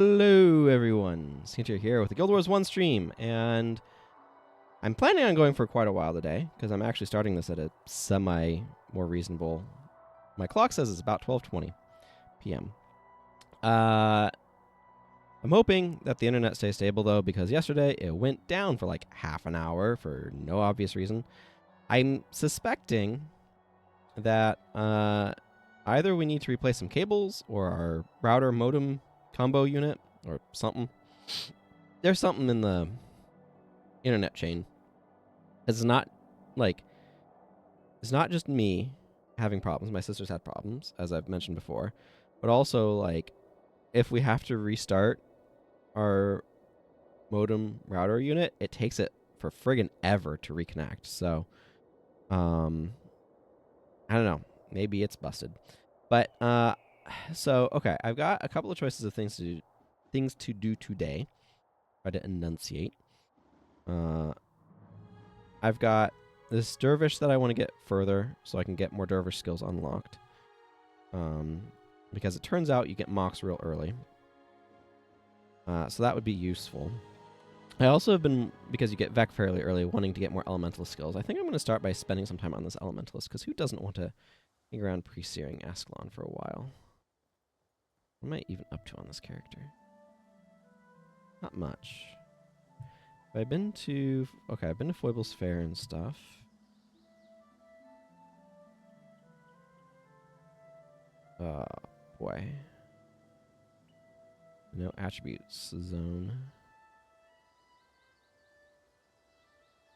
Hello everyone, Skintier here with the Guild Wars 1 stream, and I'm planning on going for quite a while today, because I'm actually starting this at a more reasonable... My clock says it's about 12:20 p.m. I'm hoping that the internet stays stable though, because yesterday it went down for like half an hour for no obvious reason. I'm suspecting that either we need to replace some cables, or our router modem combo unit, or something. There's something in the internet chain. It's not just me having problems. My sister's had problems, as I've mentioned before. But also, like, if we have to restart our modem router unit, it takes it for friggin' ever to reconnect. So, I don't know. Maybe it's busted. But, so, okay. I've got a couple of choices of things to do today. Try to enunciate. I've got this dervish that I want to get further so I can get more dervish skills unlocked. Because it turns out you get mocks real early. So that would be useful. I also have been, because you get Vec fairly early, wanting to get more elementalist skills. I think I'm going to start by spending some time on this elementalist, because who doesn't want to hang around pre-searing Ascalon for a while? What am I even up to on this character? Not much. I've been to... Okay, I've been to Foible's Fair and stuff. Oh, boy. No attributes zone.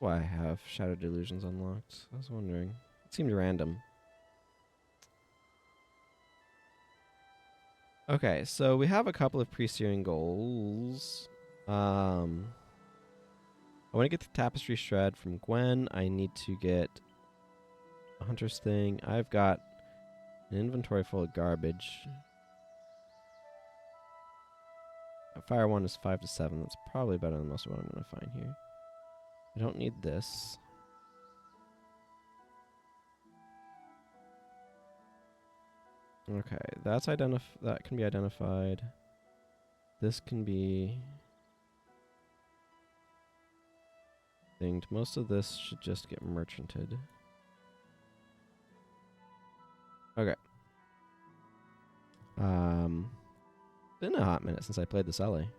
Why I have Shadow Delusions unlocked? I was wondering. It seemed random. Okay, so we have a couple of pre-searing goals. I want to get the Tapestry Shred from Gwen. I need to get a Hunter's Thing. I've got an inventory full of garbage. Fire 1 is 5 to 7. That's probably better than most of what I'm going to find here. I don't need this. Okay, that can be identified. This can be thinged. Most of this should just get merchanted. Okay. Been a hot minute since I played this Ellie.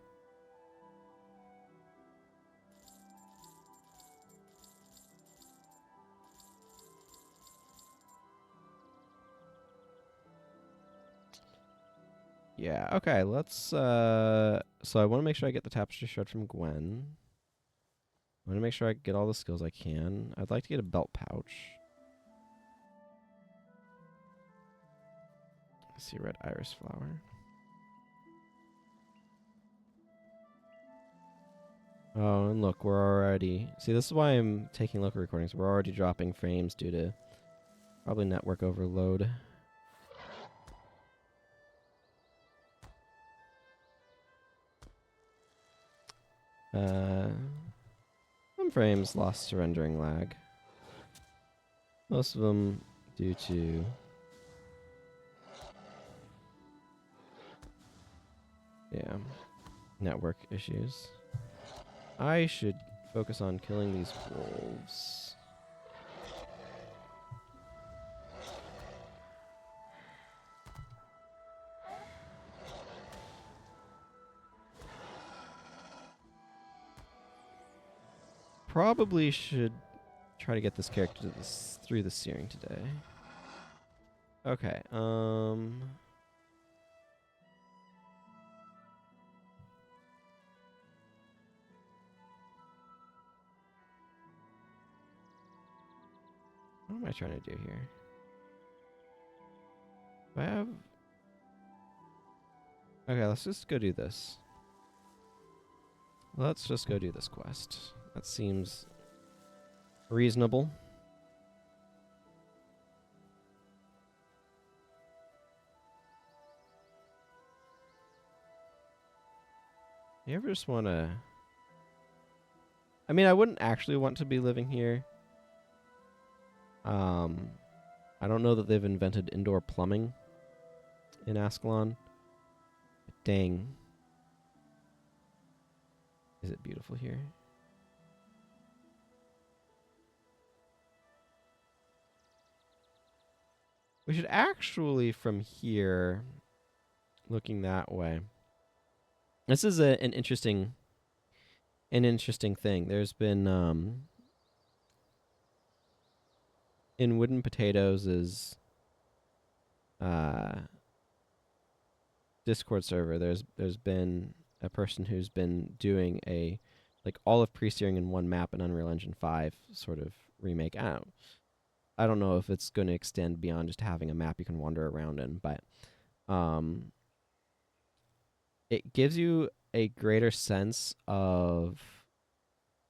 Yeah, okay, let's, so I want to make sure I get the Tapestry Shred from Gwen. I want to make sure I get all the skills I can. I'd like to get a belt pouch. I see red iris flower. Oh, and look, we're already... See, this is why I'm taking local recordings. We're already dropping frames due to probably network overload. Some frames lost to rendering lag. Most of them due to... yeah, network issues. I should focus on killing these wolves. Probably should try to get this character through the searing today. Okay, what am I trying to do here? Do I have... Okay, let's just go do this. Let's just go do this quest. That seems reasonable. You ever just want to... I mean, I wouldn't actually want to be living here. I don't know that they've invented indoor plumbing in Ascalon. Dang. Is it beautiful here? We should actually, from here, looking that way. This is an interesting thing. There's been in Wooden Potatoes' Discord server. There's been a person who's been doing a like all of pre-steering in one map in Unreal Engine 5 sort of remake. I don't know if it's going to extend beyond just having a map you can wander around in, but it gives you a greater sense of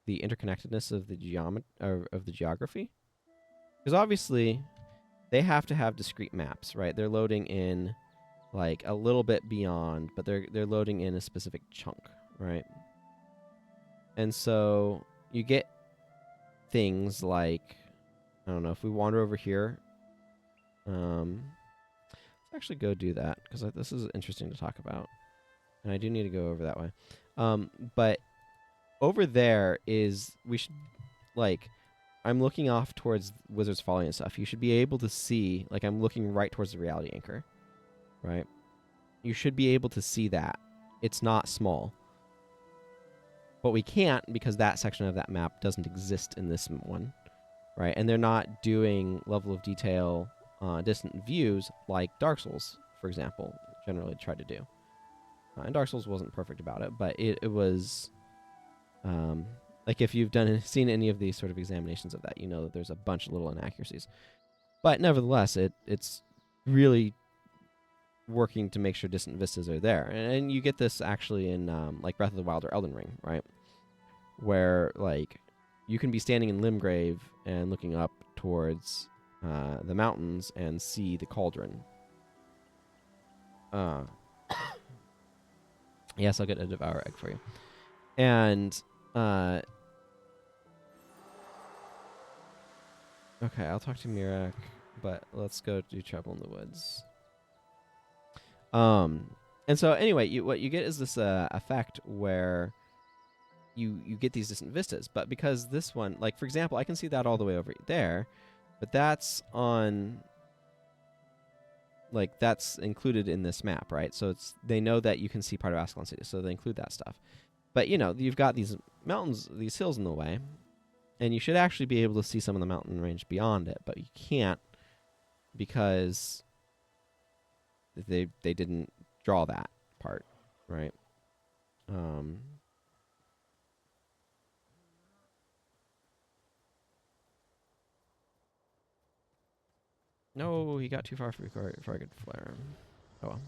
the interconnectedness of the geography. Because obviously, they have to have discrete maps, right? They're loading in like a little bit beyond, but they're loading in a specific chunk, right? And so you get things like, I don't know, if we wander over here, let's actually go do that because this is interesting to talk about, and I do need to go over that way. But over there is I'm looking off towards Wizard's Folly and stuff. You should be able to see, like I'm looking right towards the reality anchor, right? You should be able to see that. It's not small. But we can't because that section of that map doesn't exist in this one, right? And they're not doing level of detail distant views like Dark Souls, for example, generally tried to do. And Dark Souls wasn't perfect about it, but it was... like if you've seen any of these sort of examinations of that, you know that there's a bunch of little inaccuracies. But nevertheless, it's really working to make sure distant vistas are there. And you get this actually in like Breath of the Wild or Elden Ring, right? Where like you can be standing in Limgrave and looking up towards the mountains and see the cauldron. Yes, I'll get a Devour Egg for you. And okay, I'll talk to Mirak, but let's go do Trouble in the Woods. And so anyway, what you get is this effect where you get these distant vistas, but because this one, like for example, I can see that all the way over there, but that's on, like that's included in this map, right? So they know that you can see part of Ascalon City, so they include that stuff. But you know, you've got these mountains, these hills in the way, and you should actually be able to see some of the mountain range beyond it, but you can't because they didn't draw that part, right? No, he got too far before I could flare him. Oh well.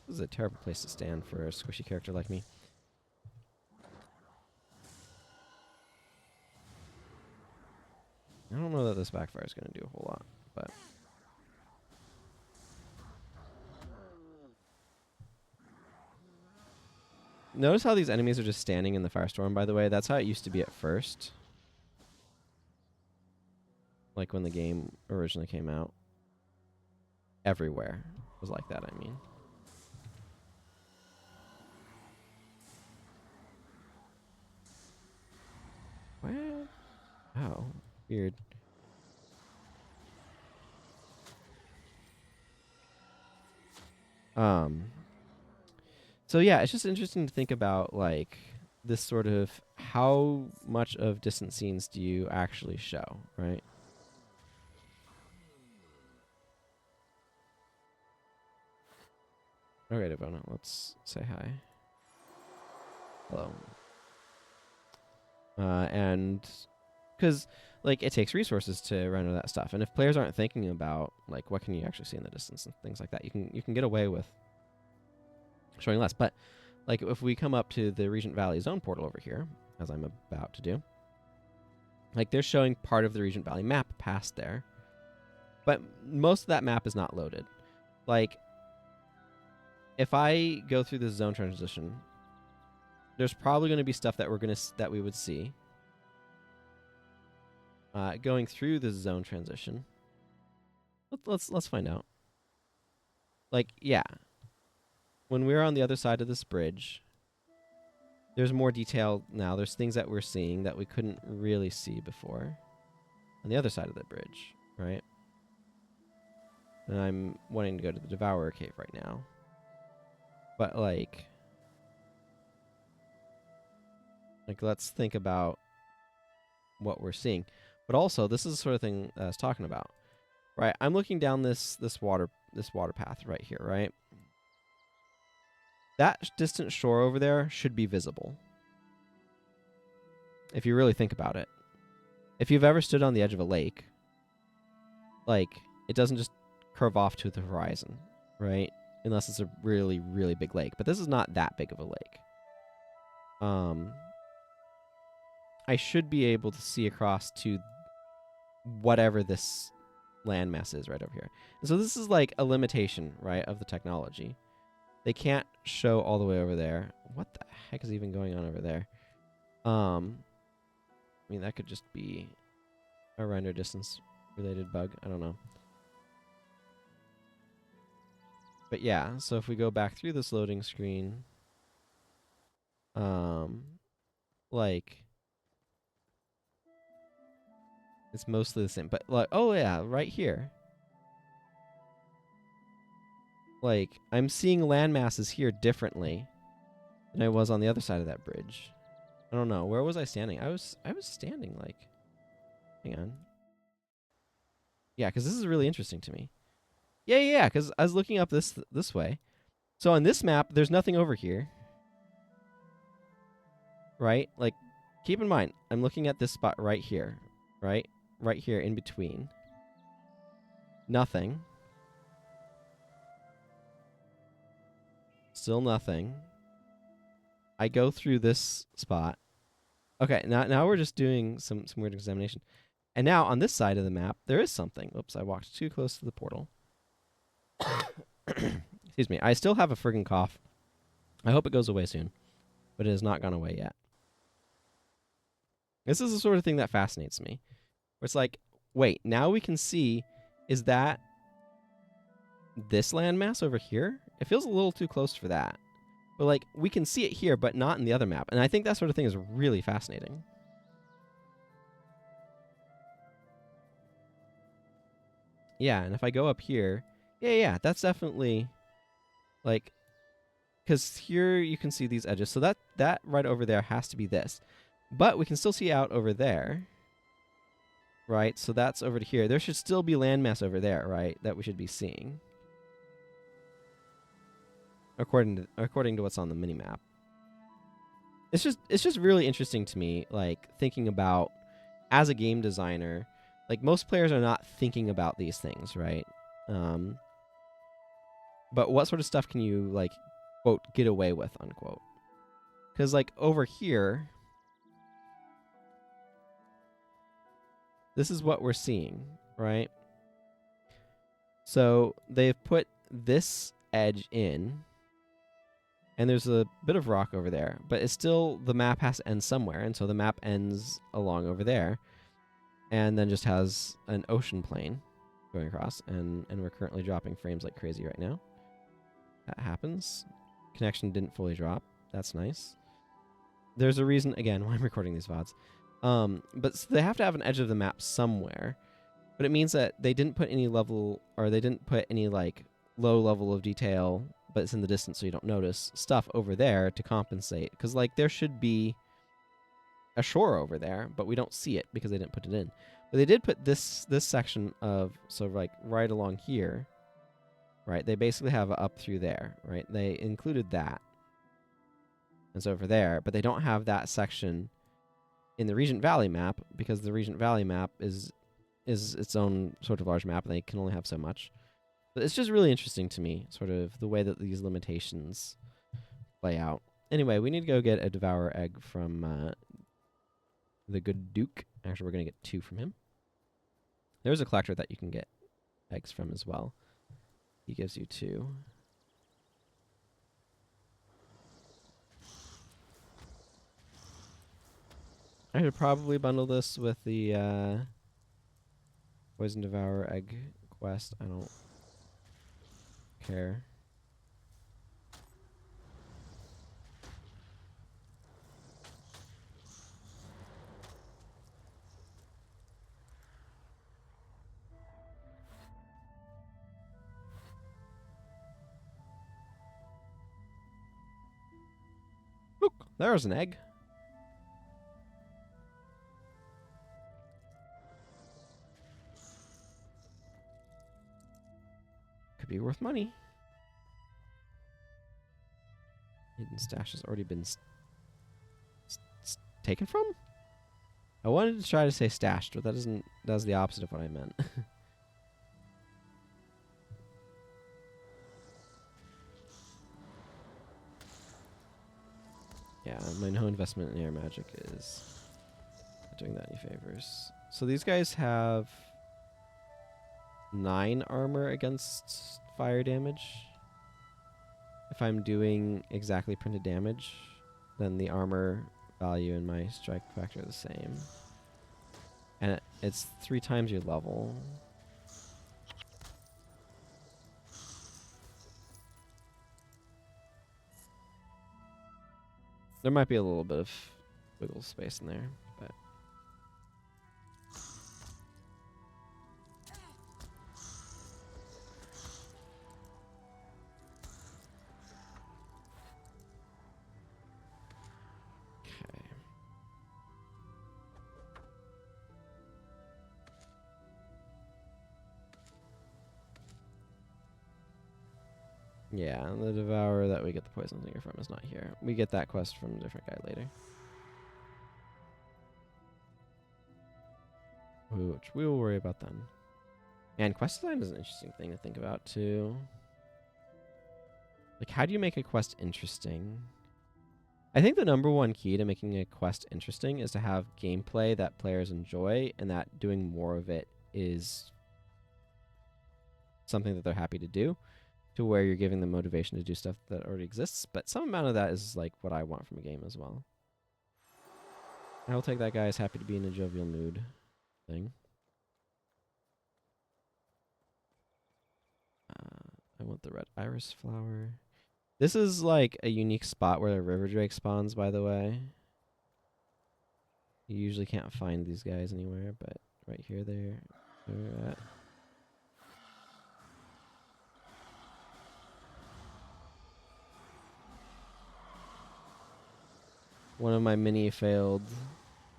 This is a terrible place to stand for a squishy character like me. I don't know that this backfire is going to do a whole lot, but... Notice how these enemies are just standing in the firestorm, by the way. That's how it used to be at first. Like when the game originally came out. Everywhere was like that, I mean. What? Oh, weird. So yeah, it's just interesting to think about like this sort of how much of distant scenes do you actually show, right? Okay, Devona, let's say hi. Hello. And because like it takes resources to render that stuff, and if players aren't thinking about like what can you actually see in the distance and things like that, you can get away with showing less. But like if we come up to the Regent Valley Zone portal over here, as I'm about to do, like they're showing part of the Regent Valley map past there, but most of that map is not loaded. Like if I go through this zone transition, there's probably going to be stuff that that we would see. Going through this zone transition, let's find out. Like yeah, when we're on the other side of this bridge, there's more detail now. There's things that we're seeing that we couldn't really see before on the other side of the bridge, right? And I'm wanting to go to the Devourer Cave right now. But, like, let's think about what we're seeing. But also, this is the sort of thing that I was talking about, right? I'm looking down this water path right here, right? That distant shore over there should be visible, if you really think about it. If you've ever stood on the edge of a lake, like, it doesn't just curve off to the horizon, right? Unless it's a really, really big lake. But this is not that big of a lake. I should be able to see across to whatever this landmass is right over here. And so this is like a limitation, right, of the technology. They can't show all the way over there. What the heck is even going on over there? I mean, that could just be a render distance related bug. I don't know. But yeah, so if we go back through this loading screen, like, it's mostly the same. But, like, oh yeah, right here. Like, I'm seeing land masses here differently than I was on the other side of that bridge. I don't know. Where was I standing? I was standing, like, hang on. Yeah, because this is really interesting to me. Yeah, because I was looking up this way. So on this map, there's nothing over here. Right? Like, keep in mind, I'm looking at this spot right here. Right? Right here in between. Nothing. Still nothing. I go through this spot. Okay, now we're just doing some weird examination. And now on this side of the map, there is something. Oops, I walked too close to the portal. Excuse me. I still have a friggin' cough. I hope it goes away soon. But it has not gone away yet. This is the sort of thing that fascinates me. Where it's like, wait, now we can see, is that this landmass over here? It feels a little too close for that. But, like, we can see it here, but not in the other map. And I think that sort of thing is really fascinating. Yeah, and if I go up here, yeah, that's definitely, like, because here you can see these edges. So that right over there has to be this. But we can still see out over there, right? So that's over to here. There should still be landmass over there, right, that we should be seeing. According to what's on the minimap. It's just really interesting to me, like, thinking about, as a game designer, like, most players are not thinking about these things, right? But what sort of stuff can you, like, quote, get away with, unquote? Because, like, over here, this is what we're seeing, right? So they've put this edge in, and there's a bit of rock over there, but it's still, the map has to end somewhere, and so the map ends along over there, and then just has an ocean plane going across, and we're currently dropping frames like crazy right now. That happens. Connection didn't fully drop. That's nice. There's a reason, again, why I'm recording these VODs. But so they have to have an edge of the map somewhere, but it means that they didn't put any level, or they didn't put any, like, low level of detail, but it's in the distance so you don't notice, stuff over there to compensate. Because, like, there should be a shore over there, but we don't see it because they didn't put it in. But they did put this section of, so, like, right along here, right? They basically have a up through there, right? They included that. It's over there, but they don't have that section in the Regent Valley map because the Regent Valley map is its own sort of large map, and they can only have so much. But it's just really interesting to me, sort of the way that these limitations play out. Anyway, we need to go get a Devourer egg from the good Duke. Actually, we're going to get 2 from him. There's a collector that you can get eggs from as well. He gives you 2. I should probably bundle this with the Poison Devourer egg quest. I don't care. There was an egg. Could be worth money. Hidden stash has already been taken from? I wanted to try to say stashed, but that doesn't. That's the opposite of what I meant. Yeah, my no investment in air magic is not doing that any favors. So these guys have 9 armor against fire damage. If I'm doing exactly printed damage, then the armor value and my strike factor are the same. And it's 3 times your level. There might be a little bit of wiggle space in there, but... Okay. Yeah, and the devourer that we get the poison singer from is not here. We get that quest from a different guy later. Which we will worry about then. And quest design is an interesting thing to think about too. Like, how do you make a quest interesting? I think the #1 key to making a quest interesting is to have gameplay that players enjoy, and that doing more of it is something that they're happy to do, to where you're giving them motivation to do stuff that already exists. But some amount of that is like what I want from a game as well. I will take that guy as happy to be in a jovial mood thing. I want the red iris flower. This is like a unique spot where a river drake spawns, by the way. You usually can't find these guys anywhere, but right here they're at. One of my mini failed.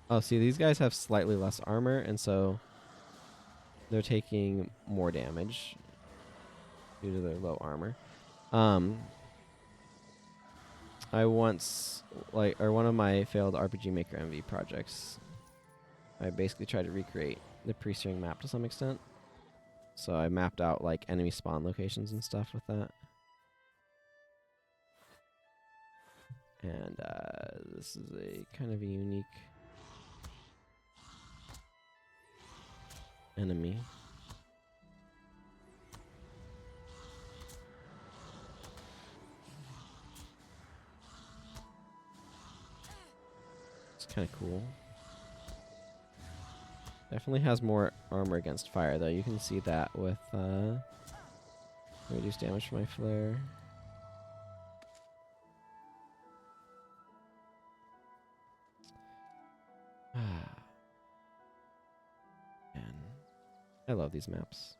Oh, see, these guys have slightly less armor, and so they're taking more damage due to their low armor. I once, one of my failed RPG Maker MV projects, I basically tried to recreate the pre-steering map to some extent. So I mapped out like enemy spawn locations and stuff with that. And this is a kind of a unique enemy. It's kind of cool. Definitely has more armor against fire, though. You can see that with reduced damage from my flare. Man, I love these maps.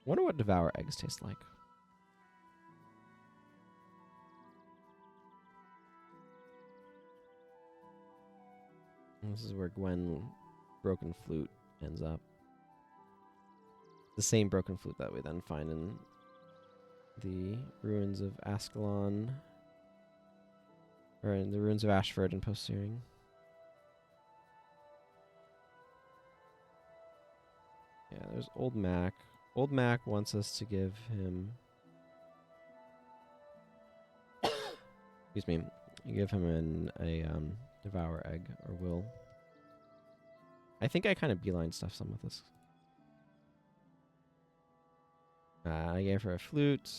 Wonder what Devour eggs taste like. This is where Gwen Broken Flute ends up. The same broken flute that we then find in the ruins of Ascalon. Or in the ruins of Ashford and Post-Searing. Yeah, there's Old Mac. Old Mac wants us to give him... excuse me. You give him a Devour Egg, or will. I think I kind of beeline stuff some with this. I gave her a flute.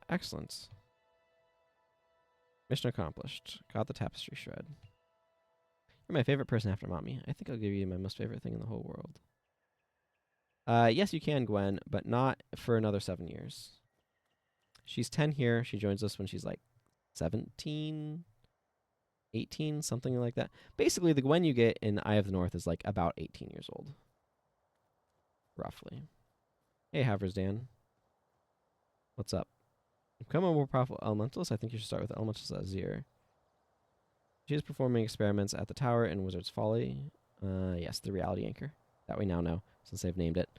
Excellent. Mission accomplished. Got the tapestry shred. You're my favorite person after Mommy. I think I'll give you my most favorite thing in the whole world. Yes, you can, Gwen, but not for another 7 years. She's 10 here. She joins us when she's like 17. 18, something like that. Basically, the Gwen you get in Eye of the North is like about 18 years old, roughly. Hey, Haversdan. What's up? Become a more powerful elementalist. I think you should start with elementalist Azir. She is performing experiments at the tower in Wizard's Folly. Yes, the reality anchor. That we now know, since they've named it.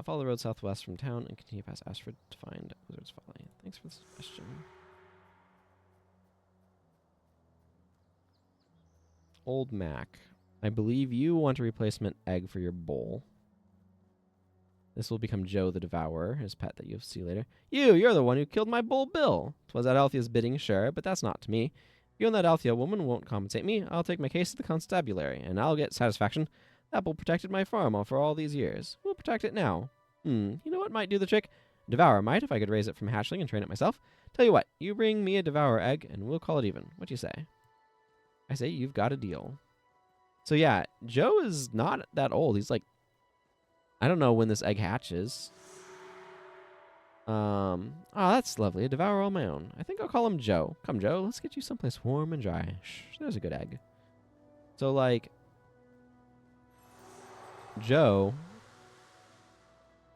Follow the road southwest from town and continue past Ashford to find Wizard's Folly. Thanks for the suggestion. Old Mac. I believe you want a replacement egg for your bowl. This will become Joe the Devourer, his pet that you'll see later. You're the one who killed my bull Bill. 'Twas at Althea's bidding, sure, but that's not to me. You and that Althea woman won't compensate me. I'll take my case to the constabulary, and I'll get satisfaction. That bull protected my farm for all these years. We'll protect it now. You know what might do the trick? Devourer might, if I could raise it from hatchling and train it myself. Tell you what, you bring me a Devourer egg, and we'll call it even. What do you say? I say you've got a deal. So yeah, Joe is not that old. He's like, I don't know when this egg hatches. Oh, that's lovely. A Devourer all my own. I think I'll call him Joe. Come, Joe, let's get you someplace warm and dry. Shh, there's a good egg. So, like, Joe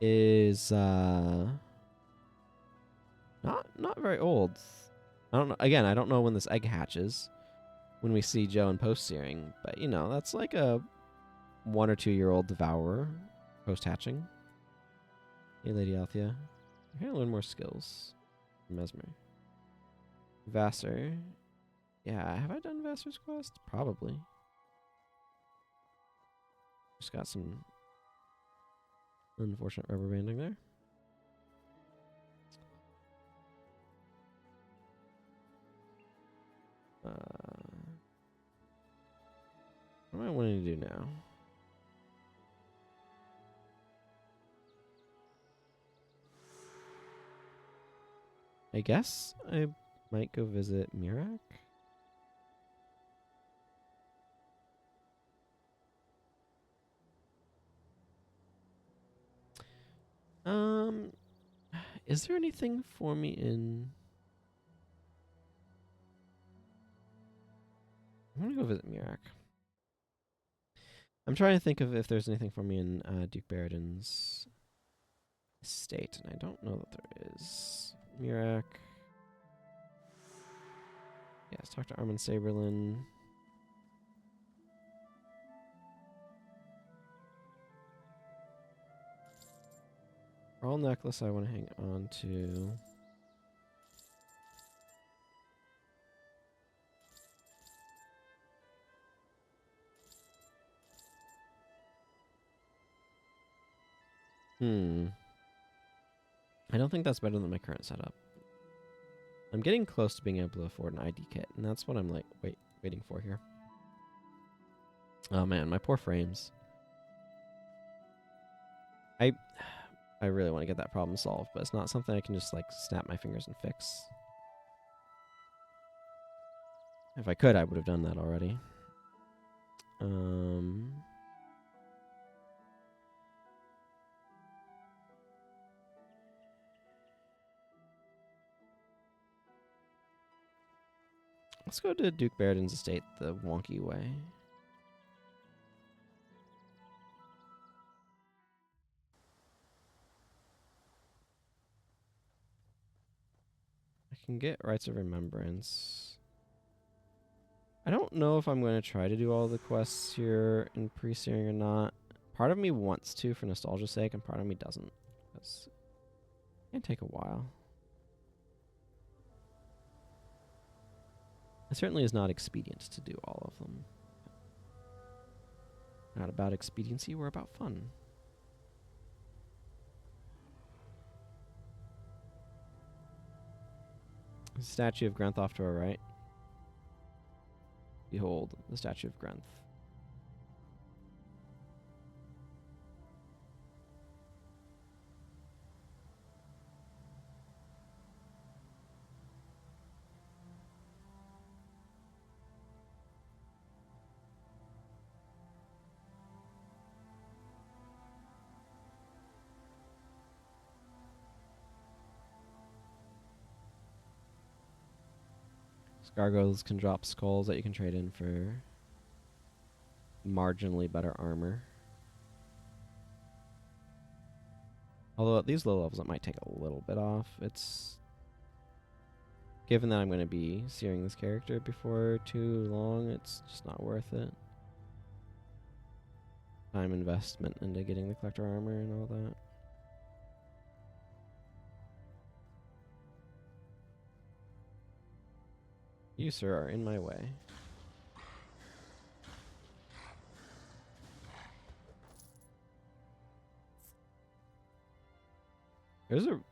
is not very old. I don't know. Again, I don't know when this egg hatches. When we see Joe in post searing, but you know that's like a 1 or 2 year old Devourer post hatching. Hey, Lady Althea, you're gonna learn more skills. Mesmer, Vassar. Yeah, have I done Vassar's quest? Probably. Just got some unfortunate rubber banding there. What am I wanting to do now? I guess I might go visit Mirak. Is there anything for me in... I'm gonna go visit Mirak. I'm trying to think of if there's anything for me in Duke Barridan's estate, and I don't know that there is. Mirak. Yeah, let's talk to Armin Saberlin. Pearl necklace I want to hang on to. I don't think that's better than my current setup. I'm getting close to being able to afford an ID kit, and that's what I'm like waiting for here. Oh man, my poor frames. I really want to get that problem solved, but it's not something I can just like snap my fingers and fix. If I could, I would have done that already. Let's go to Duke Barridan's estate the wonky way. I can get Rites of Remembrance. I don't know if I'm going to try to do all the quests here in pre-searing or not. Part of me wants to for nostalgia's sake, and part of me doesn't. It's going to take a while. It certainly is not expedient to do all of them. Not about expediency, we're about fun. Statue of Grenth off to our right. Behold, the statue of Grenth. Gargoyles can drop skulls that you can trade in for marginally better armor. Although at these low levels it might take a little bit off. It's given that I'm going to be searing this character before too long, it's just not worth it. Time investment into getting the collector armor and all that. You, sir, are in my way.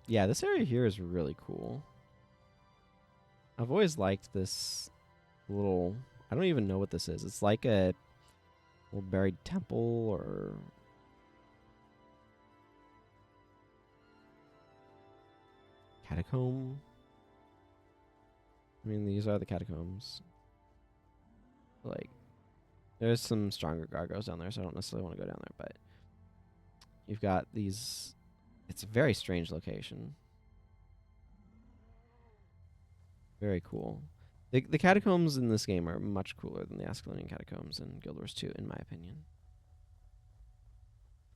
Yeah, this area here is really cool. I've always liked this little, I don't even know what this is. It's like a little buried temple or catacomb. I mean, these are the catacombs. Like, there's some stronger gargoyles down there, so I don't necessarily want to go down there, but you've got these. It's a very strange location. Very cool. The catacombs in this game are much cooler than the Ascalonian catacombs in Guild Wars 2, in my opinion.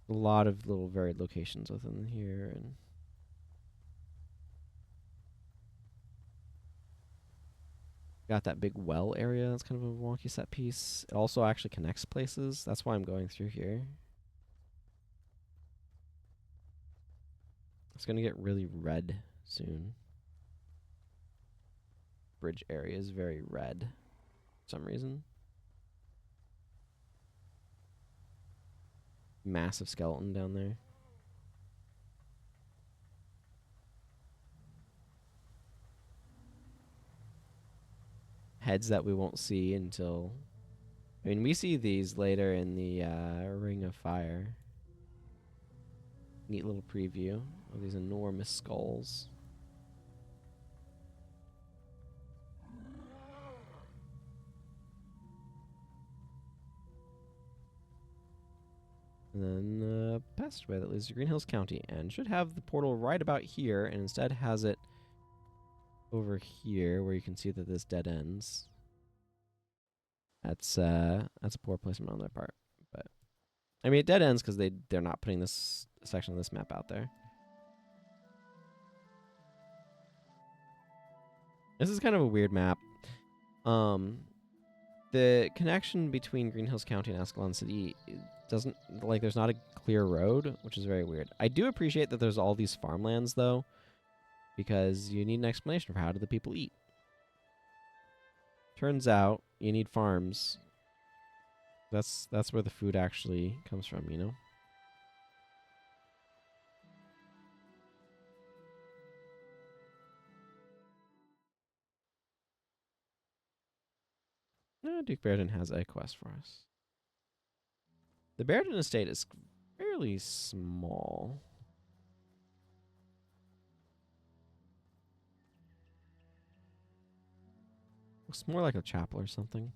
A lot of little varied locations within here, and got that big well area. That's kind of a wonky set piece. It also actually connects places. That's why I'm going through here. It's going to get really red soon. Bridge area is very red for some reason. Massive skeleton down there. Heads that we won't see until... I mean, we see these later in the Ring of Fire. Neat little preview of these enormous skulls. And then passageway that leads to Green Hills County, and should have the portal right about here, and instead has it over here where you can see that this dead ends. That's a poor placement on their part, but I mean it dead ends because they're not putting this section of this map out there. This is kind of a weird map. The connection between Green Hills County and Ascalon City doesn't, like, there's not a clear road, which is very weird. I do appreciate that there's all these farmlands, though, because you need an explanation for how do the people eat. Turns out you need farms. That's where the food actually comes from, you know? Duke Barrington has a quest for us. The Barrington estate is fairly small. Looks more like a chapel or something.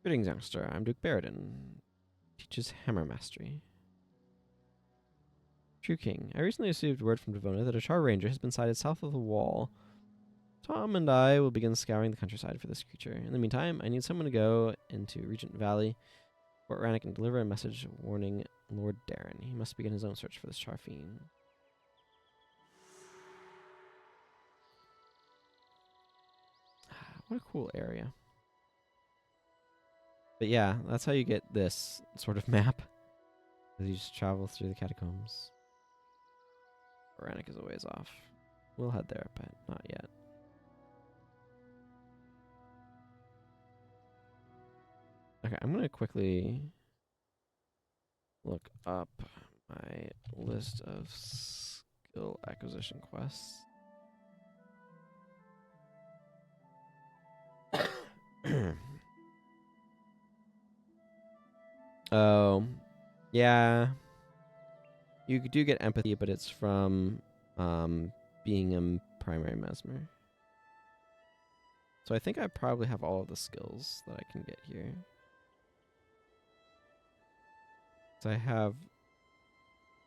Greetings, youngster. I'm Duke Barrington. Teaches hammer mastery. True King. I recently received word from Devona that a Char Ranger has been sighted south of the wall. Tom and I will begin scouring the countryside for this creature. In the meantime, I need someone to go into Regent Valley, Fort Rannick, and deliver a message warning Lord Darren. He must begin his own search for this Char fiend. What a cool area. But yeah, that's how you get this sort of map. As you just travel through the catacombs. Rannick is a ways off. We'll head there, but not yet. Okay, I'm gonna quickly look up my list of skill acquisition quests. Oh, yeah. You do get empathy, but it's from being a primary mesmer. So I think I probably have all of the skills that I can get here. So I have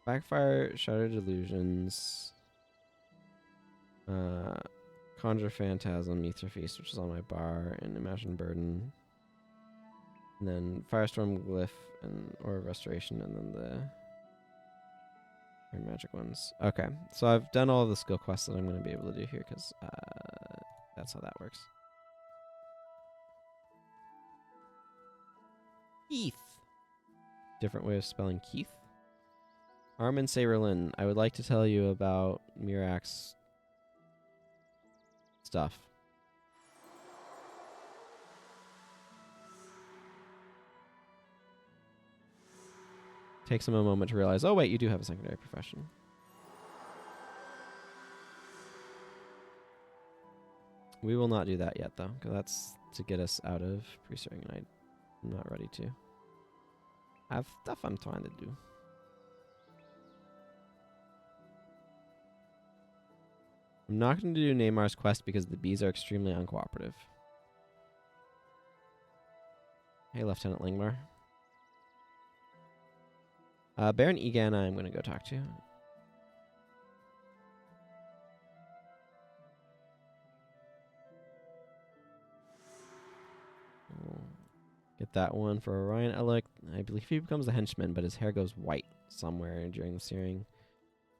Backfire, Shattered Illusions, Conjure Phantasm, Ether Feast, which is on my bar, and Imagine Burden. And then Firestorm Glyph and or Restoration, and then the magic ones. Okay, so I've done all of the skill quests that I'm going to be able to do here because that's how that works. Keith. Different way of spelling Keith. Armin Saberlin, I would like to tell you about Mirak's stuff. Takes him a moment to realize, oh wait, you do have a secondary profession. We will not do that yet, though, because that's to get us out of pre-serving, and I'm not ready to. I have stuff I'm trying to do. I'm not going to do Neymar's quest because the bees are extremely uncooperative. Hey, Lieutenant Lingmar. Baron Egan, I'm going to go talk to. We'll get that one for Orion Elec. I believe he becomes a henchman, but his hair goes white somewhere during the searing.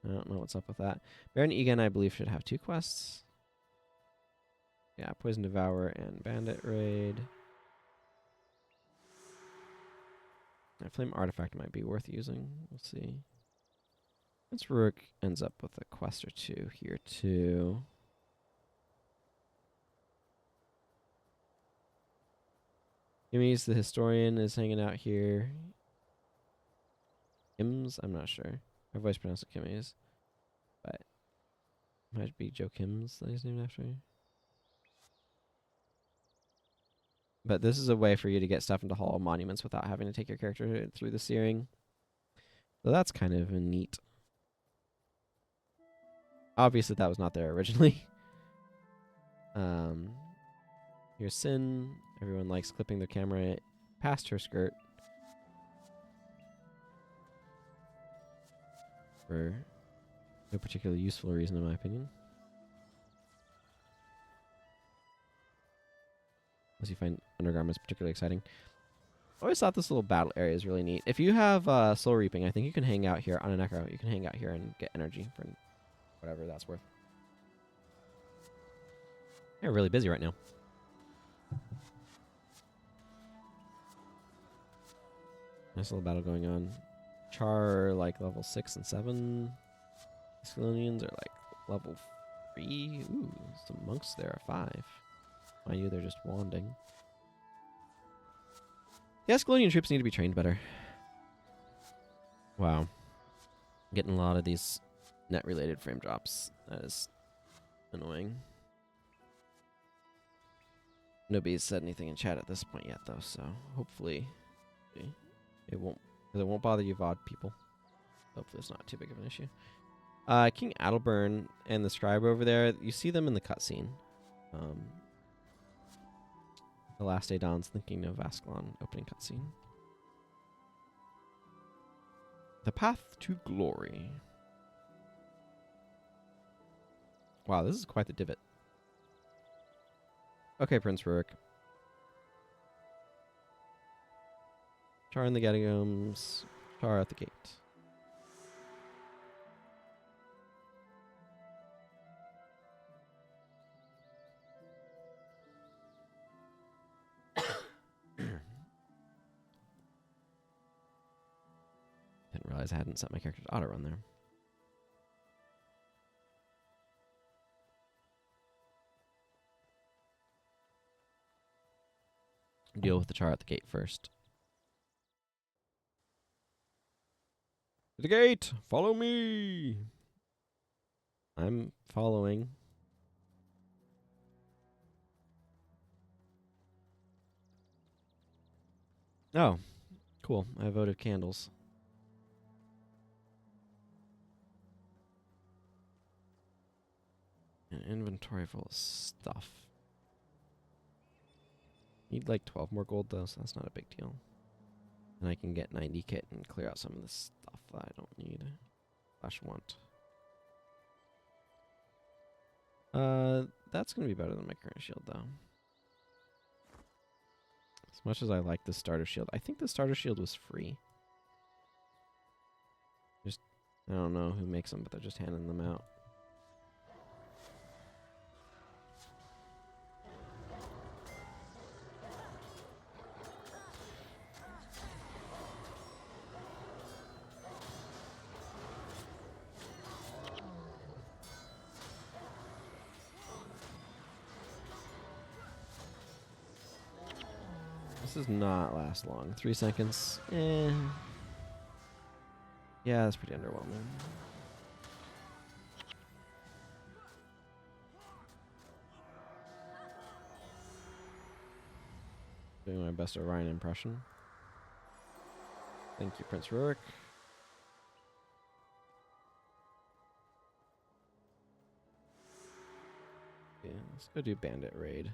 I don't know what's up with that. Baron Egan, I believe, should have 2 quests. Yeah, Poison Devourer and Bandit Raid. That Flame Artifact might be worth using. We'll see. Prince Rook ends up with a quest or 2 here, too. Kimmy's the Historian is hanging out here. Kim's? I'm not sure. I've always pronounced it Kimmy's. But it might be Joe Kim's that he's named after. But this is a way for you to get stuff into Hall of Monuments without having to take your character through the searing. So that's kind of neat. Obviously, that was not there originally. Here's Sin. Everyone likes clipping their camera past her skirt. For no particularly useful reason, in my opinion. Unless you find undergarments particularly exciting. I always thought this little battle area is really neat. If you have Soul Reaping, I think you can hang out here on an Echo. You can hang out here and get energy for whatever that's worth. They're really busy right now. Nice little battle going on. Char like level 6 and 7. Escalonians are like level 3. Ooh, some monks there are 5. Mind you, they're just wanding. The Escalonian troops need to be trained better. Wow. Getting a lot of these net-related frame drops. That is annoying. Nobody's said anything in chat at this point yet, though, so hopefully it won't bother you VOD people. Hopefully it's not too big of an issue. King Adelburn and the scribe over there, you see them in the cutscene. The Last Day Dawns, Thinking of Ascalon opening cutscene. The Path to Glory. Wow, this is quite the divot. Okay, Prince Rurik. Char in the Catacombs. Char at the gate. Didn't realize I hadn't set my character to auto run there. Deal with the Char at the gate first. To the gate! Follow me! I'm following. Oh, cool. I have votive candles. An inventory full of stuff. Need like 12 more gold though, so that's not a big deal. And I can get 90 kit and clear out some of this stuff that I don't need. /want. That's going to be better than my current shield, though. As much as I like the starter shield, I think the starter shield was free. Just, I don't know who makes them, but they're just handing them out. This does not last long. 3 seconds. Eh. Yeah, that's pretty underwhelming. Doing my best Orion impression. Thank you, Prince Rurik. Yeah, let's go do Bandit Raid.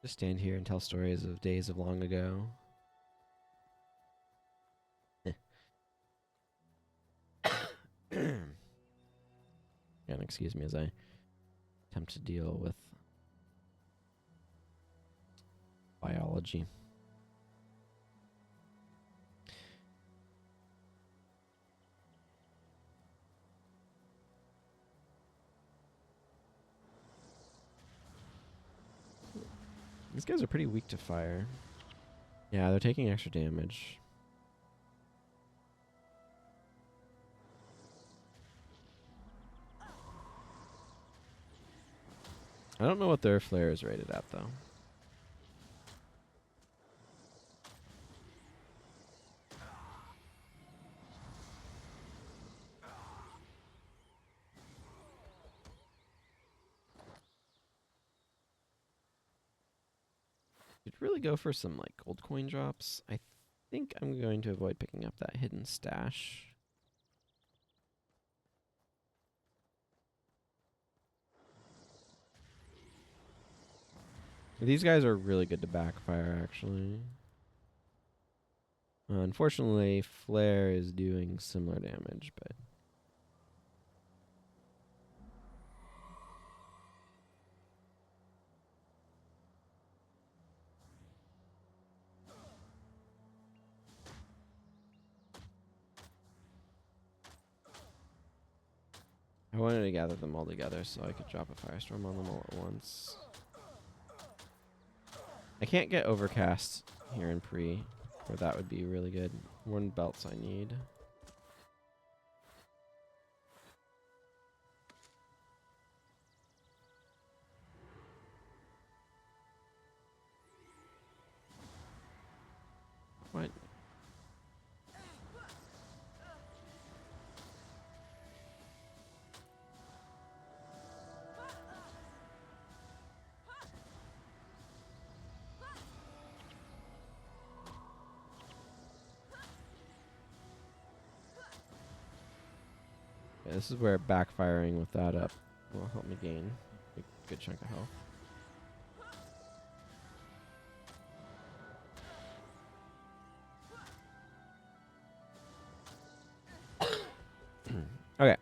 Just stand here and tell stories of days of long ago. And excuse me as I attempt to deal with biology. These guys are pretty weak to fire. Yeah, they're taking extra damage. I don't know what their flare is rated at, though. Could really go for some like gold coin drops. I think I'm going to avoid picking up that hidden stash. These guys are really good to backfire, actually. Unfortunately, flare is doing similar damage, but I wanted to gather them all together so I could drop a firestorm on them all at once. I can't get overcast here in pre, or that would be really good. One belts I need. What? Yeah, this is where backfiring with that up will help me gain a good chunk of health. Okay.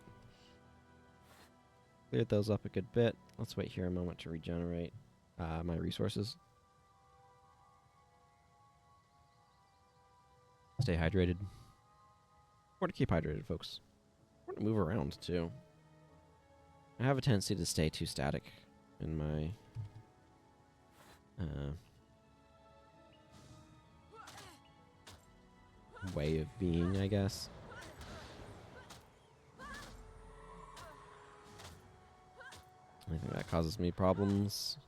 Cleared those up a good bit. Let's wait here a moment to regenerate my resources. Stay hydrated. Or to keep hydrated, folks. Or to move around, too. I have a tendency to stay too static in my way of being, I guess. I think that causes me problems.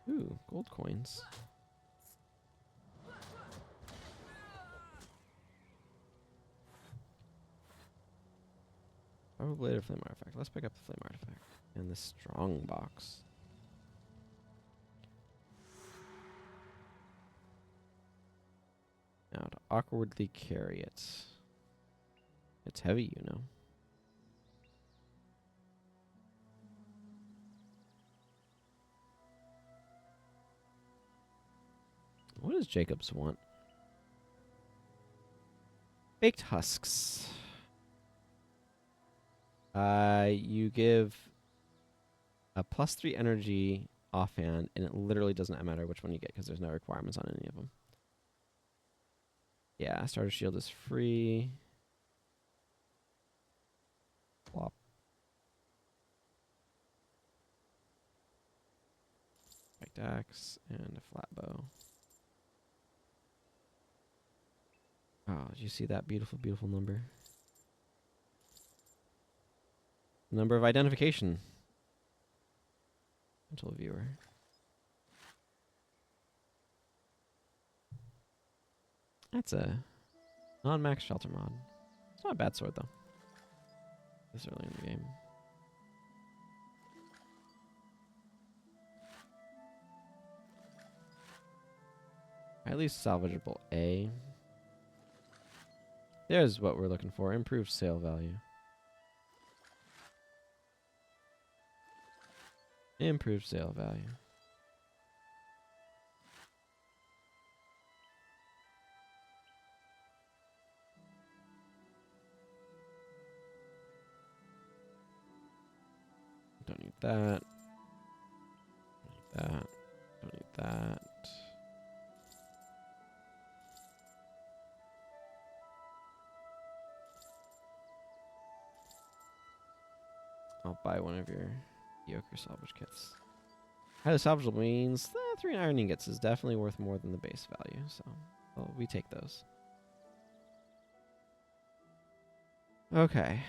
Ooh, gold coins. Probably a flame artifact. Let's pick up the flame artifact. And the strong box. Now to awkwardly carry it. It's heavy, you know. What does Jacobs want? Baked husks. You give a +3 energy offhand, and it literally doesn't matter which one you get because there's no requirements on any of them. Yeah, starter shield is free. Plop. Baked axe and a flat bow. Oh, did you see that beautiful, beautiful number? Number of identification. Gentle viewer. That's a non-max shelter mod. It's not a bad sword, though. This early in the game. At least salvageable A. There's what we're looking for. Improved sale value. Improved sale value. Don't need that. Don't need that. Don't need that. I'll buy one of your yoke or salvage kits. Highly salvageable means 3 iron ingots is definitely worth more than the base value, so well, we take those. Okay.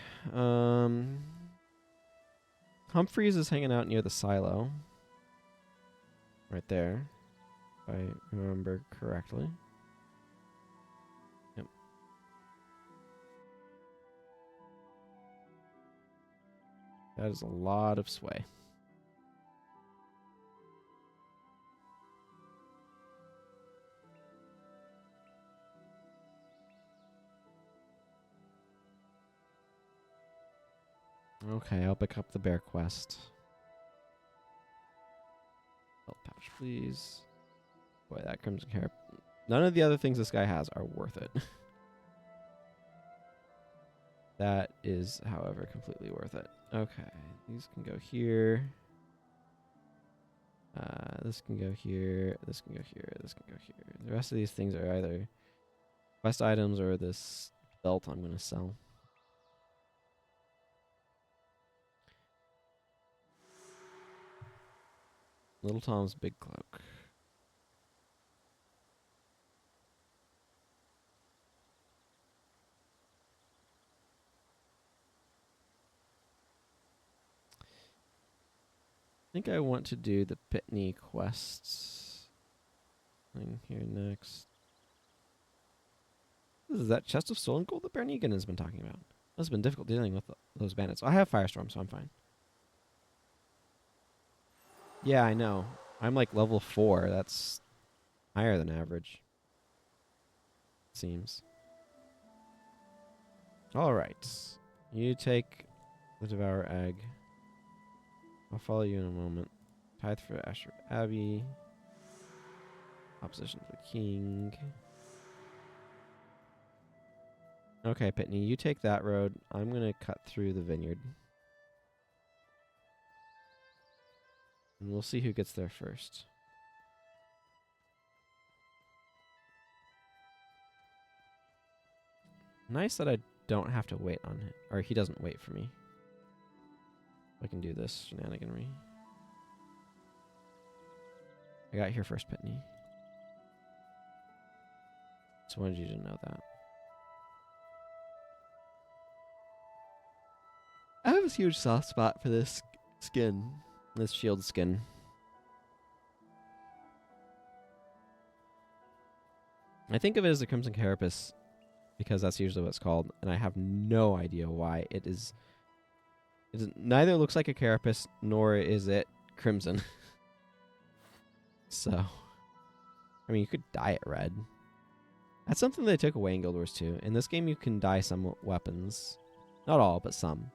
Humphreys is hanging out near the silo. Right there. If I remember correctly. Yep. That is a lot of sway. Okay, I'll pick up the bear quest. Belt pouch, please. Boy, that crimson hair. None of the other things this guy has are worth it. That is, however, completely worth it. Okay, these can go here. This can go here. This can go here. This can go here. The rest of these things are either quest items or this belt I'm going to sell. Little Tom's big cloak. I think I want to do the Pitney quests thing here next. This is that chest of stolen gold that Baron Egan has been talking about. It's been difficult dealing with those bandits. I have Firestorm, so I'm fine. Yeah, I know. I'm like level 4. That's higher than average. Seems. Alright. You take the Devour Egg. I'll follow you in a moment. Tithe for Asher Abbey. Opposition to the King. Okay, Pitney, you take that road. I'm going to cut through the vineyard. And we'll see who gets there first. Nice that I don't have to wait on him. Or he doesn't wait for me. I can do this shenaniganry. I got here first, Pitney. Just wanted you to know that. I have a huge soft spot for this skin. This shield skin. I think of it as the Crimson Carapace because that's usually what it's called, and I have no idea why. It is neither looks like a carapace nor is it crimson. So, I mean, you could dye it red. That's something they took away in Guild Wars 2. In this game, you can dye some weapons. Not all, but some.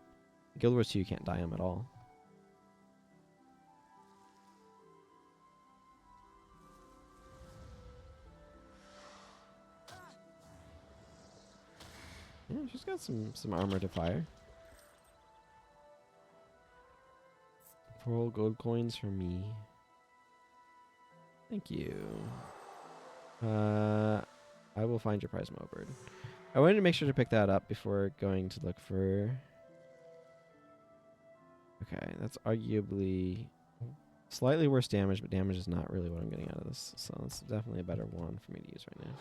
In Guild Wars 2, you can't dye them at all. she's got some armor to fire. 4 whole gold coins for me. Thank you. I will find your prize mowbird. I wanted to make sure to pick that up before going to look for... Okay, that's arguably slightly worse damage, but damage is not really what I'm getting out of this. So it's definitely a better one for me to use right now.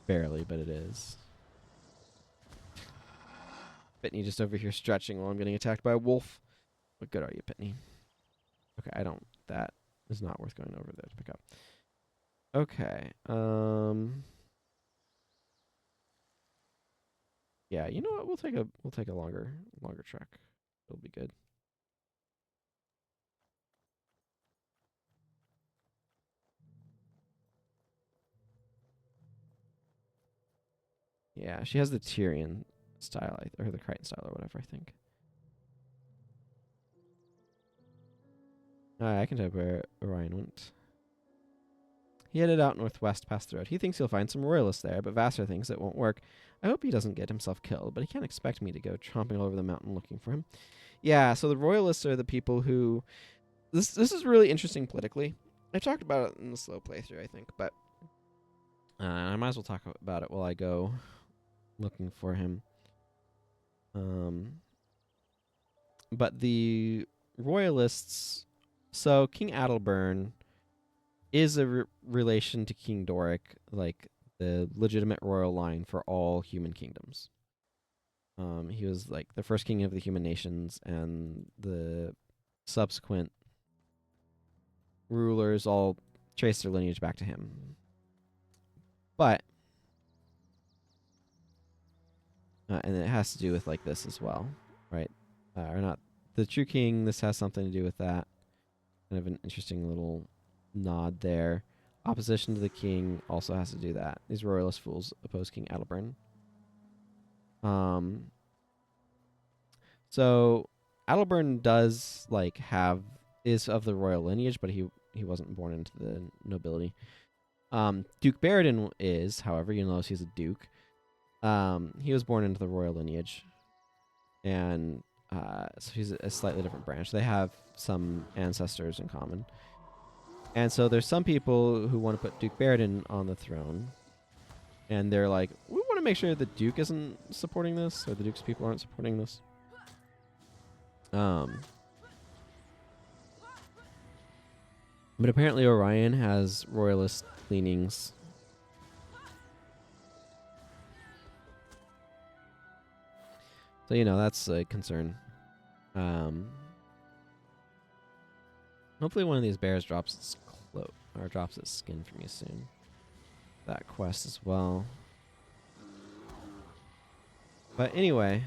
Barely, but it is. Pitney just over here stretching while I'm getting attacked by a wolf. What good are you, Pitney? Okay, I don't... That is not worth going over there to pick up. Okay, yeah, you know what? We'll take a longer trek. It'll be good. Yeah, she has the Tyrion style, or the Crichton style, or whatever, I think. I can tell where Orion went. He headed out northwest past the road. He thinks he'll find some royalists there, but Vassar thinks it won't work. I hope he doesn't get himself killed, but he can't expect me to go tromping all over the mountain looking for him. Yeah, so the royalists are the people who... This is really interesting politically. I talked about it in the slow playthrough, I think, but I might as well talk about it while I go looking for him. But the royalists... So King Adalburn is a relation to King Doric, like the legitimate royal line for all human kingdoms. He was like the first king of the human nations, and the subsequent rulers all trace their lineage back to him. But and it has to do with like this as well, right? Or not the true king. This has something to do with that. Kind of an interesting little nod there. Opposition to the king also has to do that. These royalist fools oppose King Adalburn. So Adalburn does like is of the royal lineage, but he wasn't born into the nobility. Duke Baradin is, however, you notice he's a duke. He was born into the royal lineage, and so he's a slightly different branch. They have some ancestors in common. And so there's some people who want to put Duke Baradin on the throne, and they're like, we want to make sure the Duke isn't supporting this, or the Duke's people aren't supporting this. But apparently Orion has royalist leanings. So, you know, that's a concern. Hopefully one of these bears drops its cloak, or drops its skin for me soon. That quest as well. But anyway.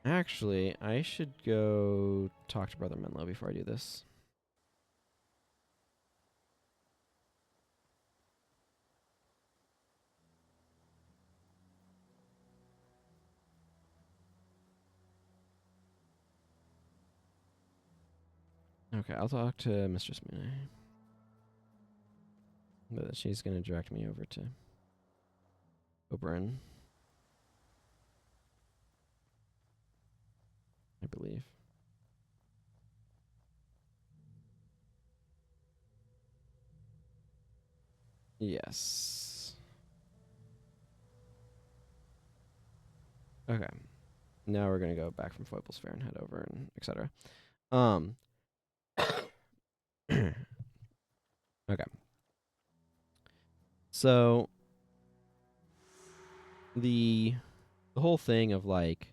Actually, I should go talk to Brother Menlo before I do this. Okay, I'll talk to Mistress Mooney. But she's going to direct me over to Oberyn, I believe. Yes. Okay. Now we're going to go back from Foible's Fair and head over and etc. Okay. So the whole thing of like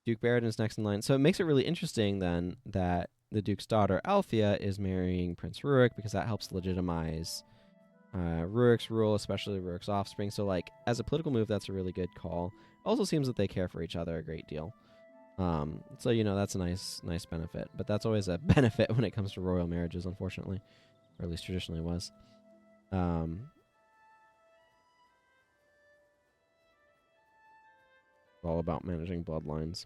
Duke Baradin's next in line. So it makes it really interesting then that the Duke's daughter Althea is marrying Prince Rurik, because that helps legitimize Rurik's rule, especially Rurik's offspring. So like as a political move, that's a really good call. Also seems that they care for each other a great deal. So you know, that's a nice benefit. But that's always a benefit when it comes to royal marriages, unfortunately, or at least traditionally was. All about managing bloodlines.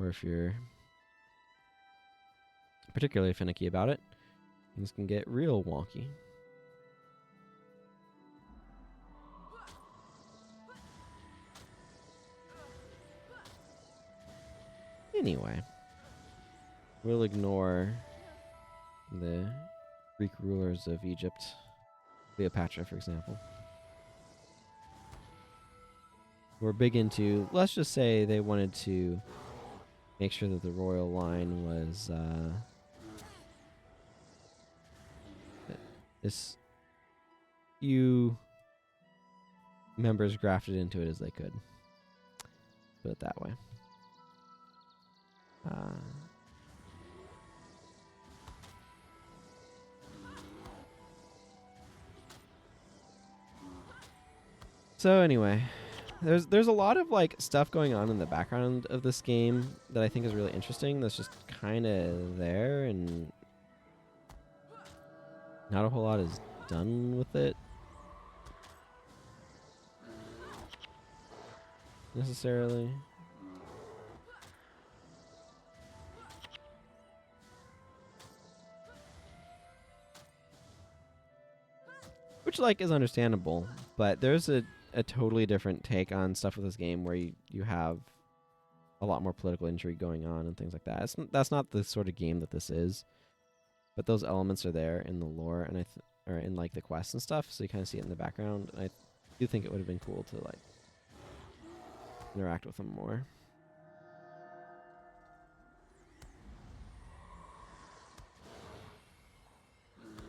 or if you're particularly finicky about it, things can get real wonky. Anyway, we'll ignore the Greek rulers of Egypt, Cleopatra, for example. We're big into, let's just say they wanted to make sure that the royal line was as few members grafted into it as they could. Put it that way. So anyway, there's a lot of like stuff going on in the background of this game that I think is really interesting. That's just kind of there, and not a whole lot is done with it necessarily. Which, like, is understandable, but there's a totally different take on stuff with this game where you have a lot more political intrigue going on and things like that. That's not the sort of game that this is, but those elements are there in the lore and or in like the quests and stuff, so you kind of see it in the background. And I do think it would have been cool to like interact with them more.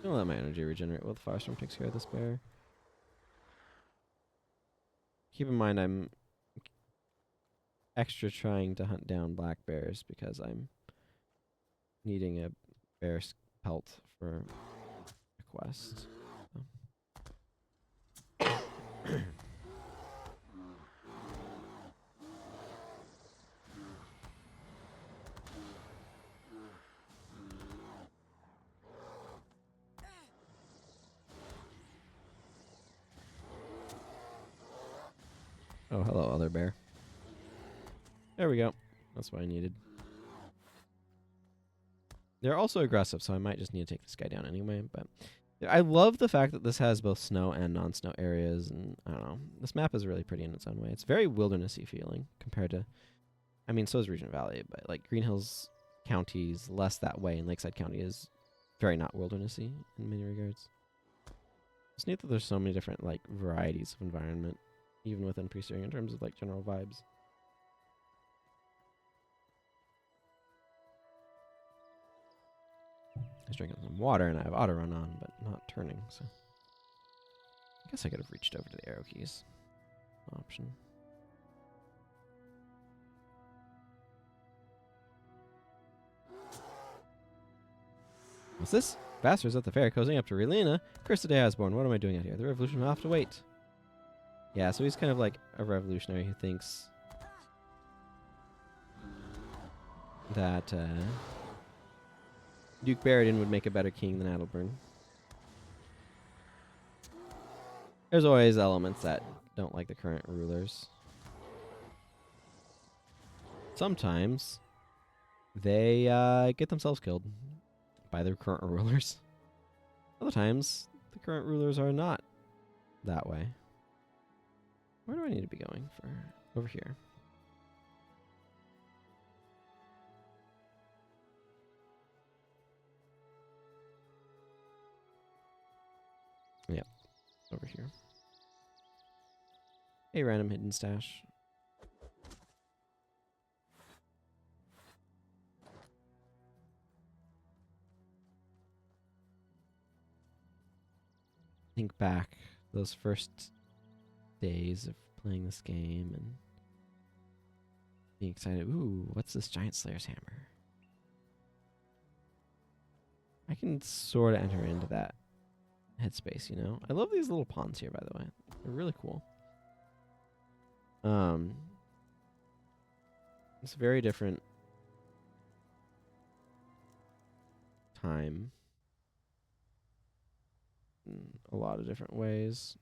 I'm gonna let my energy regenerate while the Firestorm takes care of this bear. Keep in mind I'm extra trying to hunt down black bears because I'm needing a bear pelt for a quest. Oh, hello, other bear. There we go. That's what I needed. They're also aggressive, so I might just need to take this guy down anyway. But I love the fact that this has both snow and non-snow areas, and I don't know. This map is really pretty in its own way. It's very wildernessy feeling compared to, I mean, so is Regent Valley, but like Green Hills County is less that way, and Lakeside County is very not wildernessy in many regards. It's neat that there's so many different like varieties of environment, even within Pre-Steering in terms of like general vibes. I was drinking some water and I have auto run on, but not turning, so I guess I could have reached over to the arrow keys option. What's this? Bastards at the fair cozying up to Relena. Curse the day I was born. What am I doing out here? The revolution will have to wait. Yeah, so he's kind of like a revolutionary who thinks that Duke Barradin would make a better king than Adelburn. There's always elements that don't like the current rulers. Sometimes they get themselves killed by their current rulers. Other times, the current rulers are not that way. Where do I need to be going for? Over here. Yep, over here. A random hidden stash. Think back those first days of playing this game and being excited. Ooh, what's this Giant Slayer's hammer? I can sort of enter into that headspace, you know? I love these little ponds here, by the way. They're really cool. It's a very different time in a lot of different ways.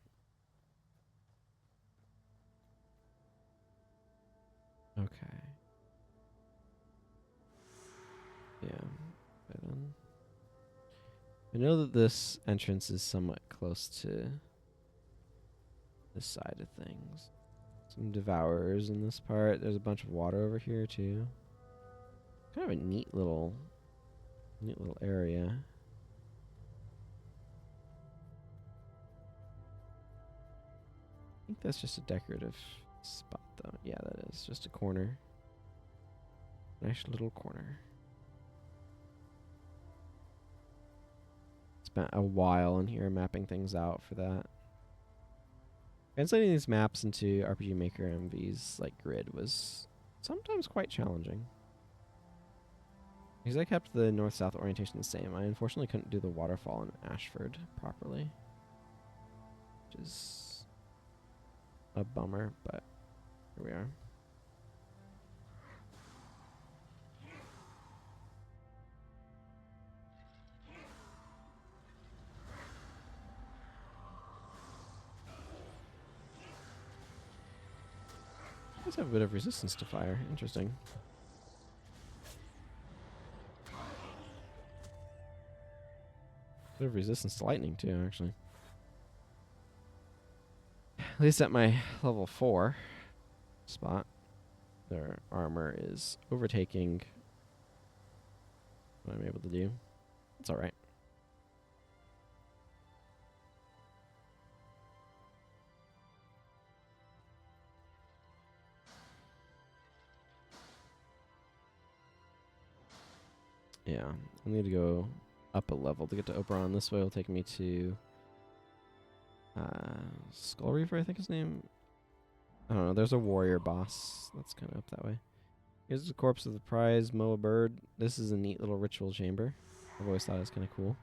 Okay. Yeah. But, I know that this entrance is somewhat close to this side of things. Some devourers in this part. There's a bunch of water over here too. Kind of a neat little area. I think that's just a decorative spot though. Yeah, that is just a corner. Nice little corner. Spent a while in here mapping things out for that. Translating these maps into RPG Maker MV's like grid was sometimes quite challenging. Because I kept the north-south orientation the same, I unfortunately couldn't do the waterfall in Ashford properly. Which is a bummer, but here we are. You guys have a bit of resistance to fire. Interesting. Bit of resistance to lightning too, actually. At least at my level 4 spot, their armor is overtaking what I'm able to do. It's alright. Yeah, I need to go up a level to get to Oberon. This way will take me to Skull Reaver, I think his name. I don't know. There's a warrior boss that's kind of up that way. Here's the corpse of the prize Moa bird. This is a neat little ritual chamber. I've always thought it was kind of cool.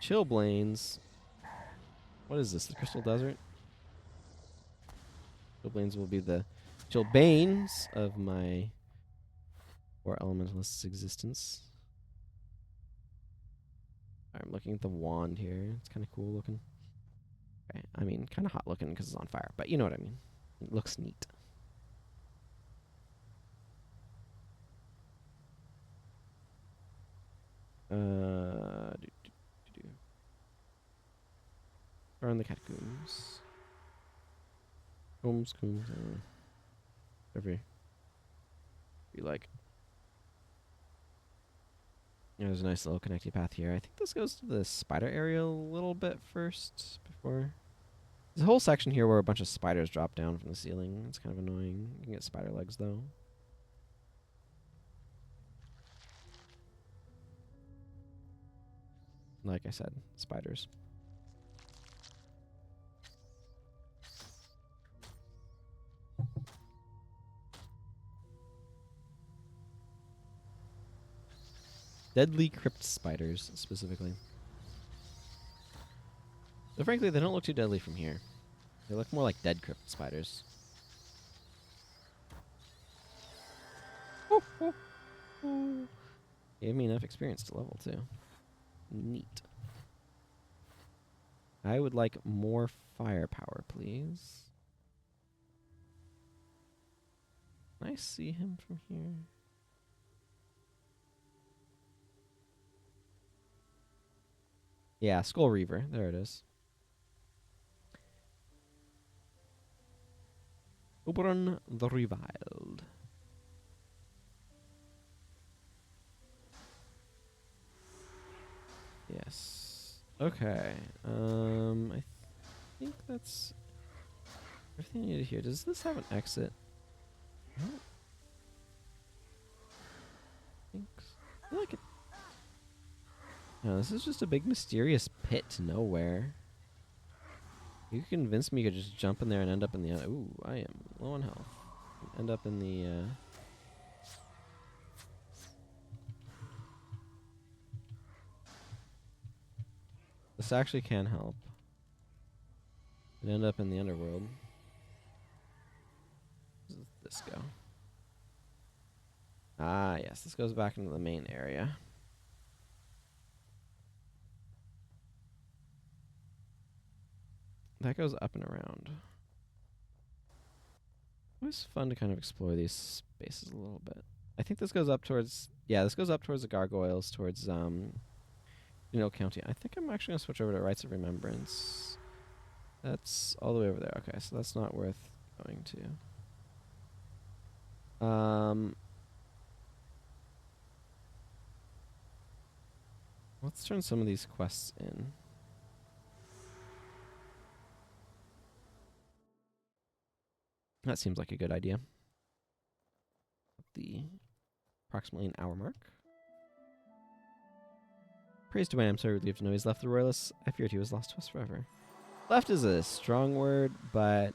Chillblains. What is this? The Crystal Desert? Chillblains will be the Chillbanes of my War Elementalist's existence. I'm looking at the wand here. It's kind of cool looking. Okay. I mean, kind of hot looking because it's on fire, but you know what I mean. It looks neat. Burn the catacombs. Combs, whatever you like. There's a nice little connecting path here. I think this goes to the spider area a little bit first before. There's a whole section here where a bunch of spiders drop down from the ceiling. It's kind of annoying. You can get spider legs though. Like I said, spiders. Deadly crypt spiders, specifically. Though frankly, they don't look too deadly from here. They look more like dead crypt spiders. Gave me enough experience to level too. Neat. I would like more firepower, please. Can I see him from here? Yeah, Skull Reaver. There it is. Oberon the Reviled. Yes. Okay. I think that's everything I needed here. Does this have an exit? I don't think so. I feel like it. No, this is just a big mysterious pit to nowhere. You convinced me you could just jump in there and end up in the. Ooh, I am low on health. End up in the. This actually can help. And end up in the underworld. Where does this go? Ah, yes. This goes back into the main area. That goes up and around. It was fun to kind of explore these spaces a little bit. I think this goes up towards, yeah, this goes up towards the gargoyles, towards County. I think I'm actually gonna switch over to Rites of Remembrance. That's all the way over there. Okay, so that's not worth going to. Let's turn some of these quests in. That seems like a good idea. The approximately an hour mark. Praise Dwayne, I'm so relieved to know he's left the Royalists. I feared he was lost to us forever. Left is a strong word, but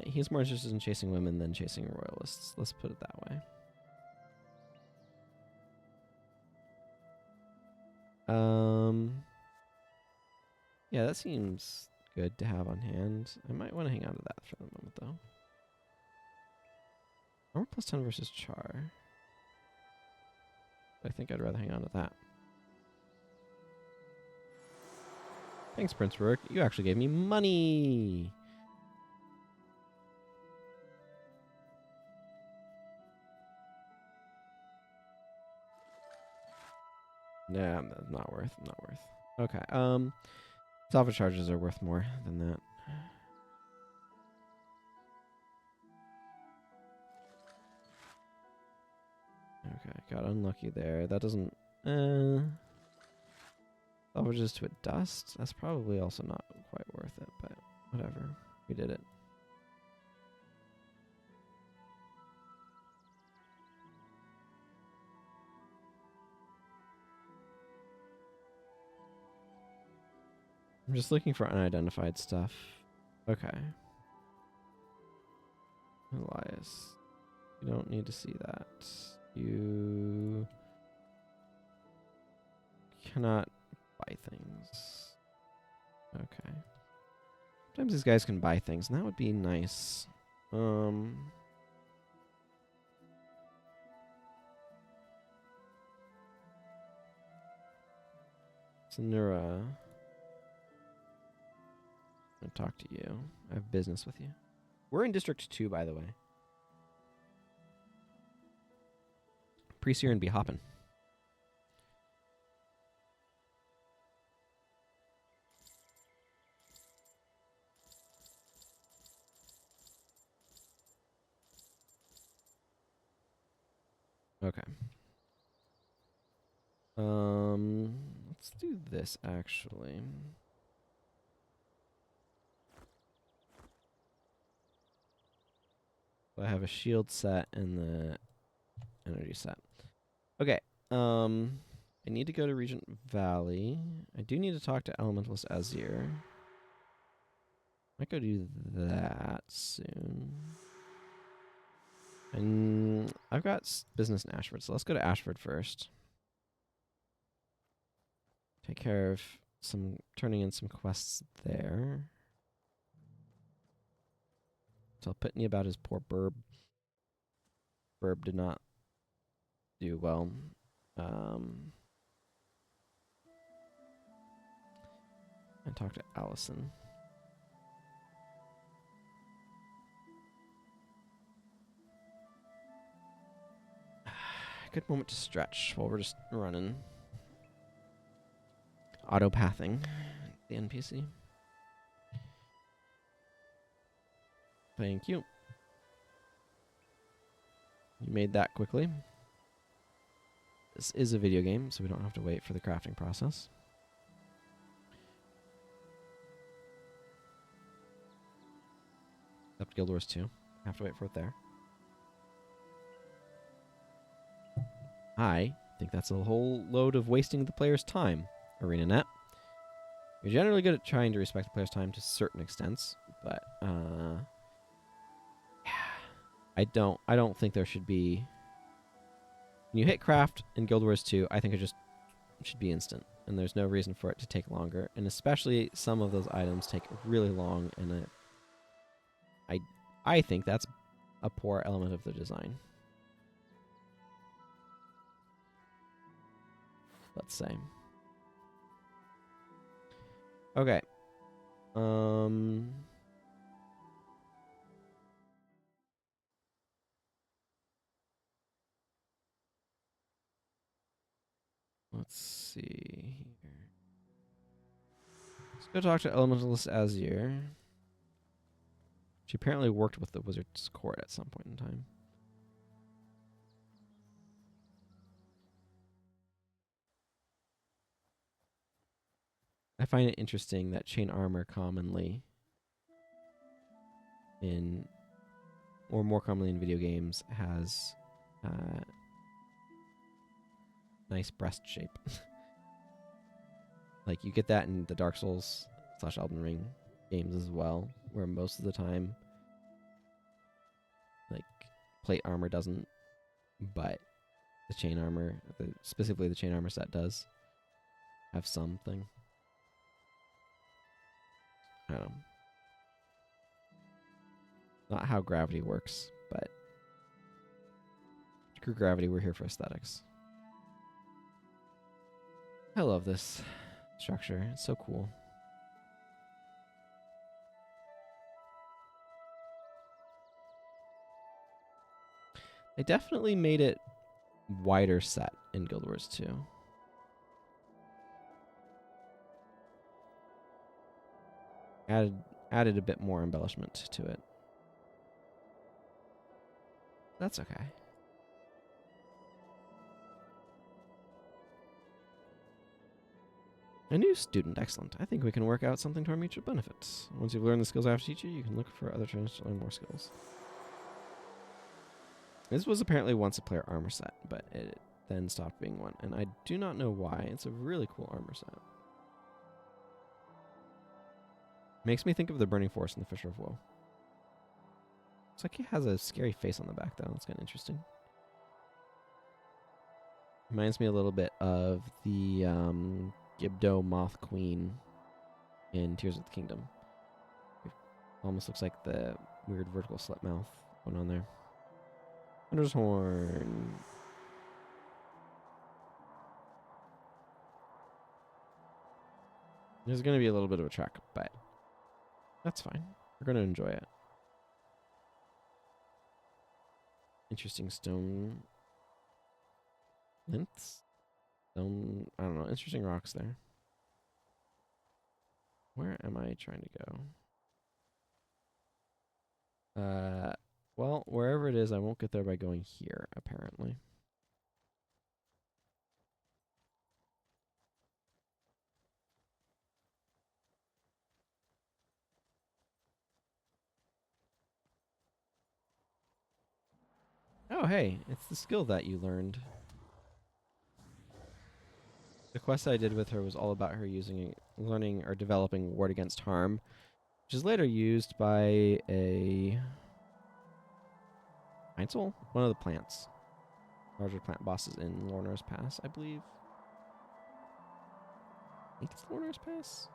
he's more interested in chasing women than chasing Royalists. Let's put it that way. Yeah, that seems good to have on hand. I might want to hang on to that for the moment, though. Armor plus 10 versus Char. I think I'd rather hang on to that. Thanks, Prince Rourke. You actually gave me money! Nah, that's not worth. Not worth. Okay. Salvage charges are worth more than that. Okay, got unlucky there. That doesn't. Salvages to a dust. That's probably also not quite worth it, but whatever. We did it. I'm just looking for unidentified stuff. Okay. Elias. You don't need to see that. You cannot buy things. Okay. Sometimes these guys can buy things, and that would be nice. Sonura. I'm gonna talk to you. I have business with you. We're in District 2, by the way. Priest here and be hopping. Okay. Let's do this actually. So I have a shield set and the energy set. Okay. I need to go to Regent Valley. I do need to talk to Elementalist Azir. Might go do that soon. And I've got business in Ashford, so let's go to Ashford first. Take care of turning in some quests there. Tell Pitney about his poor Burb. Burb did not do well. And talk to Allison. Good moment to stretch while we're just running. Auto-pathing the NPC. Thank you. You made that quickly. This is a video game, so we don't have to wait for the crafting process. Except Guild Wars 2. Have to wait for it there. I think that's a whole load of wasting the player's time, ArenaNet. You're generally good at trying to respect the player's time to certain extents, but I don't think there should be. When you hit craft in Guild Wars 2, I think it just should be instant, and there's no reason for it to take longer. And especially some of those items take really long, and I think that's a poor element of the design. Let's say. Okay. Let's see here. Let's go talk to Elementalist Azir. She apparently worked with the Wizard's Court at some point in time. I find it interesting that chain armor commonly in, or more commonly in video games, has nice breast shape. Like, you get that in the Dark Souls / Elden Ring games as well, where most of the time, like, plate armor doesn't, but the chain armor, specifically the chain armor set, does have something. I don't know. Not how gravity works, but screw gravity, we're here for aesthetics. I love this structure. It's so cool. They definitely made it wider set in Guild Wars 2. Added a bit more embellishment to it. That's okay. A new student, excellent. I think we can work out something to our mutual benefits. Once you've learned the skills I have to teach you, you can look for other trainers to learn more skills. This was apparently once a player armor set, but it then stopped being one, and I do not know why. It's a really cool armor set. Makes me think of the Burning Force in the Fisher of Woe. Looks like he has a scary face on the back, though. That's kind of interesting. Reminds me a little bit of the Gibdo Moth Queen in Tears of the Kingdom. It almost looks like the weird vertical slit mouth going on there. Hunter's Horn. There's going to be a little bit of a trek, but that's fine. We're going to enjoy it. Interesting stone lengths. Stone, I don't know. Interesting rocks there. Where am I trying to go? Well, wherever it is, I won't get there by going here, apparently. Oh, hey, it's the skill that you learned. The quest I did with her was all about her learning or developing Ward Against Harm, which is later used by a Einzel? One of the plants. Larger plant bosses in Lornar's Pass, I believe. I think it's Lornar's Pass.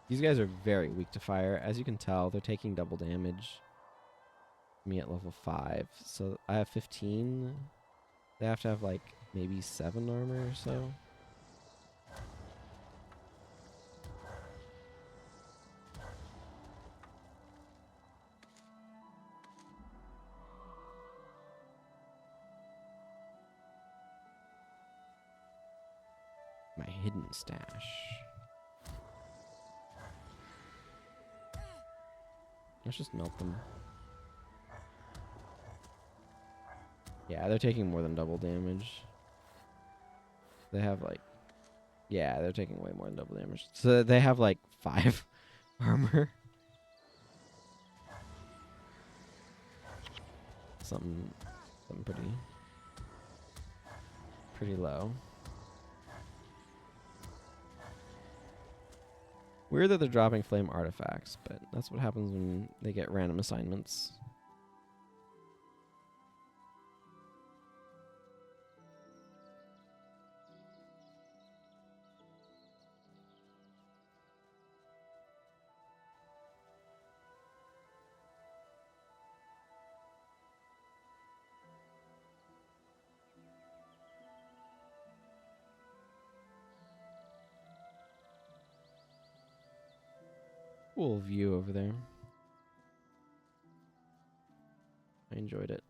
These guys are very weak to fire. As you can tell, they're taking double damage. Me at level 5. So I have 15. They have to have like maybe 7 armor or so. My hidden stash. Let's just melt them. Yeah, they're taking more than double damage. They have like... Yeah, they're taking way more than double damage. So they have like 5 armor. Something pretty low. Weird that they're dropping flame artifacts, but that's what happens when they get random assignments. Cool view over there. I enjoyed it.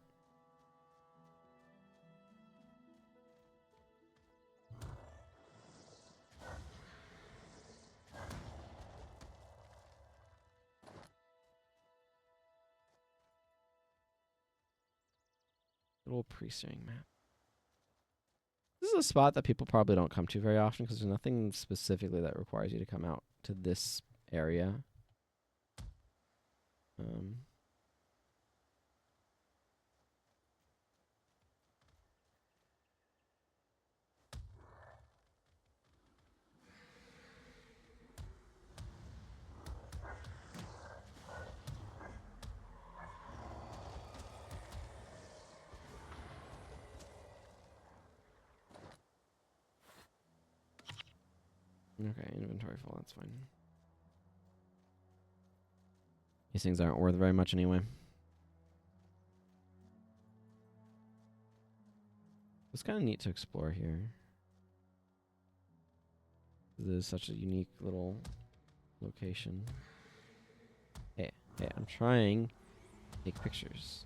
Little pre-steering map. This is a spot that people probably don't come to very often because there's nothing specifically that requires you to come out to this area. Okay, inventory full, that's fine. These things aren't worth very much anyway. It's kind of neat to explore here. This is such a unique little location. Hey, I'm trying to take pictures.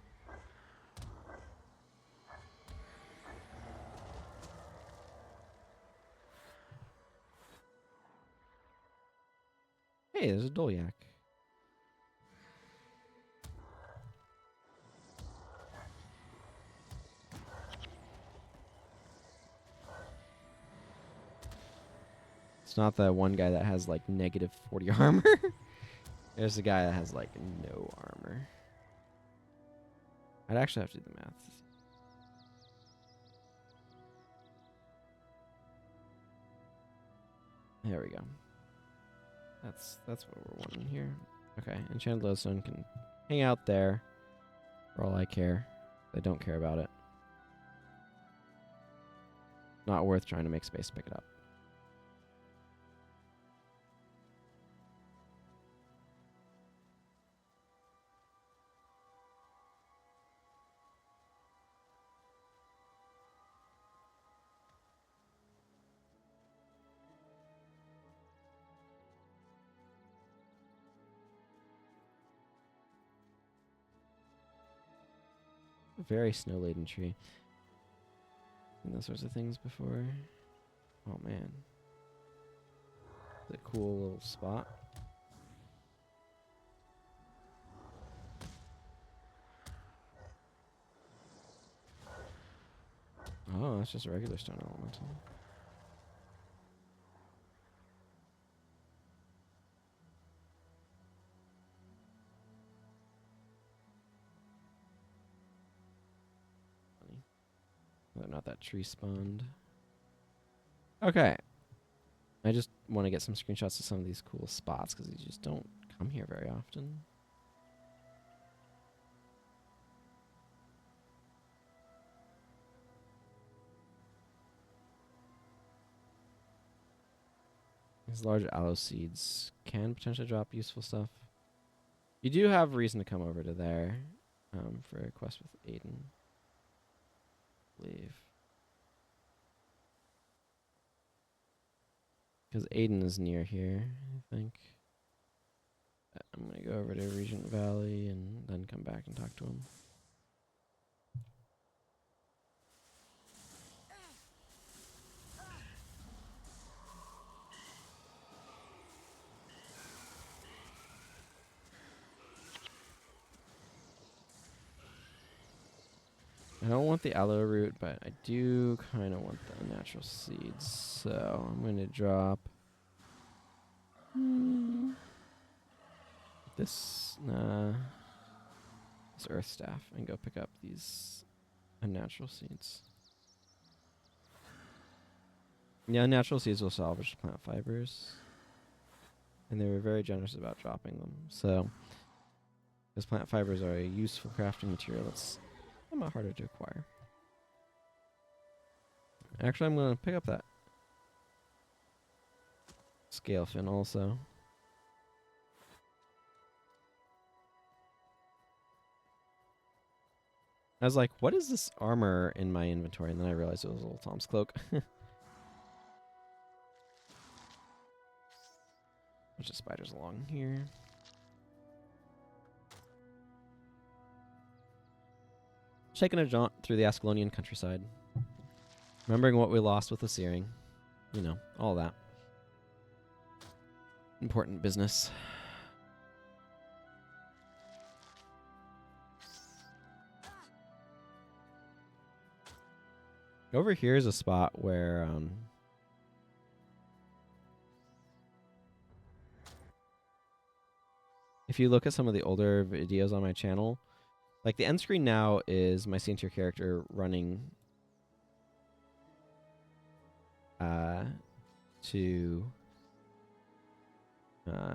Hey, there's a Dolyak. It's not that one guy that has like negative 40 armor. There's a guy that has like no armor. I'd actually have to do the math. There we go. That's what we're wanting here. Okay, Enchanted Lodestone can hang out there for all I care. I don't care about it. Not worth trying to make space to pick it up. A very snow-laden tree. And those sorts of things before. Oh man. It's a cool little spot. Oh, that's just a regular stone elemental. Funny. Whether or not that tree spawned. Okay. I just want to get some screenshots of some of these cool spots because you just don't come here very often. These large aloe seeds can potentially drop useful stuff. You do have reason to come over to there for a quest with Aiden. I believe. Because Aiden is near here, I think. I'm going to go over to Regent Valley and then come back and talk to him. I don't want the aloe root, but I do kind of want the natural seeds. So I'm going to drop this earth staff and go pick up these unnatural seeds. Yeah, natural seeds will salvage plant fibers. And they were very generous about dropping them. So, because plant fibers are a useful crafting material that's somewhat harder to acquire. Actually, I'm going to pick up that scale fin also. I was like, what is this armor in my inventory? And then I realized it was a little Tom's cloak. Bunch of spiders along here. taking a jaunt through the Ascalonian countryside. Remembering what we lost with the searing. You know, all that. Important business. Over here is a spot where if you look at some of the older videos on my channel, like the end screen now is my senior character running to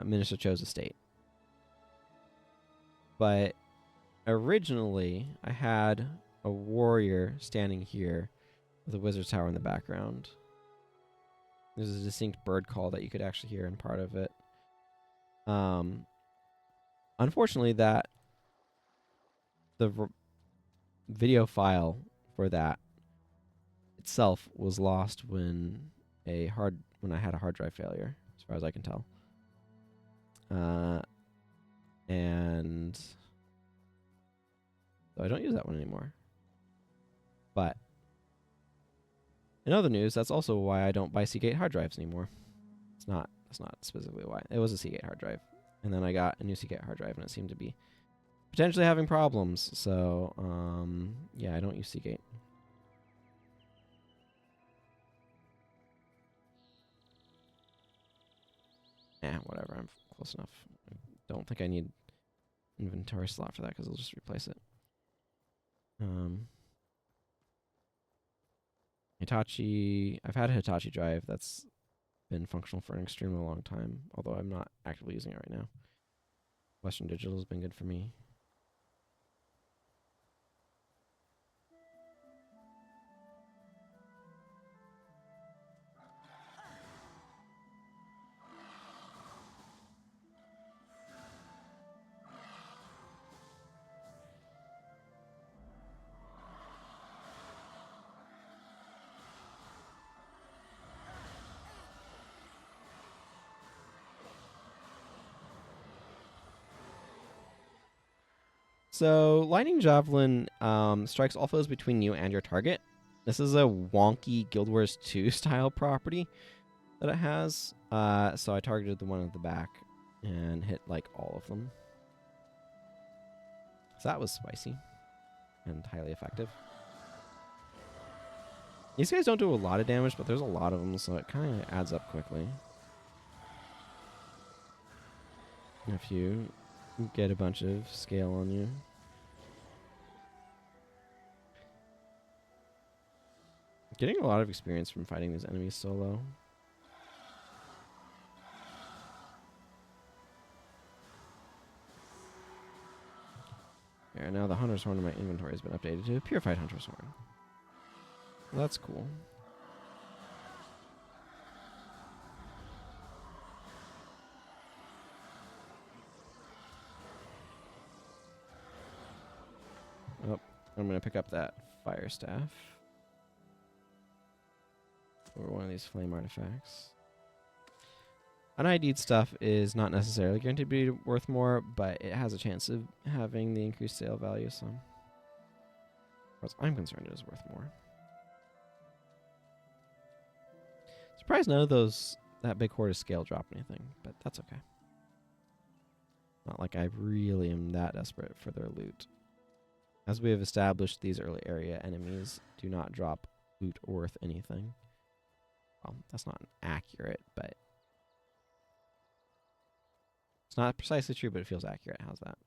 Minister Cho's estate. But originally, I had a warrior standing here with a wizard's tower in the background. There's a distinct bird call that you could actually hear in part of it. Unfortunately, the video file for that itself was lost when I had a hard drive failure, as far as I can tell. And so I don't use that one anymore. But in other news, that's also why I don't buy Seagate hard drives anymore. That's not specifically why. It was a Seagate hard drive. And then I got a new Seagate hard drive and it seemed to be potentially having problems. So, yeah, I don't use Seagate. Whatever. I'm close enough. I don't think I need inventory slot for that because I'll just replace it. Hitachi. I've had a Hitachi drive that's been functional for an extremely long time, although I'm not actively using it right now. Western Digital has been good for me. So, Lightning Javelin strikes all foes between you and your target. This is a wonky Guild Wars 2 style property that it has. So I targeted the one at the back and hit like all of them. So that was spicy and highly effective. These guys don't do a lot of damage, but there's a lot of them, so it kind of adds up quickly. If you get a bunch of scale on you. Getting a lot of experience from fighting these enemies solo. Yeah, now the Hunter's Horn in my inventory has been updated to a Purified Hunter's Horn. Well, that's cool. Oh, I'm going to pick up that Fire Staff. Or one of these flame artifacts. UnID'd stuff is not necessarily guaranteed to be worth more, but it has a chance of having the increased sale value, so as far as I'm concerned, it is worth more. Surprised none of that big horde of scale drop anything, but that's okay. Not like I really am that desperate for their loot. As we have established, these early area enemies do not drop loot worth anything. Well, that's not accurate, but it's not precisely true, but it feels accurate. How's that?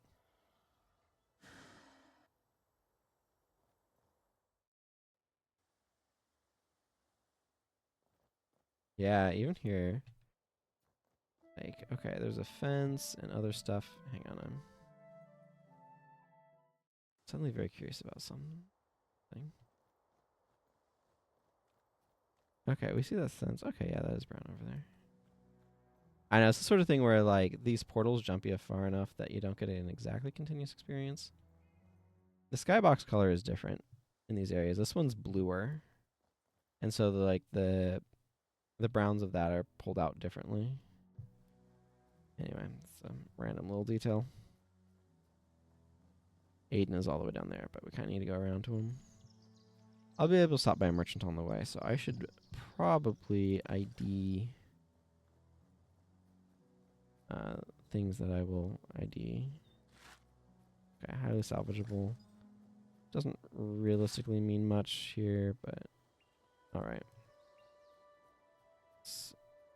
Yeah, even here. Like, okay, there's a fence and other stuff. Hang on, I'm suddenly very curious about something. Okay, we see that fence. Okay, yeah, that is brown over there. I know, it's the sort of thing where, like, these portals jump you far enough that you don't get an exactly continuous experience. The skybox color is different in these areas. This one's bluer. And so, the browns of that are pulled out differently. Anyway, it's a random little detail. Aiden is all the way down there, but we kind of need to go around to him. I'll be able to stop by a merchant on the way, so I should probably ID things that I will ID. Okay, highly salvageable. Doesn't realistically mean much here, but alright.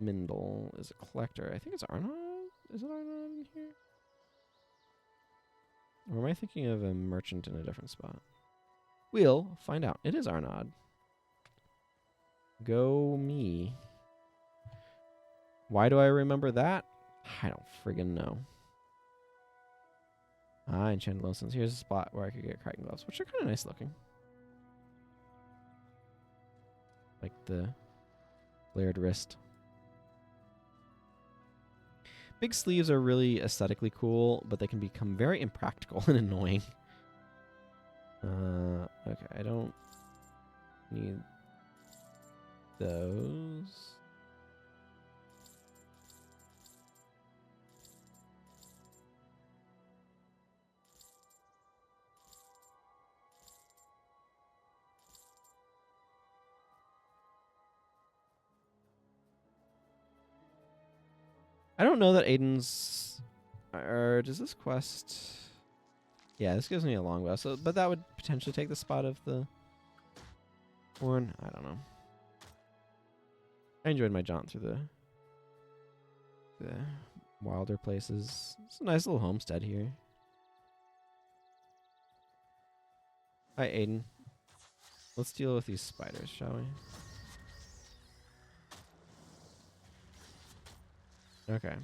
Mindel is a collector. I think it's Arnaud? Is it Arnaud in here? Or am I thinking of a merchant in a different spot? We'll find out. It is Arnaud. Go me. Why do I remember that? I don't friggin' know. Ah, enchanted lotions. Here's a spot where I could get Kraken gloves, which are kind of nice looking. Like the flared wrist. Big sleeves are really aesthetically cool, but they can become very impractical and annoying. Okay, I don't need those. I don't know that Aiden's... Or does this quest... Yeah, this gives me a longbow, so, but that would potentially take the spot of the horn. I don't know. I enjoyed my jaunt through the wilder places. It's a nice little homestead here. Hi, Aiden. Let's deal with these spiders, shall we? Okay.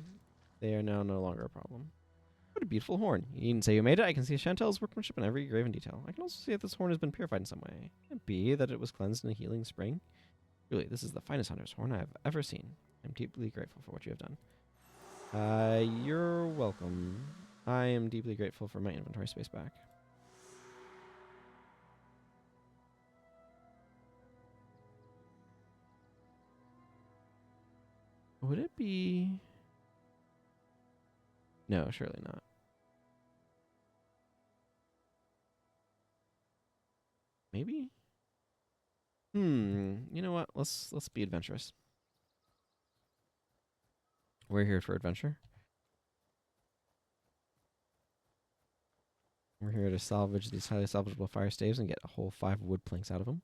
They are now no longer a problem. What a beautiful horn. You needn't say you made it. I can see Chantel's workmanship in every graven detail. I can also see that this horn has been purified in some way. Can it be that it was cleansed in a healing spring? Really, this is the finest hunter's horn I have ever seen. I'm deeply grateful for what you have done. You're welcome. I am deeply grateful for my inventory space back. Would it be... No, surely not. Maybe? You know what? Let's be adventurous. We're here for adventure. We're here to salvage these highly salvageable fire staves and get a whole 5 wood planks out of them.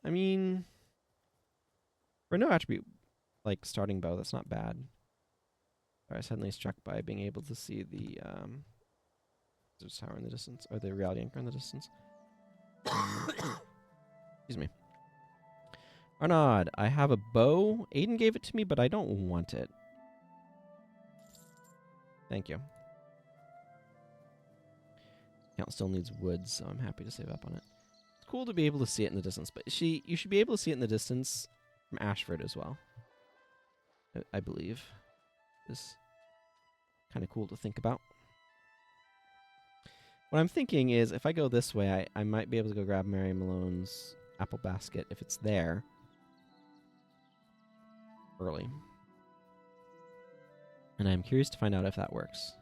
I mean, for no attribute like starting bow, that's not bad. I was suddenly struck by being able to see the tower in the distance, or the reality anchor in the distance. Excuse me. Arnaud, I have a bow. Aiden gave it to me, but I don't want it. Thank you. Count still needs wood, so I'm happy to save up on it. It's cool to be able to see it in the distance, but you should be able to see it in the distance from Ashford as well. I believe. It's kind of cool to think about. What I'm thinking is, if I go this way, I might be able to go grab Mary Malone's apple basket if it's there early. And I'm curious to find out if that works.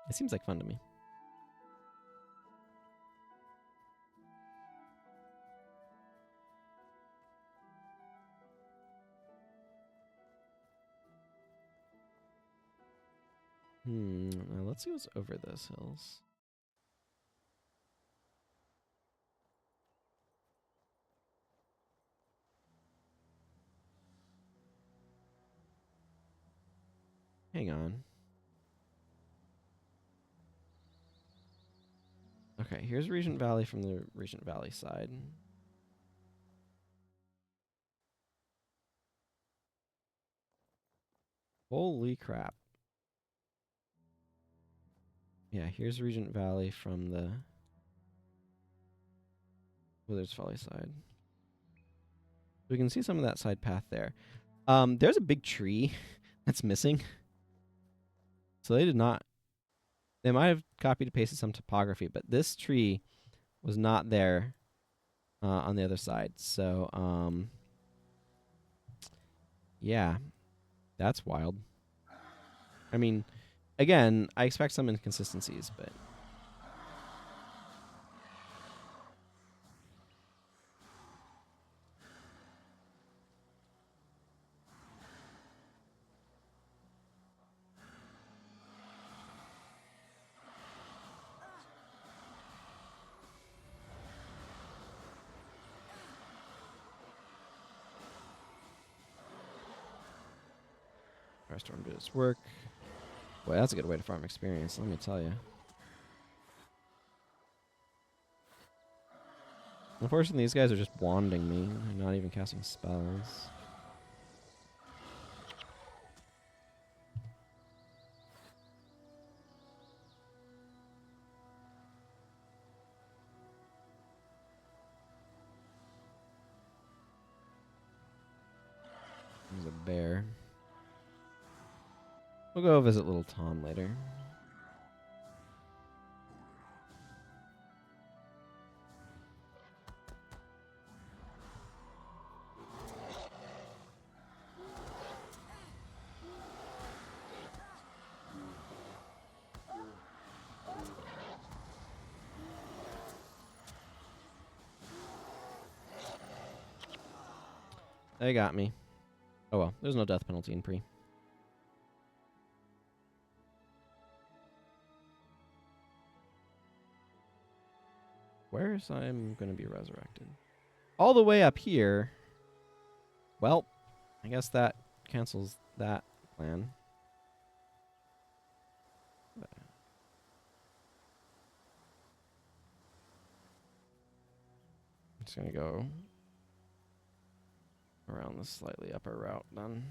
It seems like fun to me. Now let's see what's over those hills. Hang on. Okay, here's Regent Valley from the Regent Valley side. Holy crap. Yeah, here's Regent Valley from the Withers Folly side. We can see some of that side path there. There's a big tree that's missing. So they did not... They might have copied and pasted some topography, but this tree was not there on the other side. So, yeah, that's wild. I mean, again, I expect some inconsistencies, but Firestorm did its work. Boy, that's a good way to farm experience, let me tell you. Unfortunately, these guys are just wanding me. They're not even casting spells. There's a bear. We'll go visit little Tom later. They got me. Oh well, there's no death penalty in pre. Where's I'm gonna be resurrected? All the way up here. Well, I guess that cancels that plan. I'm just gonna go around the slightly upper route then.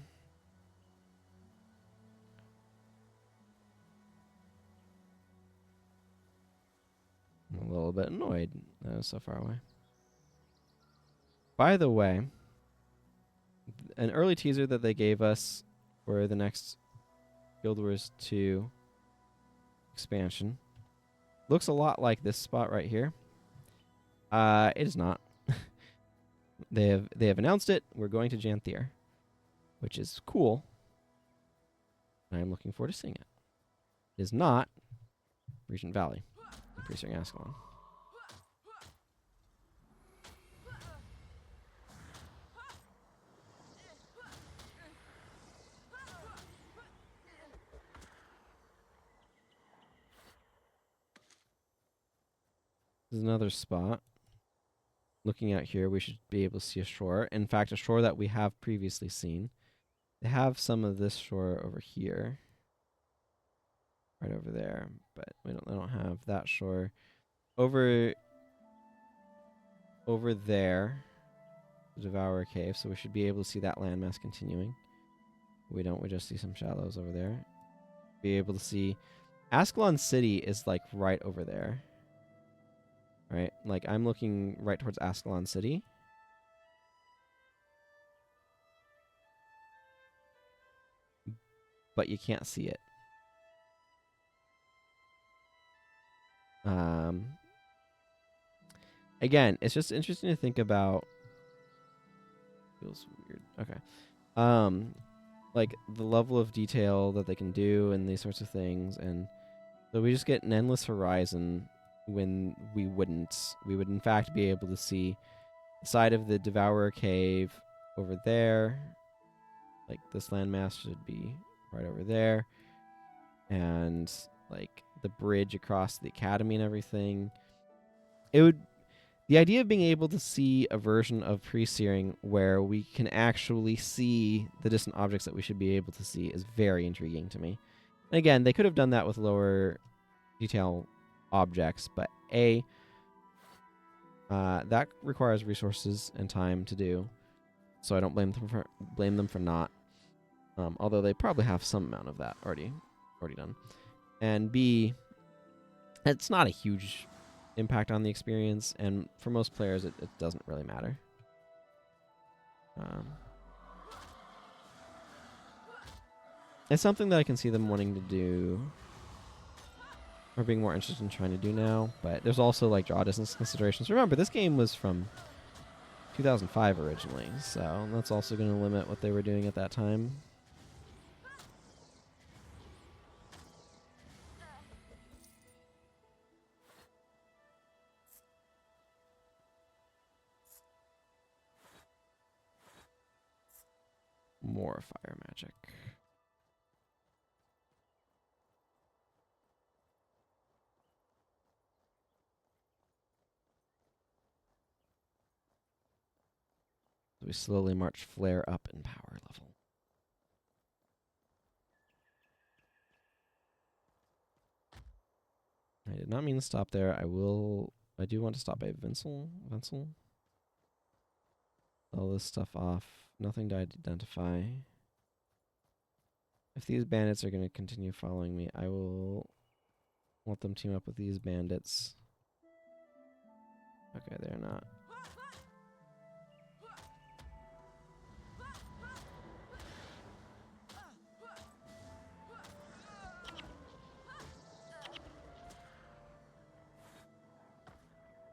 I'm a little bit annoyed that I was so far away. By the way, an early teaser that they gave us for the next Guild Wars 2 expansion looks a lot like this spot right here. It is not. They have announced it. We're going to Janthier, which is cool. I am looking forward to seeing it. It is not Regent Valley, Precinct Ascalon. This is another spot. Looking out here, we should be able to see a shore. In fact, a shore that we have previously seen. They have some of this shore over here. Right over there. But they don't have that shore. Over there, the Devourer Cave, so we should be able to see that landmass continuing. We don't, we just see some shallows over there. Be able to see Ascalon City is like right over there. Right? Like I'm looking right towards Ascalon City. But you can't see it. Again, it's just interesting to think about. Feels weird. Okay. Like the level of detail that they can do and these sorts of things, and so we just get an endless horizon when we wouldn't. We would in fact be able to see the side of the Devourer Cave over there. Like this landmass should be right over there, and like the bridge across the academy and everything. It would. The idea of being able to see a version of pre-searing where we can actually see the distant objects that we should be able to see is very intriguing to me. And again, they could have done that with lower detail objects, but that requires resources and time to do, so I don't blame them for not. Although they probably have some amount of that already done. And B, it's not a huge impact on the experience, and for most players it doesn't really matter. It's something that I can see them wanting to do, or being more interested in trying to do now, but there's also like draw distance considerations. Remember, this game was from 2005 originally, so that's also going to limit what they were doing at that time. More fire magic. We slowly march Flare up in power level. I did not mean to stop there. I do want to stop by Vincel. All this stuff off. Nothing to identify. If these bandits are going to continue following me, I will let them team up with these bandits. Okay, they're not.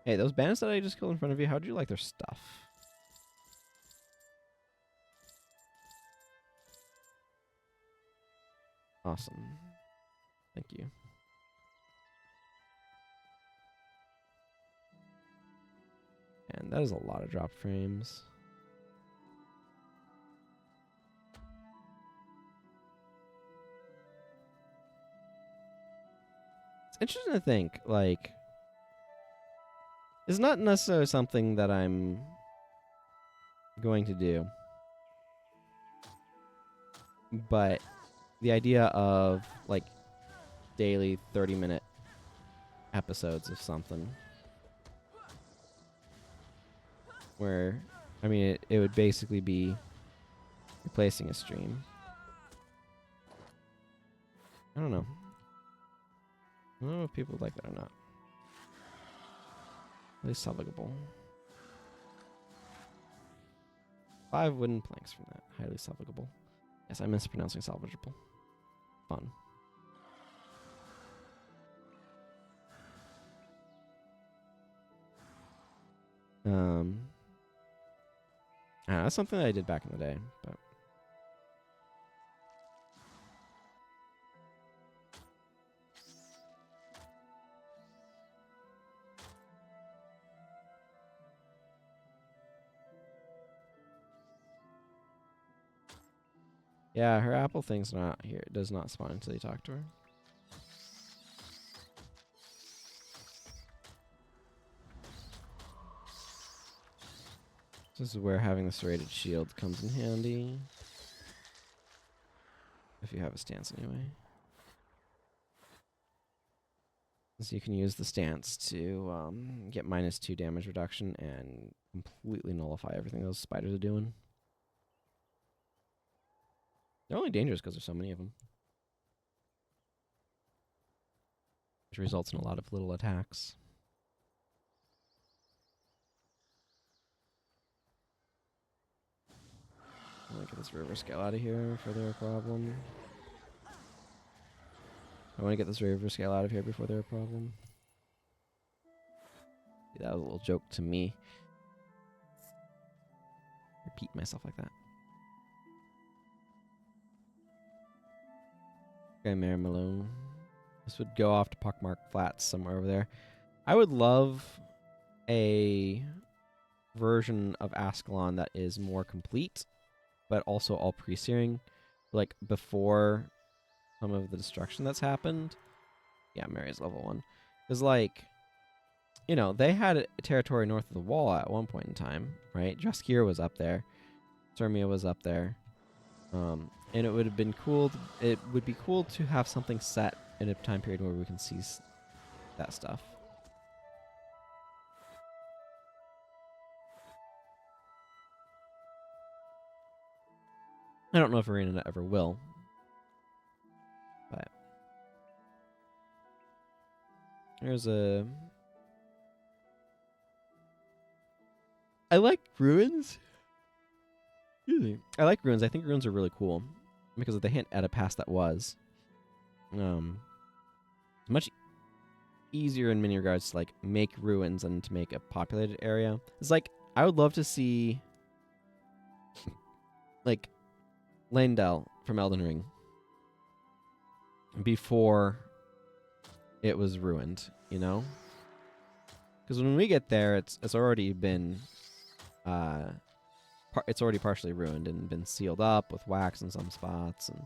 Hey, those bandits that I just killed in front of you, how'd you like their stuff? Awesome. Thank you. And that is a lot of drop frames. It's interesting to think, like, it's not necessarily something that I'm going to do. But the idea of, like, daily 30-minute episodes of something where, I mean, it would basically be replacing a stream. I don't know. I don't know if people like that or not. At least salvageable. 5 wooden planks from that. Highly salvageable. Yes, I'm mispronouncing salvageable. Fun. That's something that I did back in the day, but yeah, her apple thing's not here. It does not spawn until you talk to her. This is where having the serrated shield comes in handy. If you have a stance anyway. So you can use the stance to get -2 damage reduction and completely nullify everything those spiders are doing. They're only dangerous because there's so many of them. Which results in a lot of little attacks. I want to get this river scale out of here before they're a problem. I want to get this river scale out of here before they're a problem. Yeah, that was a little joke to me. Repeat myself like that. Okay, Mare Malone. This would go off to Pockmark Flats somewhere over there. I would love a version of Ascalon that is more complete, but also all pre-searing, like before some of the destruction that's happened. Yeah, Mary's level 1. Because, like, you know, they had a territory north of the wall at one point in time, right? Jaskier was up there. Sirmia was up there. And it would have been cool. It would be cool to have something set in a time period where we can see that stuff. I don't know if ArenaNet ever will, but there's a. I like ruins. Excuse me. I like ruins. I think ruins are really cool because they hint at a past that was. Much easier in many regards to like make ruins and to make a populated area. It's like I would love to see like Leyndell from Elden Ring before it was ruined, you know? Because when we get there, it's already been it's already partially ruined and been sealed up with wax in some spots and.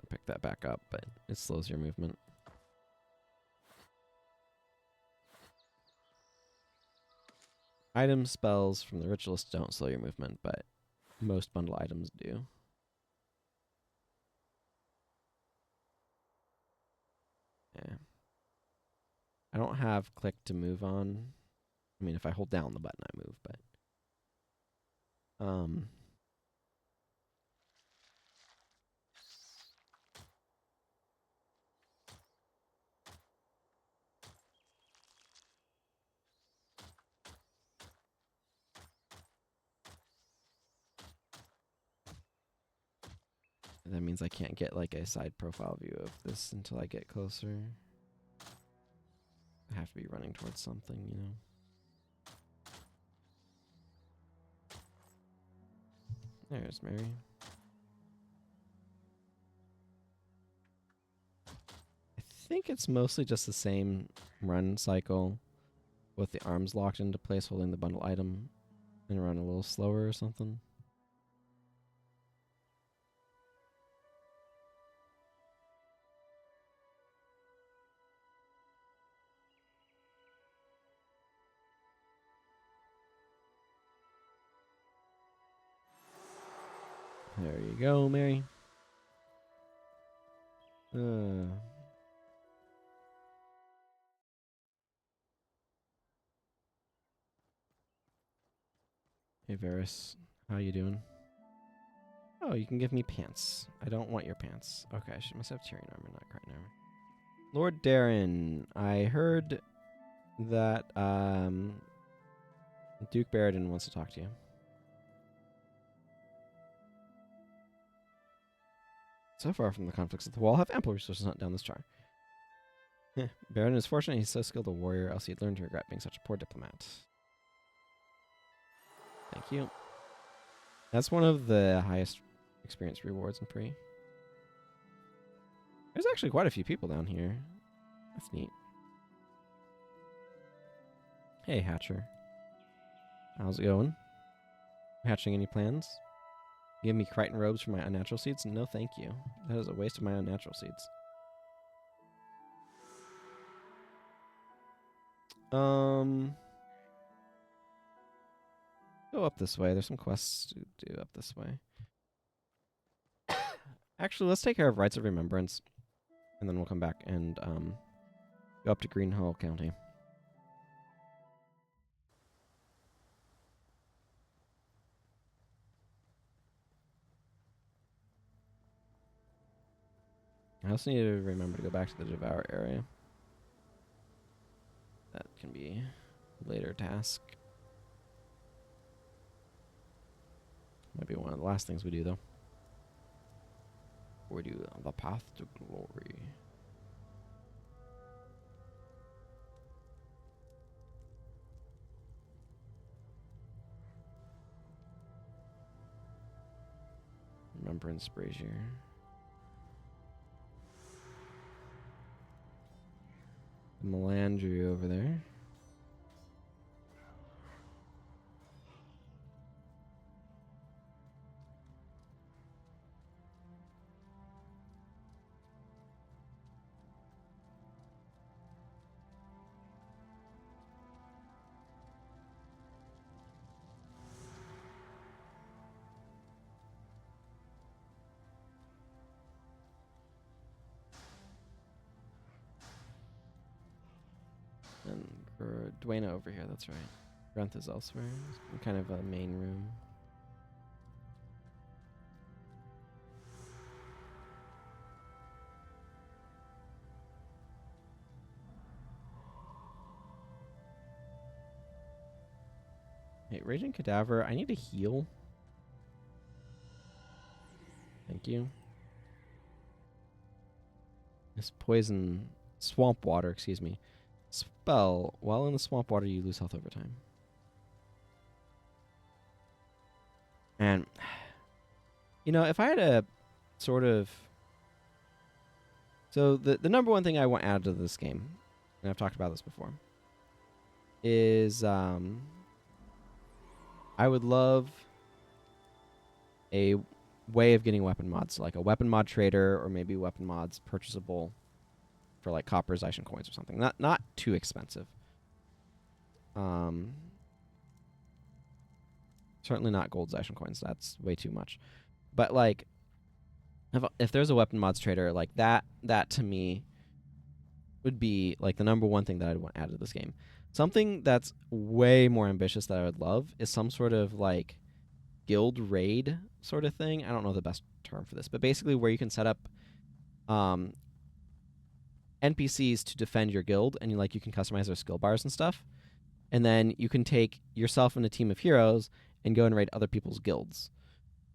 Pick that back up, but it slows your movement. Item spells from the ritualist don't slow your movement, but most bundle items do. Yeah. I don't have click to move on. I mean, if I hold down the button, I move, but that means I can't get like a side profile view of this until I get closer. I have to be running towards something, you know. There's Mary. I think it's mostly just the same run cycle with the arms locked into place holding the bundle item and run a little slower or something. There you go, Mary. Hey, Varys. How you doing? Oh, you can give me pants. I don't want your pants. Okay, I must have Tyrion armor, not Crichton armor. Lord Darren, I heard that Duke Barradin wants to talk to you. So far from the conflicts at the wall, have ample resources to hunt down this char. Barradin is fortunate he's so skilled a warrior, else he'd learn to regret being such a poor diplomat. Thank you. That's one of the highest experience rewards in Pre. There's actually quite a few people down here. That's neat. Hey, Hatcher. How's it going? Hatching any plans? Give me Crichton robes for my unnatural seeds? No, thank you. That is a waste of my unnatural seeds. Go up this way. There's some quests to do up this way. Actually, let's take care of Rites of Remembrance, and then we'll come back and go up to Greenhull County. I also need to remember to go back to the Devour area. That can be a later task. Might be one of the last things we do, though. We do the Path to Glory. Remembrance Brazier. Melandry over there. And for Dwayna over here, that's right. Grenth is elsewhere. It's kind of a main room. Wait, Raging Cadaver. I need to heal. Thank you. This poison swamp water, excuse me. Spell. While in the swamp water, you lose health over time. And, you know, if I had a sort of... So the number one thing I want added to this game, and I've talked about this before, is I would love a way of getting weapon mods, like a weapon mod trader, or maybe weapon mods purchasable for like copper Zyshen coins or something. Not too expensive. Certainly not gold Zyshen coins. That's way too much. But like, if there's a weapon mods trader like that to me would be like the number one thing that I'd want added to this game. Something that's way more ambitious that I would love is some sort of like guild raid sort of thing. I don't know the best term for this, but basically where you can set up NPCs to defend your guild, and you can customize their skill bars and stuff. And then you can take yourself and a team of heroes and go and raid other people's guilds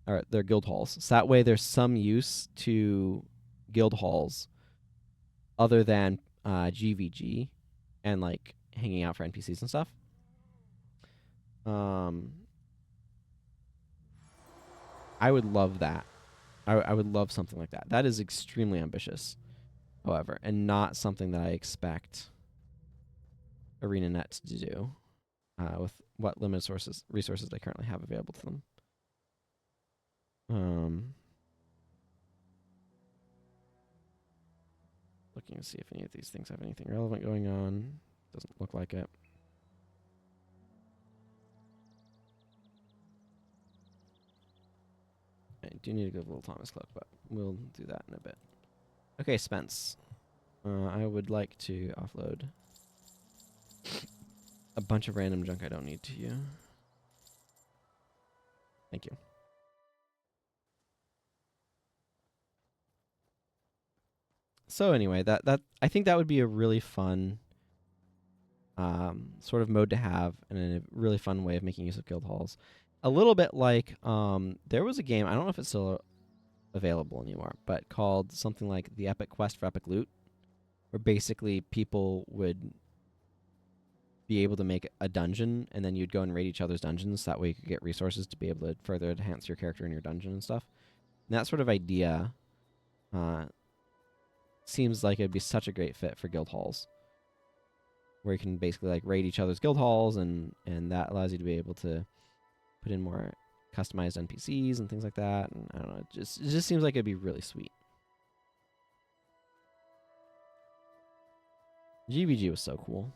or their guild halls. So that way there's some use to guild halls other than GVG and like hanging out for NPCs and stuff. I would love that. I would love something like that. That is extremely ambitious, however, and not something that I expect ArenaNet to do with what limited resources they currently have available to them. Looking to see if any of these things have anything relevant going on. Doesn't look like it. I do need to go to Little Thomas Cloak, but we'll do that in a bit. Okay, Spence. I would like to offload a bunch of random junk I don't need to you. Thank you. So anyway, that I think that would be a really fun sort of mode to have, and a really fun way of making use of guild halls. A little bit like there was a game, I don't know if it's still available anymore, but called something like the Epic Quest for Epic Loot, where basically people would be able to make a dungeon, and then you'd go and raid each other's dungeons. That way you could get resources to be able to further enhance your character in your dungeon and stuff. And that sort of idea seems like it'd be such a great fit for guild halls, where you can basically like raid each other's guild halls, and that allows you to be able to put in more customized NPCs and things like that. And I don't know, it just seems like it'd be really sweet. GVG was so cool.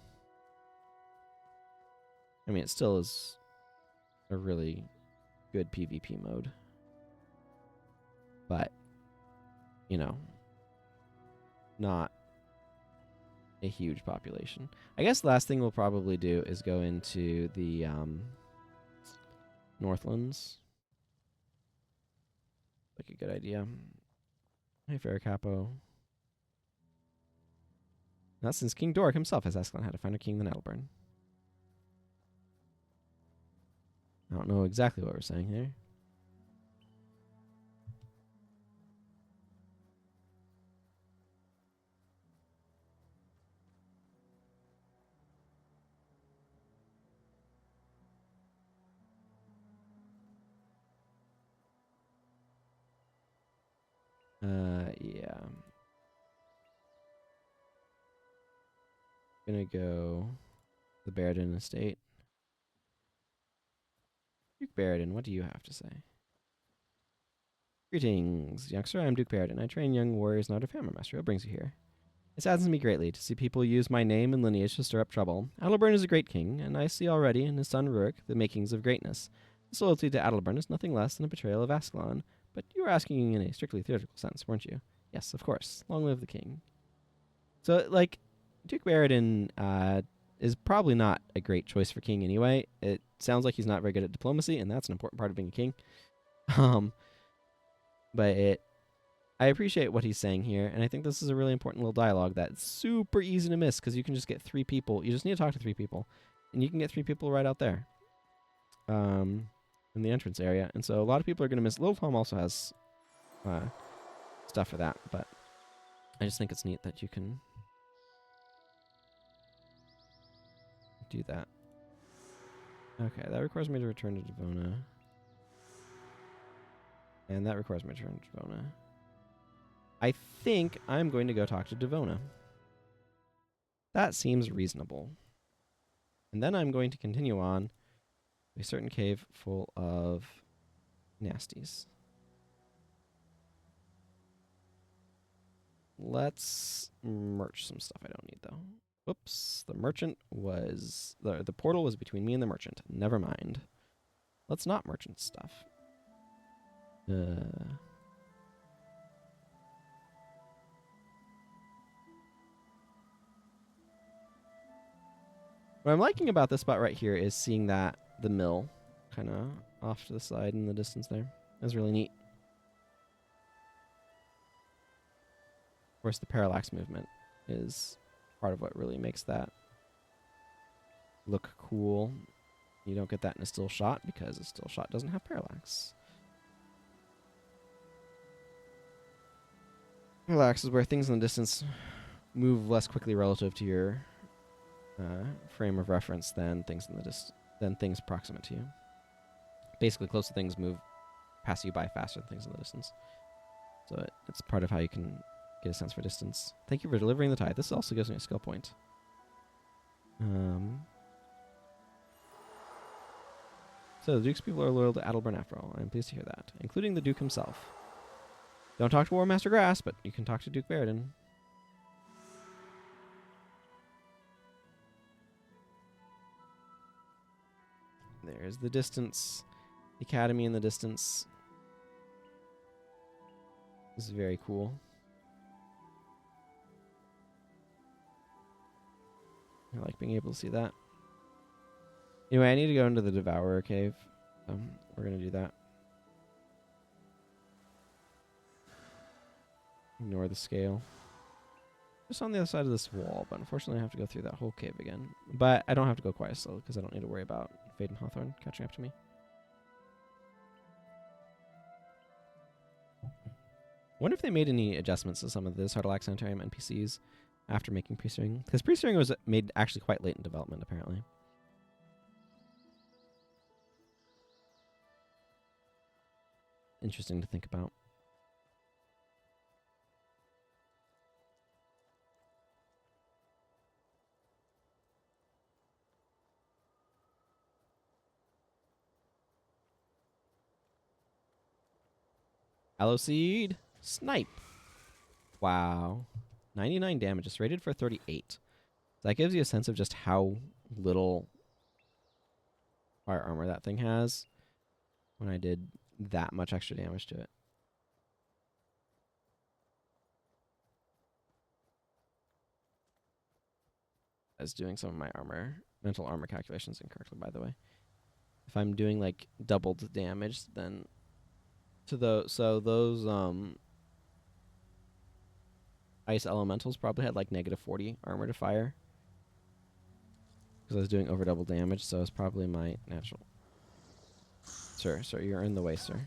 I mean, it still is a really good PvP mode. But, you know, not a huge population. I guess the last thing we'll probably do is go into the Northlands. Like a good idea. Hey, Fair Capo. Not since King Dork himself has asked on how to find a king than Edelburn. I don't know exactly what we're saying here. Yeah. Gonna go the Barradin estate. Duke Barradin, what do you have to say? Greetings, youngster. I'm Duke Barradin. I train young warriors not of hammer master. What brings you here? It saddens me greatly to see people use my name and lineage to stir up trouble. Adalburn is a great king, and I see already in his son Rurik the makings of greatness. His loyalty to Adalburn is nothing less than a betrayal of Ascalon, but you were asking in a strictly theoretical sense, weren't you? Yes, of course. Long live the king. So, like, Duke Barradin is probably not a great choice for king anyway. It sounds like he's not very good at diplomacy, and that's an important part of being a king. But I appreciate what he's saying here, and I think this is a really important little dialogue that's super easy to miss, because you can just get 3 people. You just need to talk to 3 people, and you can get 3 people right out there. in the entrance area, and so a lot of people are going to miss. Little Tom also has stuff for that, but I just think it's neat that you can do that. Okay, that requires me to return to Devona. And that requires me to return to Devona. I think I'm going to go talk to Devona. That seems reasonable. And then I'm going to continue on a certain cave full of nasties. Let's merch some stuff I don't need, though. Whoops. The merchant was... The portal was between me and the merchant. Never mind. Let's not merchant stuff. What I'm liking about this spot right here is seeing that the mill kind of off to the side in the distance there. That's really neat. Of course, the parallax movement is part of what really makes that look cool. You don't get that in a still shot because a still shot doesn't have parallax. Parallax is where things in the distance move less quickly relative to your frame of reference than things in the than things proximate to you. Basically, close to things pass you by faster than things in the distance. So it's part of how you can get a sense for distance. Thank you for delivering the tide. This also gives me a skill point. So the Duke's people are loyal to Adelburn after all. I'm pleased to hear that, including the Duke himself. Don't talk to War Master Grass, but you can talk to Duke Baradin. There's the distance. The academy in the distance. This is very cool. I like being able to see that. Anyway, I need to go into the Devourer cave. We're going to do that. Ignore the scale. Just on the other side of this wall, but unfortunately I have to go through that whole cave again. But I don't have to go quite as slow because I don't need to worry about Fade and Hawthorne catching up to me. Wonder if they made any adjustments to some of the Sarlacc Sanitarium NPCs after making Priestering. Because Priestering was made actually quite late in development, apparently. Interesting to think about. Aloe Seed. Snipe. Wow. 99 damage. It's rated for 38. So that gives you a sense of just how little fire armor that thing has when I did that much extra damage to it. I was doing some of my mental armor calculations incorrectly, by the way. If I'm doing like doubled damage, then to those ice elementals probably had like negative 40 armor to fire because I was doing over double damage, so it's probably my natural. Sir, you're in the way, sir.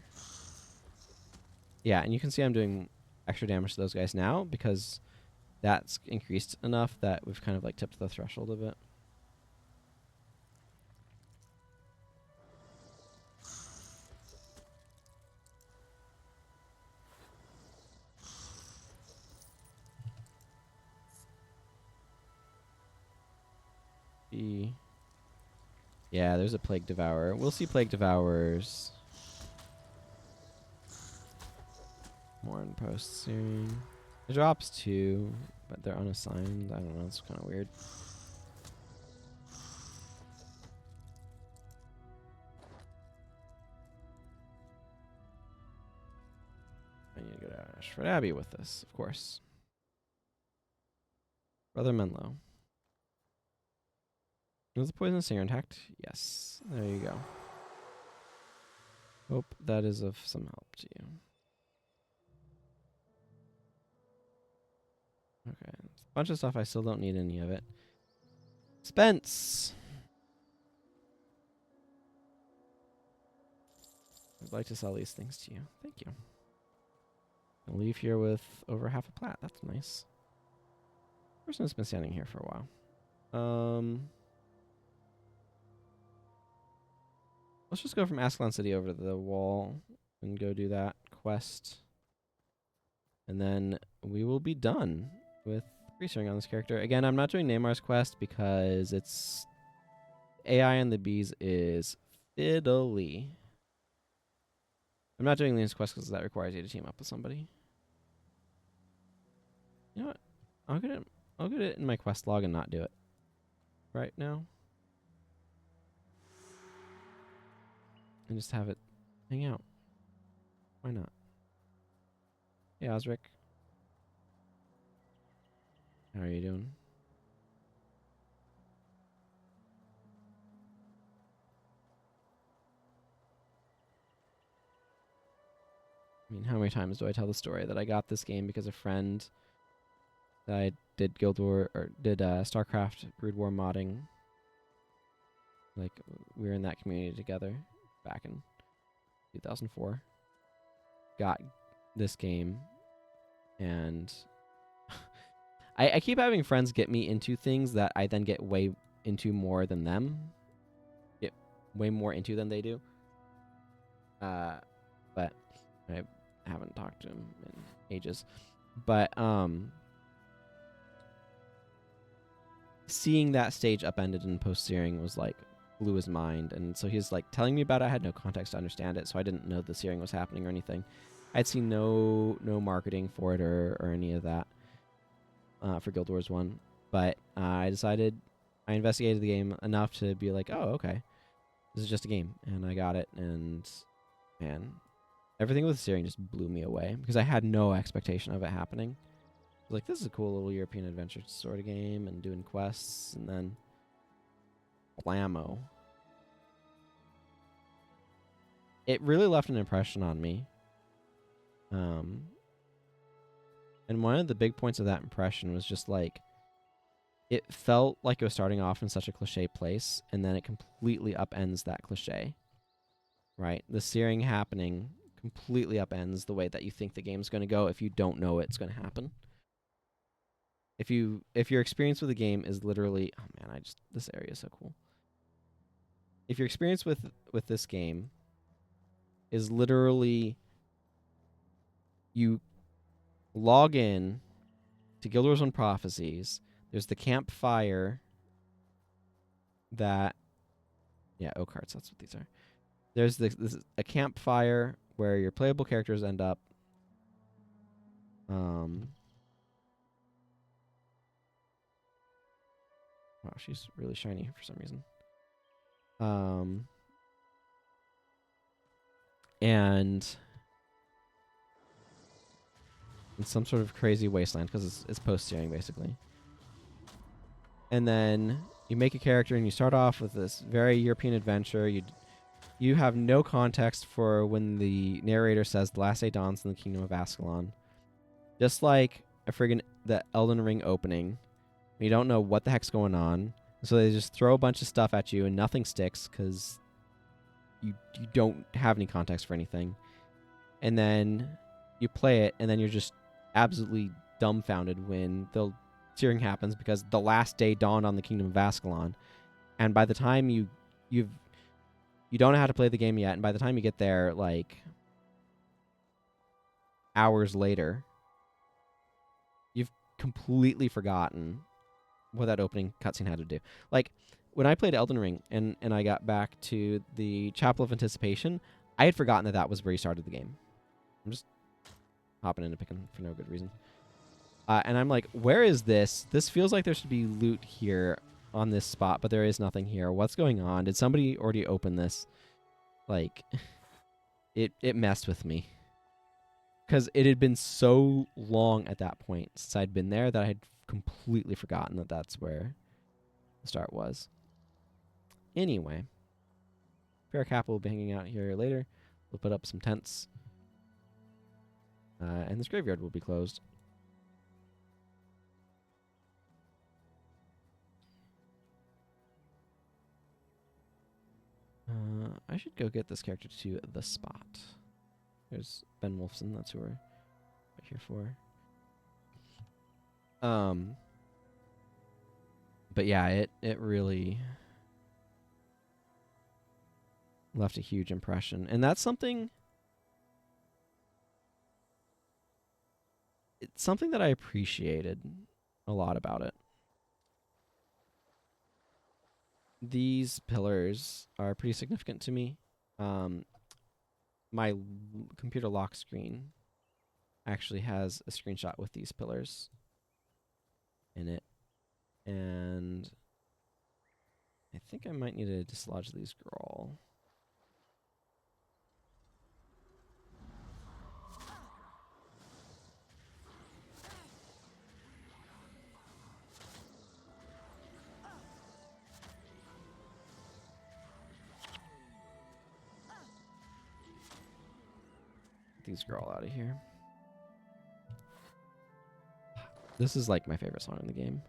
Yeah, and you can see I'm doing extra damage to those guys now because that's increased enough that we've kind of like tipped the threshold of it. Yeah, there's a Plague Devourer. We'll see Plague Devourers more in post soon. It drops 2, but they're unassigned. I don't know, it's kind of weird. I need to go to Ashford Abbey with this, of course. Brother Menlo. Is the poisonous singer intact? Yes. There you go. Hope that is of some help to you. Okay. A bunch of stuff. I still don't need any of it. Spence! I'd like to sell these things to you. Thank you. I'll leave here with over half a plat. That's nice. Person has been standing here for a while. Let's just go from Ascalon City over to the wall and go do that quest. And then we will be done with researching on this character. Again, I'm not doing Neymar's quest because it's AI and the bees is fiddly. I'm not doing Leon's quest because that requires you to team up with somebody. You know what? I'll get it in my quest log and not do it right now. And just have it hang out. Why not? Hey, Osric. How are you doing? I mean, how many times do I tell the story that I got this game because a friend that I did Guild War or did StarCraft Brood War modding. Like we were in that community together back in 2004. Got this game, and I keep having friends get me into things that I then get way into more than them. Get way more into than they do. But I haven't talked to him in ages. But seeing that stage upended in post-searing was like blew his mind, and so he's like telling me about it. I had no context to understand it, so I didn't know the searing was happening or anything. I'd seen no marketing for it or any of that for Guild Wars 1, but I investigated the game enough to be like, oh, okay, this is just a game, and I got it, and man, everything with searing just blew me away because I had no expectation of it happening. I was like, this is a cool little European adventure sort of game and doing quests, and then blammo. It really left an impression on me. And one of the big points of that impression was just like, it felt like it was starting off in such a cliche place, and then it completely upends that cliche. Right? The searing happening completely upends the way that you think the game's going to go if you don't know it's going to happen. If your experience with the game is literally, oh man, this area is so cool. If your experience with this game is literally you log in to Guild Wars 1 Prophecies, there's the campfire that, yeah, oak hearts, that's what these are. There's this a campfire where your playable characters end up. Wow, she's really shiny for some reason. And in some sort of crazy wasteland because it's post-searing basically. And then you make a character and you start off with this very European adventure. You have no context for when the narrator says the last day dawns in the kingdom of Ascalon. Just like the Elden Ring opening. You don't know what the heck's going on. So they just throw a bunch of stuff at you and nothing sticks because you don't have any context for anything. And then you play it and then you're just absolutely dumbfounded when the searing happens because the last day dawned on the kingdom of Ascalon. And by the time you don't know how to play the game yet, and by the time you get there, like hours later, you've completely forgotten what that opening cutscene had to do. Like when I played Elden Ring and I got back to the Chapel of Anticipation, I had forgotten that was where you started the game. I'm just hopping in and picking for no good reason. And I'm like, where is this? This feels like there should be loot here on this spot, but there is nothing here. What's going on? Did somebody already open this? Like, it messed with me. Because it had been so long at that point since I'd been there that I had completely forgotten that that's where the start was. Anyway, Fair Cap will be hanging out here later. We'll put up some tents. And this graveyard will be closed. I should go get this character to the spot. There's Ben Wolfson. That's who we're here for. But yeah, it really left a huge impression, and that's something. It's something that I appreciated a lot about it. These pillars are pretty significant to me. My computer lock screen actually has a screenshot with these pillars in it, and I think I might need to dislodge these scroll. These girl out of here. This is like my favorite song in the game.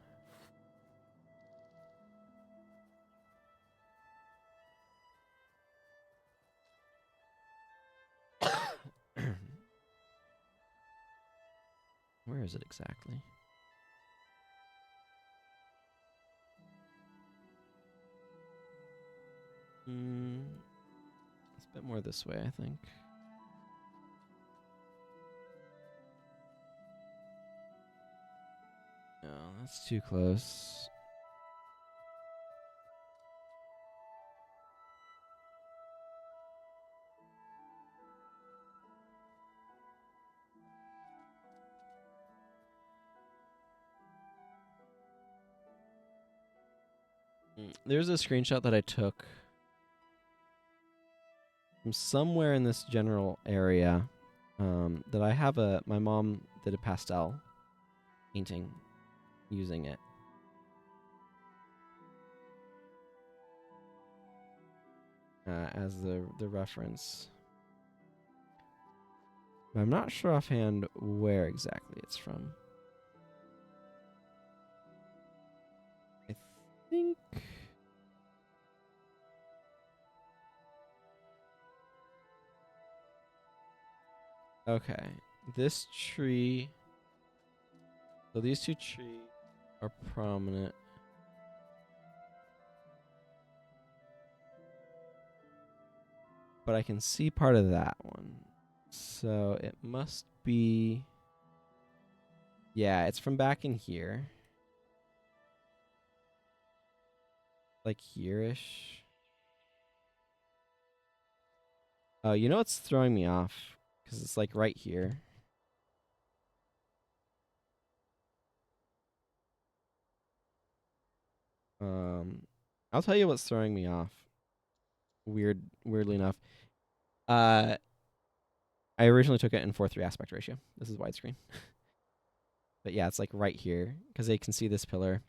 Where is it exactly? It's a bit more this way, I think. No, that's too close. There's a screenshot that I took from somewhere in this general area that I have my mom did a pastel painting using it. As the reference. But I'm not sure offhand where exactly it's from. I think... Okay, this tree... So these two trees are prominent. But I can see part of that one. So it must be... Yeah, it's from back in here. Like here-ish. Oh, you know what's throwing me off? Because it's like right here. I'll tell you what's throwing me off. Weirdly enough. I originally took it in 4:3 aspect ratio. This is widescreen. But yeah, it's like right here. Because they can see this pillar.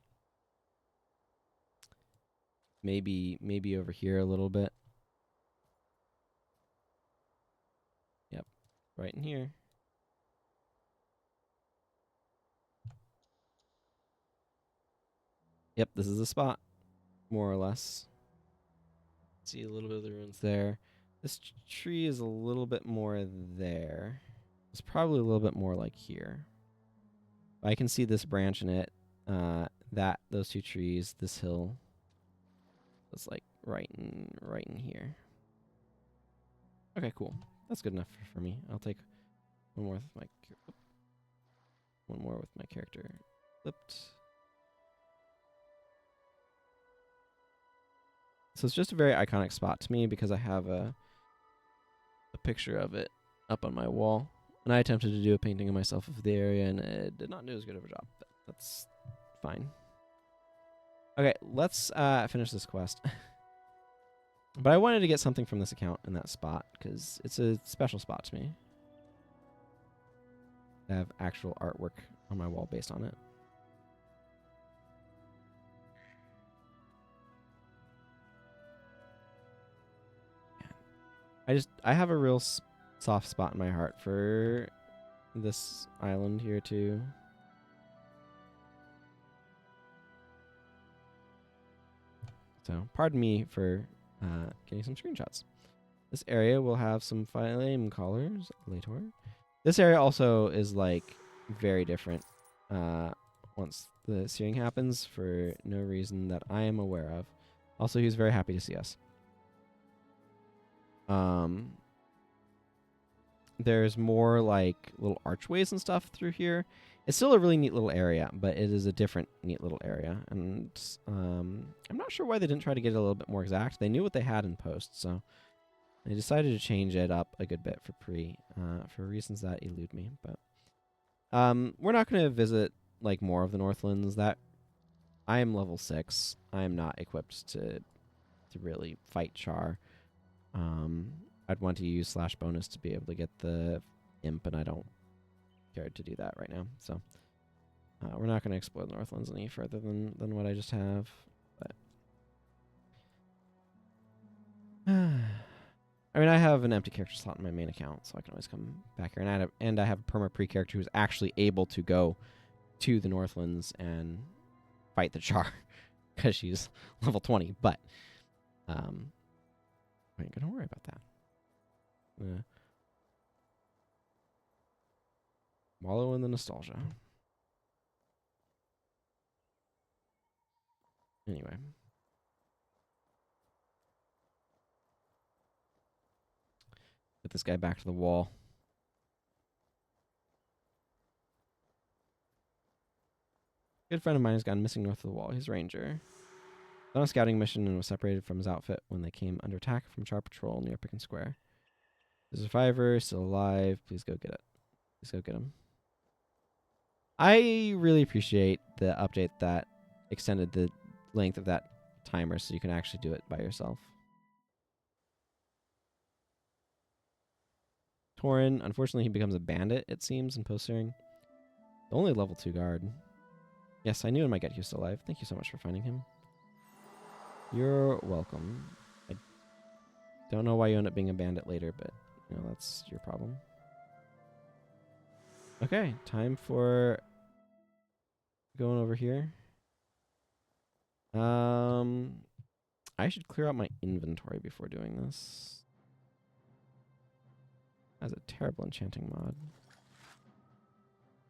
Maybe over here a little bit. Yep. Right in here. Yep, this is the spot. More or less. See a little bit of the ruins there. This tree is a little bit more there. It's probably a little bit more like here. I can see this branch in it. Those two trees, this hill. It's like right in here. Okay, cool. That's good enough for me. I'll take one more with my character flipped. So it's just a very iconic spot to me because I have a picture of it up on my wall. And I attempted to do a painting of myself of the area, and it did not do as good of a job. But that's fine. Okay, let's finish this quest. But I wanted to get something from this account in that spot, because it's a special spot to me. I have actual artwork on my wall based on it. I have a real soft spot in my heart for this island here too. So pardon me for getting some screenshots. This area will have some flame collars later. This area also is like very different once the searing happens for no reason that I am aware of. Also, he's very happy to see us. There's more like little archways and stuff through here. It's still a really neat little area, but it is a different neat little area. And I'm not sure why they didn't try to get it a little bit more exact. They knew what they had in post, so they decided to change it up a good bit for pre, for reasons that elude me. But we're not going to visit like more of the Northlands. That I am level 6. I am not equipped to really fight Char. I'd want to use slash bonus to be able to get the imp, and I don't care to do that right now. So we're not going to explore the Northlands any further than what I just have. But I mean, I have an empty character slot in my main account, so I can always come back here. And I have a perma pre character who's actually able to go to the Northlands and fight the Char because she's level 20. But I ain't gonna worry about that. Wallow in the nostalgia. Anyway. Get this guy back to the wall. A good friend of mine has gone missing north of the wall. He's a ranger. On a scouting mission and was separated from his outfit when they came under attack from Char Patrol near Picken Square. The survivor, still alive. Please go get it. Please go get him. I really appreciate the update that extended the length of that timer so you can actually do it by yourself. Torin, unfortunately, he becomes a bandit, it seems, in post-searing. Only level 2 guard. Yes, I knew I might get you still alive. Thank you so much for finding him. You're welcome. I don't know why you end up being a bandit later, but, you know, that's your problem. Okay, time for going over here. I should clear out my inventory before doing this. That's a terrible enchanting mod.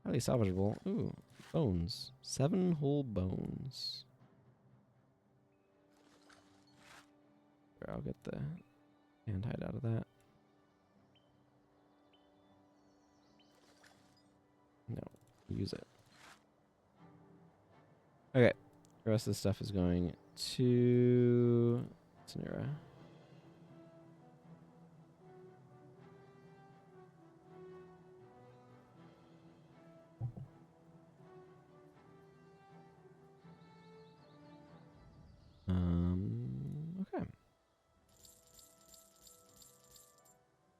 Highly salvageable. Ooh, bones. 7 whole bones. I'll get the hand hide out of that. No, use it. Okay, the rest of this stuff is going to Sonira. Okay.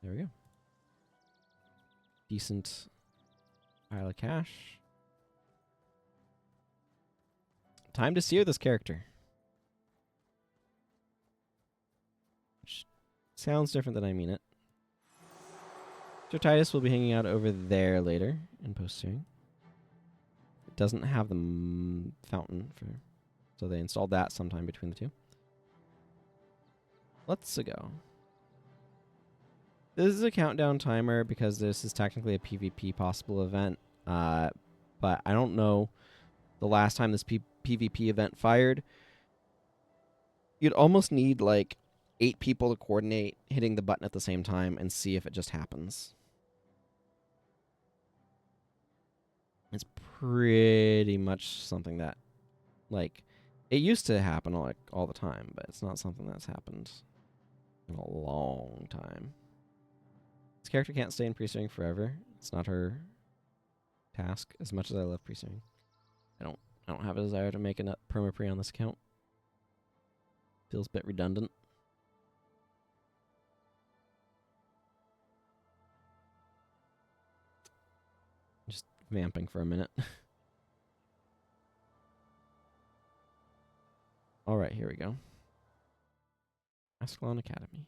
There we go. Decent pile of cash. Time to sear this character. Which sounds different than I mean it. Sir Titus will be hanging out over there later in post-searing. It doesn't have the fountain for, so they installed that sometime between the two. Let's go. This is a countdown timer because this is technically a PvP possible event, but I don't know the last time this PvP event fired. You'd almost need like 8 people to coordinate hitting the button at the same time and see if it just happens. It's pretty much something that, like, it used to happen like all the time, but it's not something that's happened in a long time. This character can't stay in pre-searing forever. It's not her task. As much as I love pre-searing, I don't have a desire to make a perma pre on this account. Feels a bit redundant. Just vamping for a minute. All right, here we go. Ascalon Academy.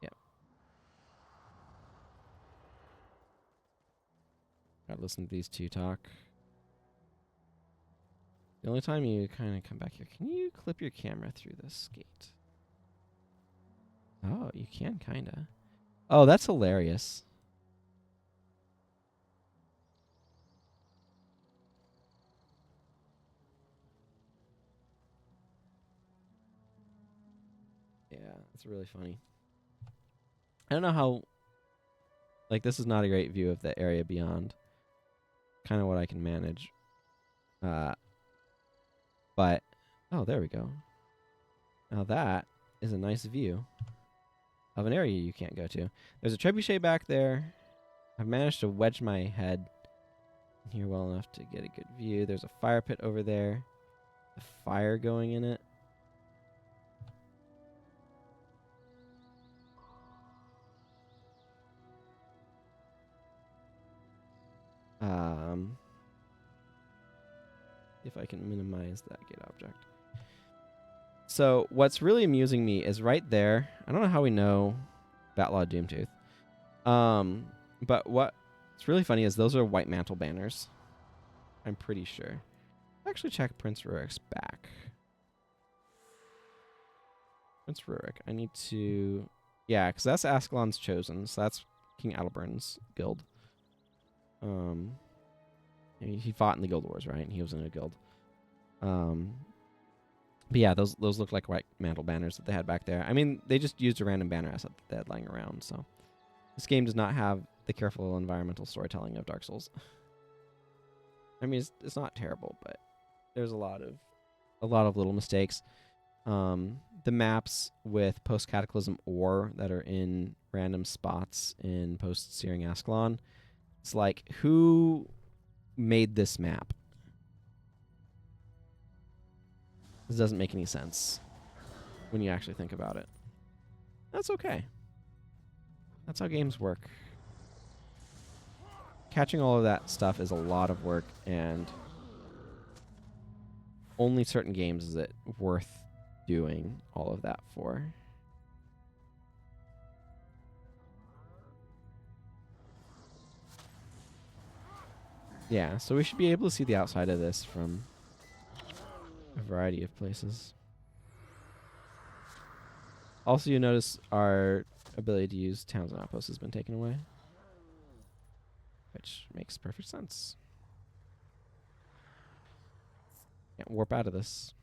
Yep. Gotta listen to these two talk. The only time you kind of come back here, can you clip your camera through this gate? Oh, you can kind of. Oh, that's hilarious. Yeah, it's really funny. I don't know how, like, this is not a great view of the area beyond. Kind of what I can manage. But, oh, there we go. Now that is a nice view of an area you can't go to. There's a trebuchet back there. I've managed to wedge my head here well enough to get a good view. There's a fire pit over there. A fire going in it. If I can minimize that gate object. So what's really amusing me is right there. I don't know how we know Batlaw Doomtooth. But what's really funny is those are white mantle banners. I'm pretty sure. Actually check Prince Rurik's back. Prince Rurik. I need to... Yeah, because that's Ascalon's Chosen. So that's King Adelbern's guild. He fought in the Guild Wars, right? He was in a guild. But yeah, those look like white mantle banners that they had back there. I mean, they just used a random banner asset that they had lying around, so... This game does not have the careful environmental storytelling of Dark Souls. I mean, it's not terrible, but there's a lot of little mistakes. The maps with post-cataclysm ore that are in random spots in post-Searing Ascalon, it's like, who made this map? This doesn't make any sense when you actually think about it. That's okay. That's how games work. Catching all of that stuff is a lot of work, and only certain games is it worth doing all of that for. Yeah, so we should be able to see the outside of this from a variety of places. Also, you notice our ability to use towns and outposts has been taken away, which makes perfect sense. Can't warp out of this.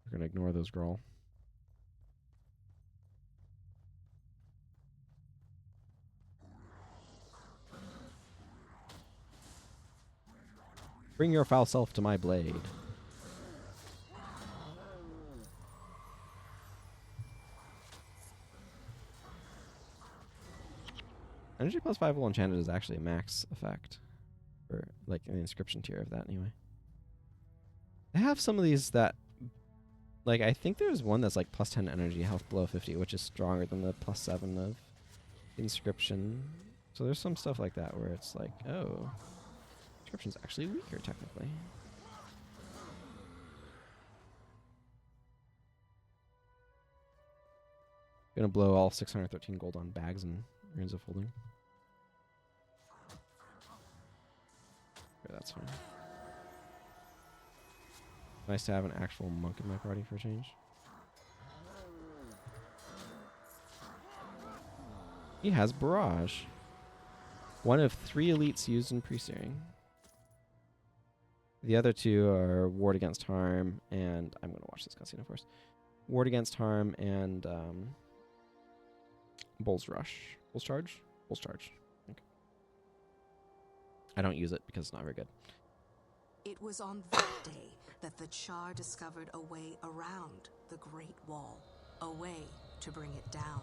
We're going to ignore those Growl. Bring your foul self to my blade. Energy plus 5 will enchanted is actually a max effect. Or, like, an inscription tier of that, anyway. I have some of these that... Like, I think there's one that's, like, plus 10 energy, health below 50, which is stronger than the plus 7 of inscription. So there's some stuff like that where it's like, oh... Inscription's actually weaker, technically. Gonna blow all 613 gold on bags and runes of holding. Okay, that's fine. Nice to have an actual monk in my party for a change. He has Barrage. One of 3 elites used in pre-searing. The other 2 are Ward Against Harm, and I'm going to watch this cutscene, of course. Ward Against Harm and Bull's Rush. Bull's Charge? Bull's Charge. Okay. I don't use it because it's not very good. It was on that day that the Char discovered a way around the Great Wall, a way to bring it down.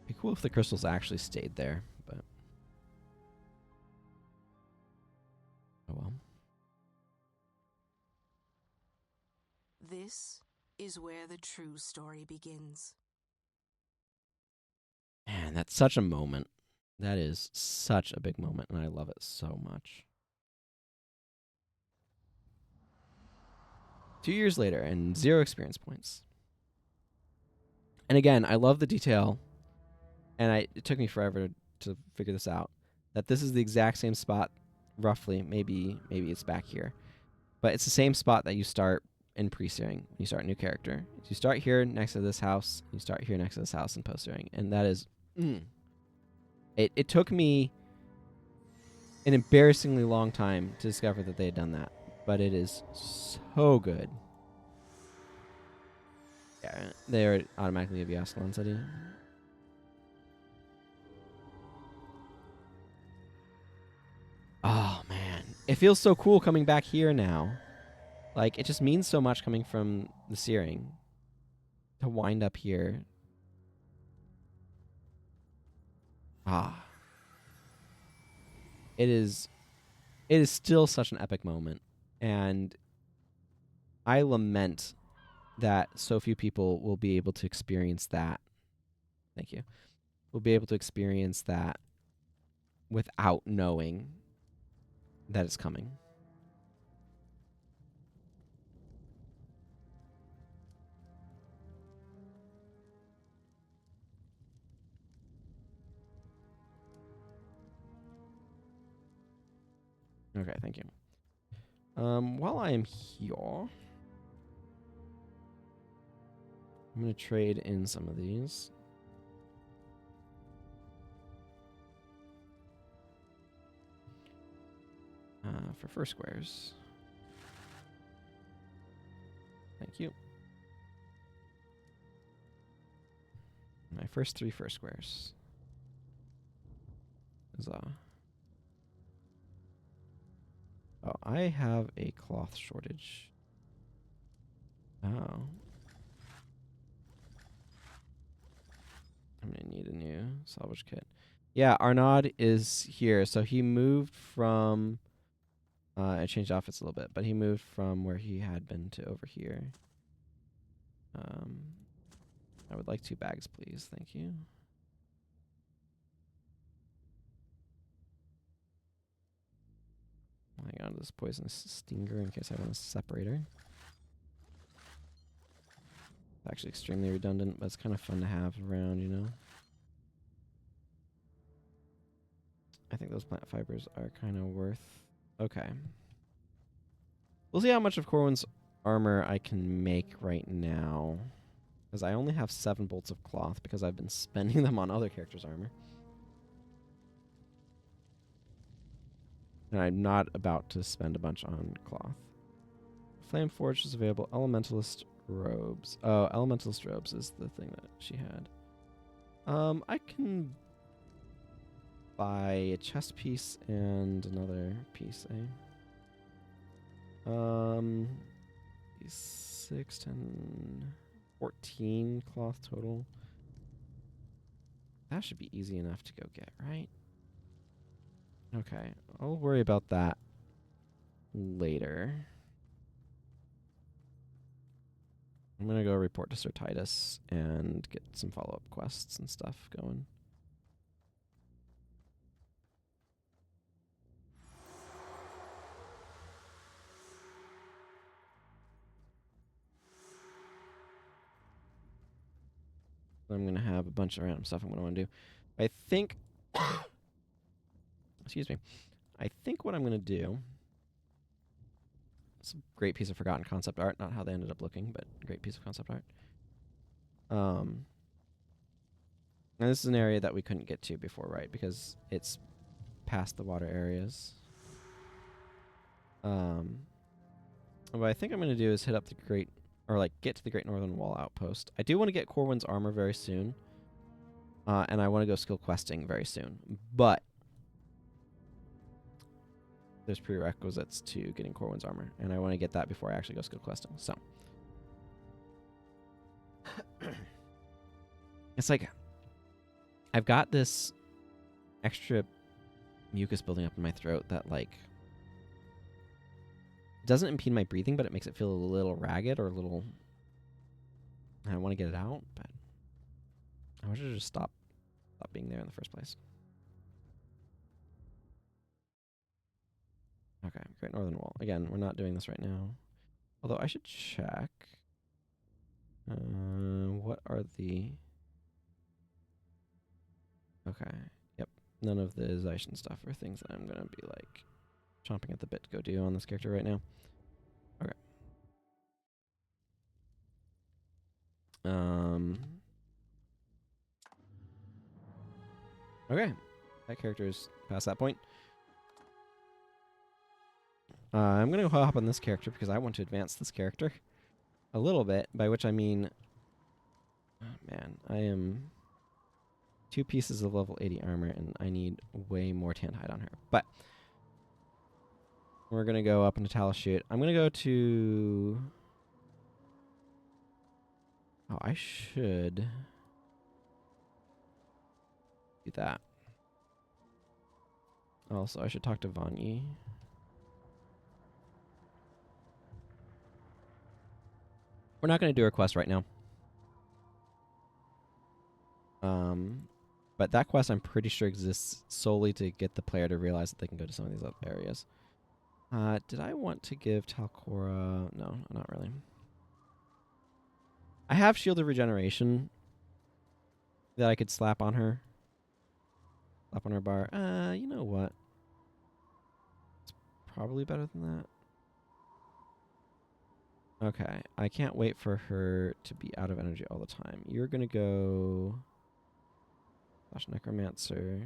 Be cool if the crystals actually stayed there, but oh well. This is where the true story begins. Man, that's such a moment. That is such a big moment, and I love it so much. 2 years later, and 0 experience points. And again, I love the detail, and it took me forever to figure this out, that this is the exact same spot, roughly. Maybe it's back here. But it's the same spot that you start in pre-searing when you start a new character. You start here next to this house, you start here next to this house in post-searing. And that is... It took me an embarrassingly long time to discover that they had done that. But it is so good. Yeah, they automatically give you Ascalon City. Oh, man. It feels so cool coming back here now. Like, it just means so much coming from the Searing to wind up here. Ah. It is still such an epic moment. And I lament that so few people will be able to experience that. Thank you. Will be able to experience that without knowing that it's coming. Okay, thank you. While I am here, I'm going to trade in some of these. For first squares. Thank you. My first 3 first squares. Huzzah. Oh, I have a cloth shortage. Oh. I'm going to need a new salvage kit. Yeah, Arnaud is here. So he moved from... I changed outfits a little bit, but he moved from where he had been to over here. I would like 2 bags, please. Thank you. I'll hang on to this poisonous stinger in case I want a separator. It's actually extremely redundant, but it's kind of fun to have around, you know? I think those plant fibers are kind of worth... Okay. We'll see how much of Corwin's armor I can make right now. Because I only have 7 bolts of cloth because I've been spending them on other characters' armor. And I'm not about to spend a bunch on cloth. Flame Forge is available. Elementalist robes. Oh, Elementalist robes is the thing that she had. I can buy a chest piece and another piece, eh? 6, 10, 14 cloth total. That should be easy enough to go get, right? Okay, I'll worry about that later. I'm gonna go report to Sir Titus and get some follow-up quests and stuff going. I'm gonna have a bunch of random stuff I'm gonna want to do. I think excuse me. I think what I'm gonna do... It's a great piece of forgotten concept art. Not how they ended up looking, but a great piece of concept art. And this is an area that we couldn't get to before, right? Because it's past the water areas. What I think I'm going to do is hit up the get to the Great Northern Wall outpost. I do want to get Corwin's armor very soon. And I want to go skill questing very soon. But there's prerequisites to getting Corwin's armor, and I want to get that before I actually go skill questing. So it's like I've got this extra mucus building up in my throat that like doesn't impede my breathing, but it makes it feel a little ragged or a little... I want to get it out, but I wish it just stop being there in the first place. Okay, Great Northern Wall. Again, we're not doing this right now. Although I should check. What are the... Okay, yep. None of the Zaishin stuff are things that I'm going to be, like, chomping at the bit to go do on this character right now. Okay. Okay. That character is past that point. I'm going to hop on this character because I want to advance this character a little bit, by which I mean... Oh, man, I am 2 pieces of level 80 armor, and I need way more tan hide on her. But we're going to go up into Talus Shoot. I'm going to go to... Oh, I should do that. Also, I should talk to Vanyi. We're not going to do a quest right now. But that quest I'm pretty sure exists solely to get the player to realize that they can go to some of these other areas. Did I want to give Talcora... No, not really. I have Shield of Regeneration that I could slap on her. Slap on her bar. You know what? It's probably better than that. Okay, I can't wait for her to be out of energy all the time. You're gonna go... Flash Necromancer.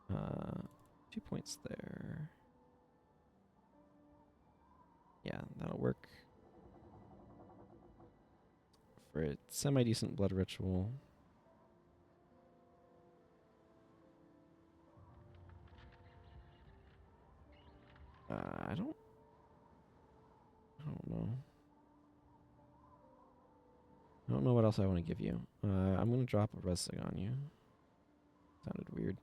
2 points there. Yeah, that'll work. For a semi-decent blood ritual. I don't know. I don't know what else I want to give you. I'm going to drop a Resig on you. Sounded weird.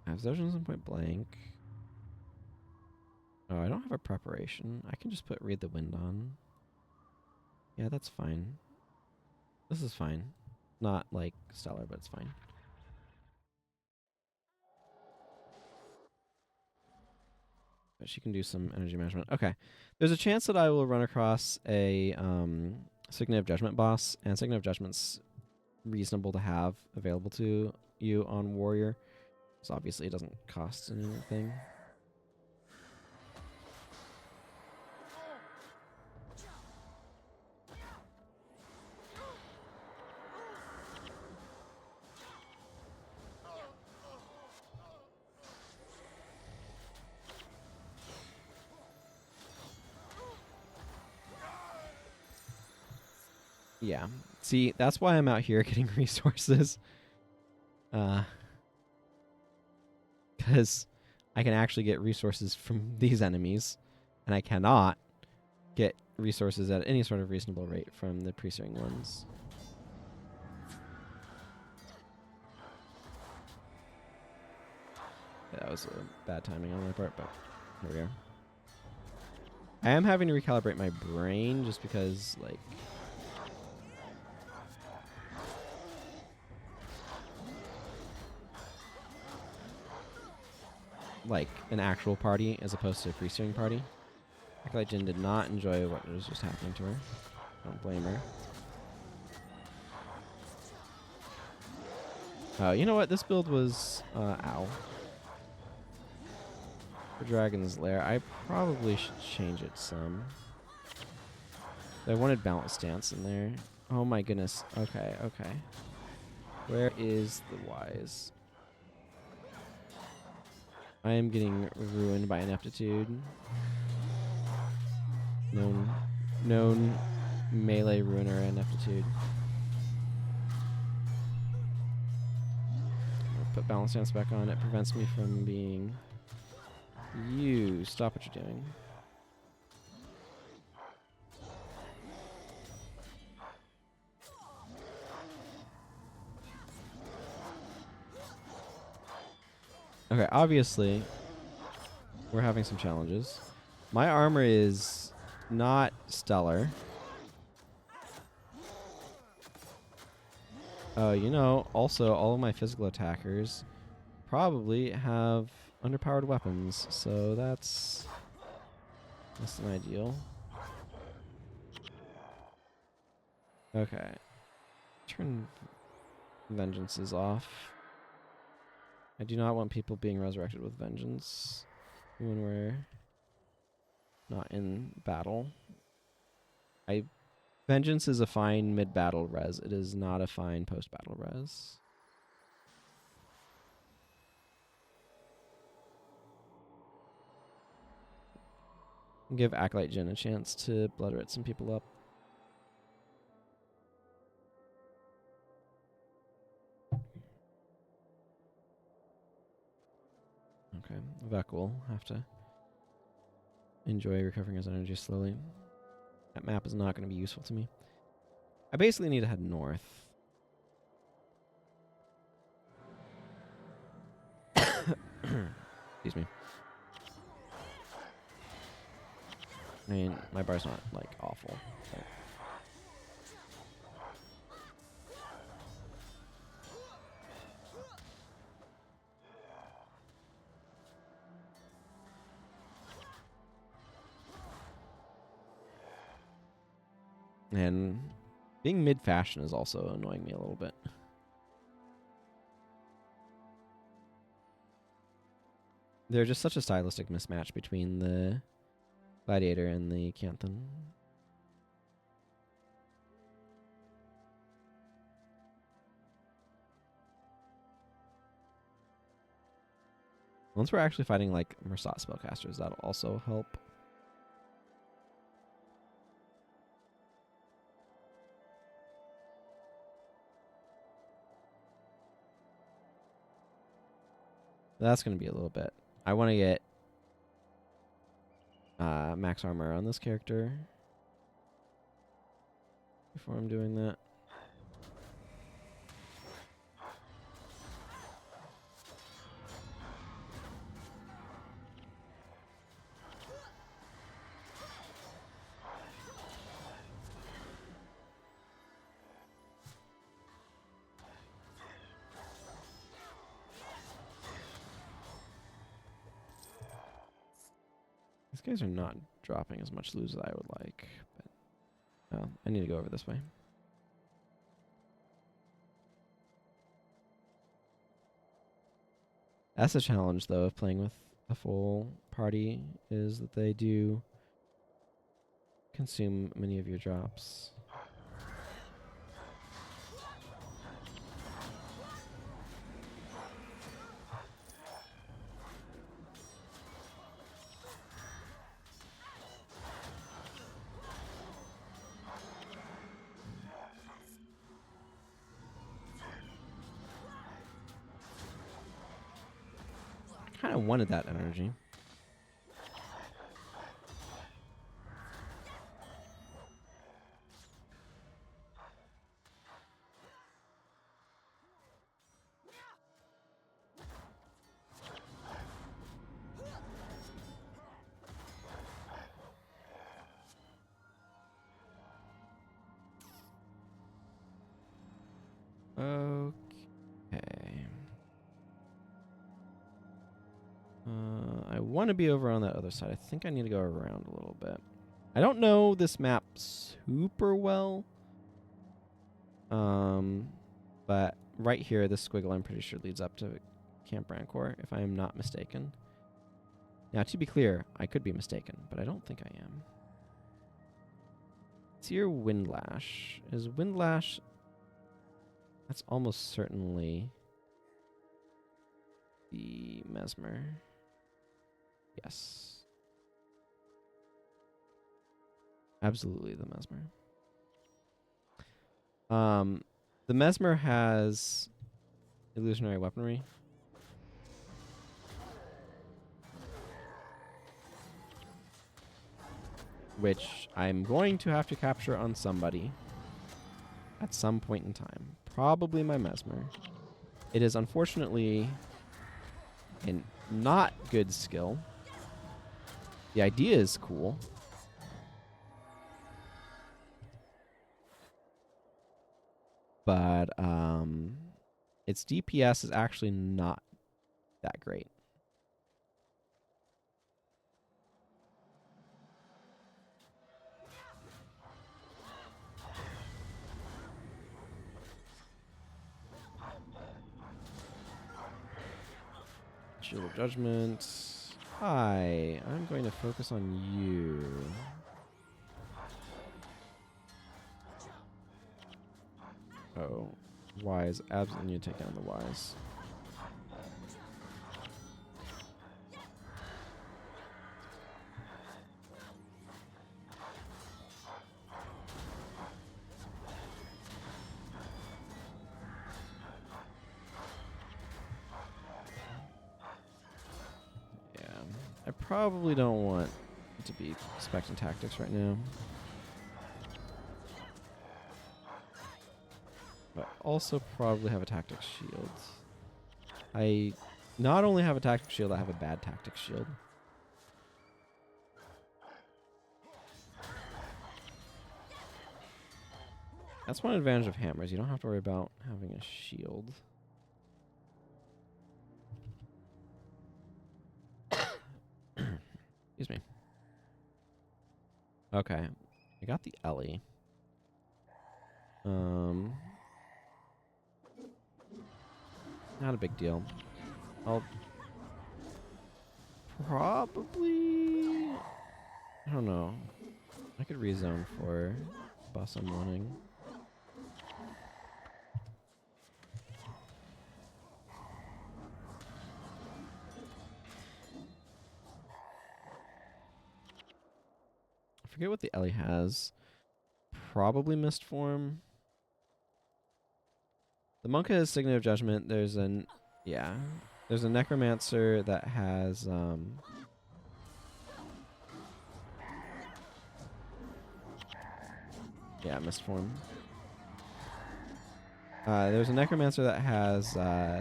I have Zojans in point blank. Oh, I don't have a preparation. I can just put Read the Wind on. Yeah, that's fine. This is fine. Not, like, stellar, but it's fine. But she can do some energy management. Okay. There's a chance that I will run across a Signet of Judgment boss, and Signet of Judgment's reasonable to have available to you on Warrior. So obviously it doesn't cost anything. Yeah. See, that's why I'm out here getting resources. Because I can actually get resources from these enemies, and I cannot get resources at any sort of reasonable rate from the pre-searing ones. Yeah, that was a bad timing on my part, but here we go. I am having to recalibrate my brain just because, like an actual party as opposed to a pre-searing party. Acolyte Jin did not enjoy what was just happening to her. Don't blame her. Oh, you know what? This build was, ow. For Dragon's Lair, I probably should change it some. I wanted Balanced Stance in there. Oh my goodness. Okay, okay. Where is the Wise? I am getting ruined by Ineptitude. Known melee ruiner Ineptitude. I'll put Balance Stance back on. It prevents me from being... You stop what you're doing. Okay, obviously, we're having some challenges. My armor is not stellar. You know, also, all of my physical attackers probably have underpowered weapons, so that's less than ideal. Okay. Turn vengeances off. I do not want people being resurrected with vengeance when we're not in battle. Vengeance is a fine mid-battle res. It is not a fine post-battle res. Give Acolyte Jin a chance to blood rit some people up. Okay, Vec will have to enjoy recovering his energy slowly. That map is not going to be useful to me. I basically need to head north. Excuse me. I mean, my bar's not, like, awful. But and being mid-fashion is also annoying me a little bit. There's just such a stylistic mismatch between the Gladiator and the Canthan. Once we're actually fighting, like, Mersat spellcasters, that'll also help. That's going to be a little bit. I want to get max armor on this character before I'm doing that. These guys are not dropping as much loot as I would like. But, oh, I need to go over this way. That's the challenge, though, of playing with a full party, is that they do consume many of your drops. Kind of wanted that energy. Okay. I want to be over on that other side. I think I need to go around a little bit. I don't know this map super well. But right here, this squiggle, I'm pretty sure leads up to Camp Rancor, if I am not mistaken. Now, to be clear, I could be mistaken, but I don't think I am. It's here Windlash. Is Windlash... That's almost certainly the Mesmer. Yes. Absolutely the Mesmer. The Mesmer has illusionary weaponry. Which I'm going to have to capture on somebody at some point in time. Probably my Mesmer. It is unfortunately and not good skill. The idea is cool. But its DPS is actually not that great. Shield of Judgment. Hi, I'm going to focus on you. Oh, Wise. Absolutely need to take down the Wise. Yeah, I probably don't want to be expecting tactics right now. But also probably have a tactics shield. I not only have a tactics shield, I have a bad tactics shield. That's one advantage of hammers. You don't have to worry about having a shield. Excuse me. Okay. I got the Ellie. Not a big deal. I'll probably... I don't know. I could rezone for bus I'm running. I forget what the Ellie has. Probably Mist Form. The monk has Signet of Judgment. There's an... Yeah. There's a Necromancer that has... yeah, Mist Form. There's a Necromancer that has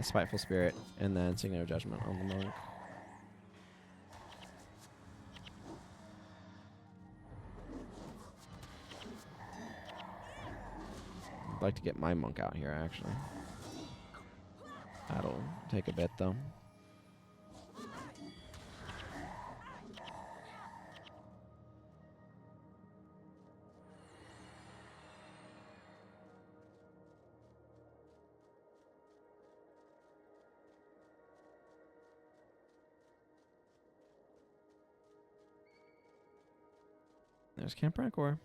Spiteful Spirit and then Signet of Judgment on the monk. I'd like to get my monk out here, actually. That'll take a bit, though. There's Camp Rancor.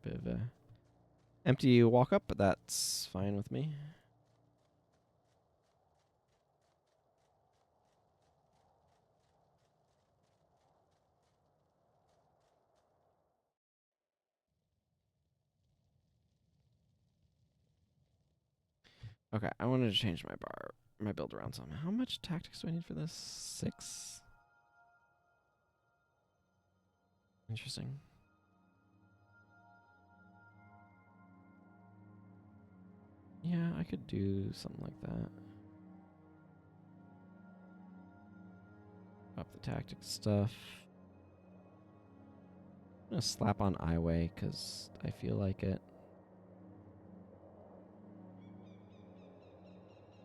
Bit of a empty walk up, but that's fine with me. Okay, I wanted to change my build around some. How much tactics do I need for this? 6? Interesting. Yeah, I could do something like that. Up the tactics stuff. I'm gonna slap on Iway because I feel like it.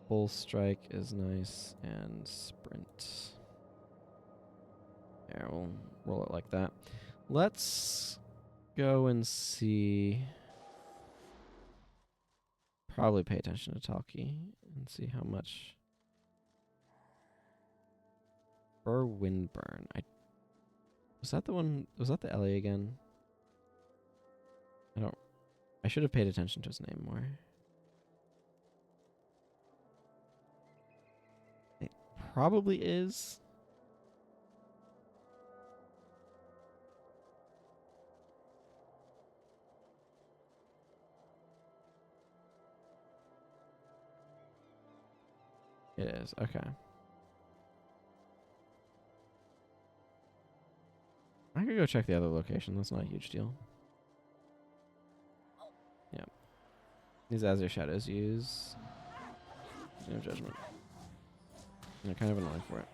Bull Strike is nice, and Sprint. There, we'll roll it like that. Let's go and see. Probably pay attention to Talkie and see how much. Or Windburn. Was that the one? Was that the Ellie again? I should have paid attention to his name more. It probably is. It is. Okay. could go check the other location. That's not a huge deal. Yeah. These as their shadows use no judgment. And they're kind of annoying for it.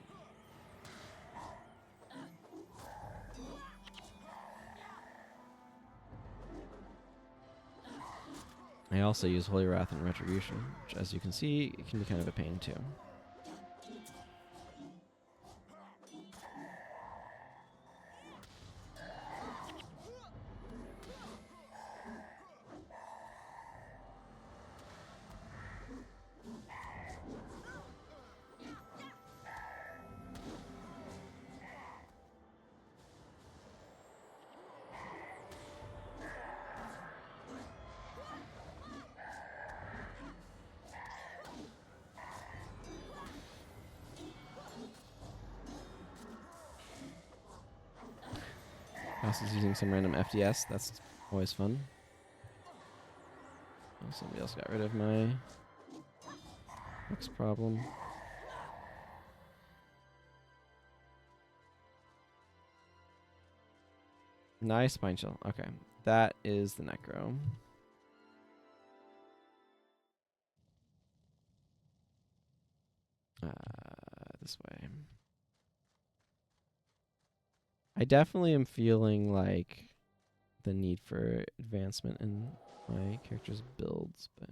I also use Holy Wrath and Retribution, which, as you can see, it can be kind of a pain too. House is using some random FDS. That's always fun. Oh, somebody else got rid of my next problem. Nice Spine Chill. Okay. That is the Necro. This way. I definitely am feeling like the need for advancement in my character's builds, but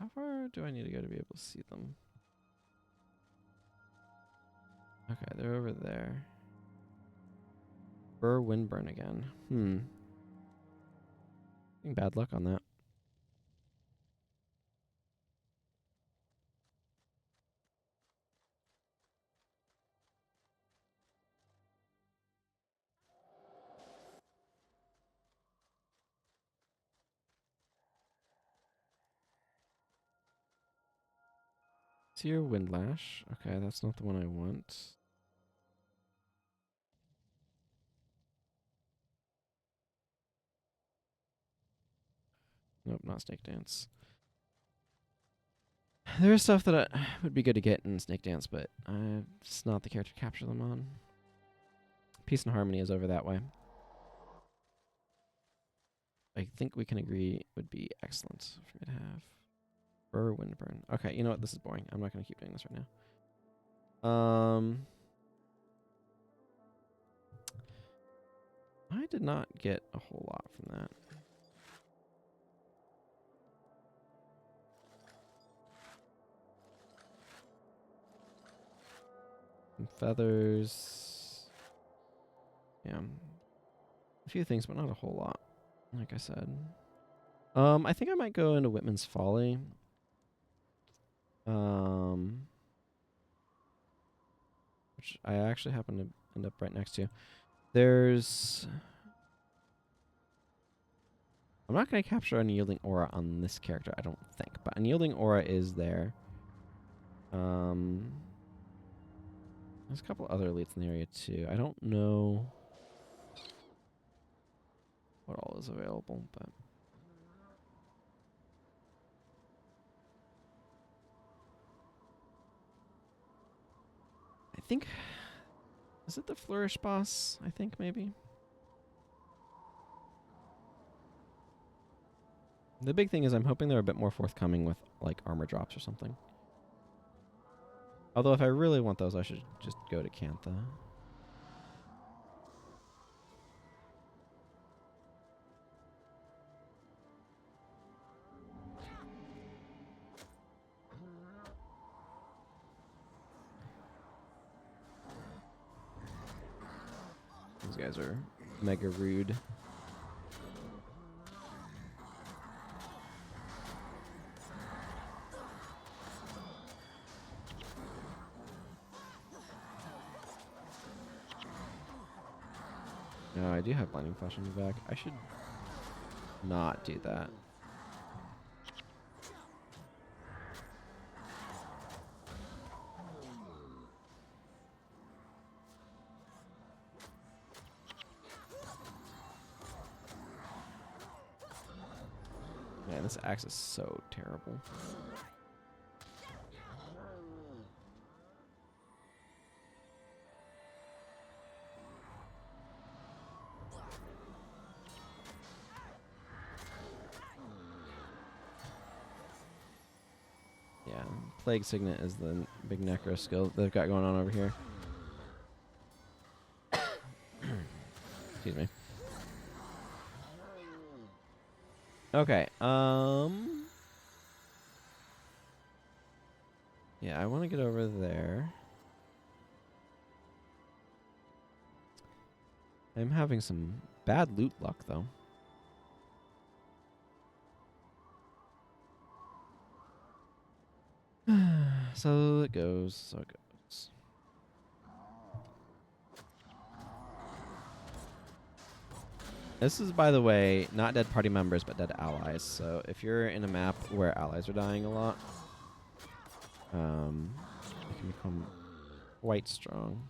how far do I need to go to be able to see them? Okay, they're over there. Burr Windburn again. Bad luck on that. Seer Windlash. Okay, that's not the one I want. Nope, not Snake Dance. There is stuff that would be good to get in Snake Dance, but it's not the character to capture them on. Peace and Harmony is over that way. I think we can agree would be excellent for me to have. Burr Windburn. Okay, you know what? This is boring. I'm not going to keep doing this right now. I did not get a whole lot from that. Some feathers. Yeah. A few things, but not a whole lot. Like I said. I think I might go into Whitman's Folly. Which I actually happen to end up right next to. There's... I'm not going to capture Unyielding Aura on this character, I don't think. But Unyielding Aura is there. There's a couple other elites in the area, too. I don't know what all is available, but... I think... Is it the Flourish boss? I think, maybe? The big thing is I'm hoping they're a bit more forthcoming with, like, armor drops or something. Although if I really want those, I should just go to Cantha. These guys are mega rude. No, I do have Blinding Flash on the back. I should not do that. Man, this axe is so terrible. Plague Signet is the big necro skill they've got going on over here. Excuse me. Okay, yeah, I want to get over there. I'm having some bad loot luck, though. So it goes, so it goes. This is, by the way, not dead party members, but dead allies. So if you're in a map where allies are dying a lot, you can become quite strong.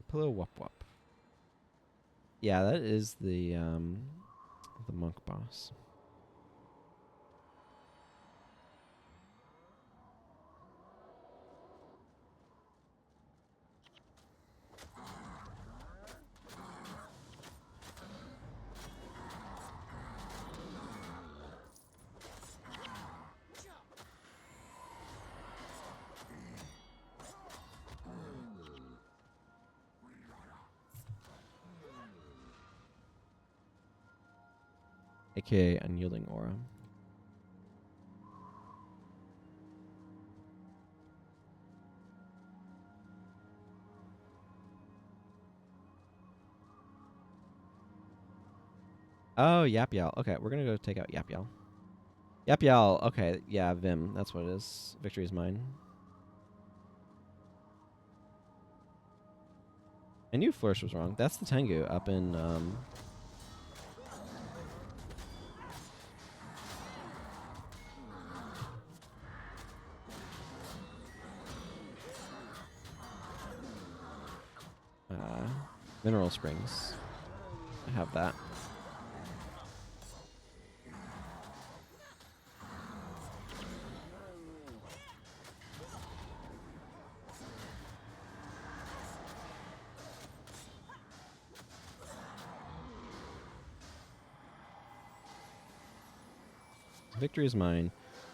Pillow Wup Wup. Yeah, that is the monk boss. AKA Unyielding Aura. Oh, Yap Yal. Okay, we're gonna go take out Yap Yal. Yap Yal. Okay, yeah, Vim. That's what it is. Victory is mine. I knew Flourish was wrong. That's the Tengu up in Mineral Springs. I have that. Victory is mine.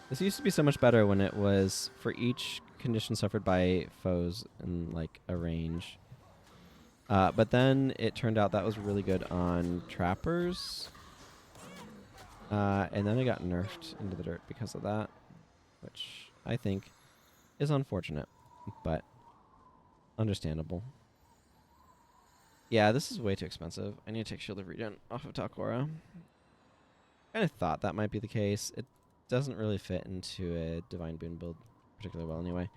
This used to be so much better when it was for each condition suffered by foes in like a range. But then it turned out that was really good on trappers. And then it got nerfed into the dirt because of that, which I think is unfortunate, but understandable. Yeah, this is way too expensive. I need to take Shield of Regen off of Talcora. Kind of thought that might be the case. It doesn't really fit into a Divine Boon build particularly well anyway.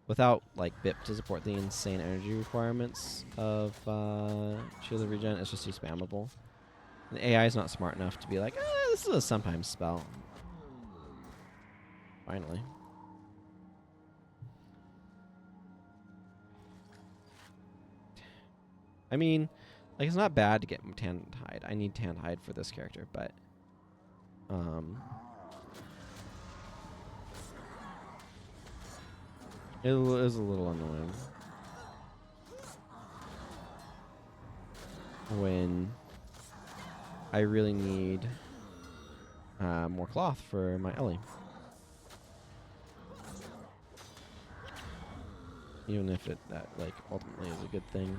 Without like BIP to support the insane energy requirements of Shield of Regen, it's just too spammable. The AI is not smart enough to be like, this is a sometimes spell. Finally. I mean, like, it's not bad to get Tanned Hide. I need Tanned Hide for this character, but it is a little annoying when I really need more cloth for my Ellie. Even if that like ultimately is a good thing.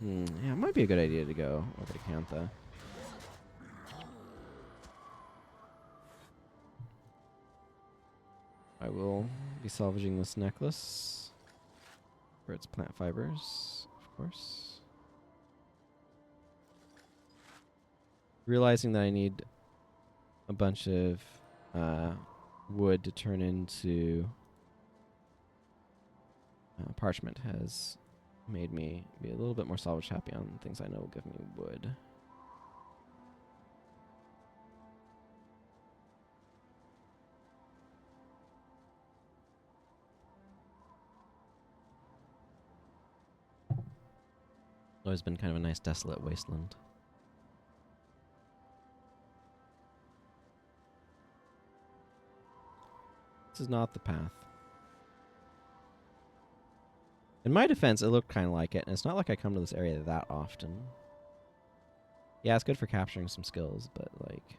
Yeah, it might be a good idea to go over to Cantha. I will be salvaging this necklace for its plant fibers, of course. Realizing that I need a bunch of wood to turn into parchment has made me be a little bit more salvage happy on things I know will give me wood. Always been kind of a nice desolate wasteland. This is not the path. In my defense, it looked kind of like it, and it's not like I come to this area that often. Yeah, it's good for capturing some skills, but like...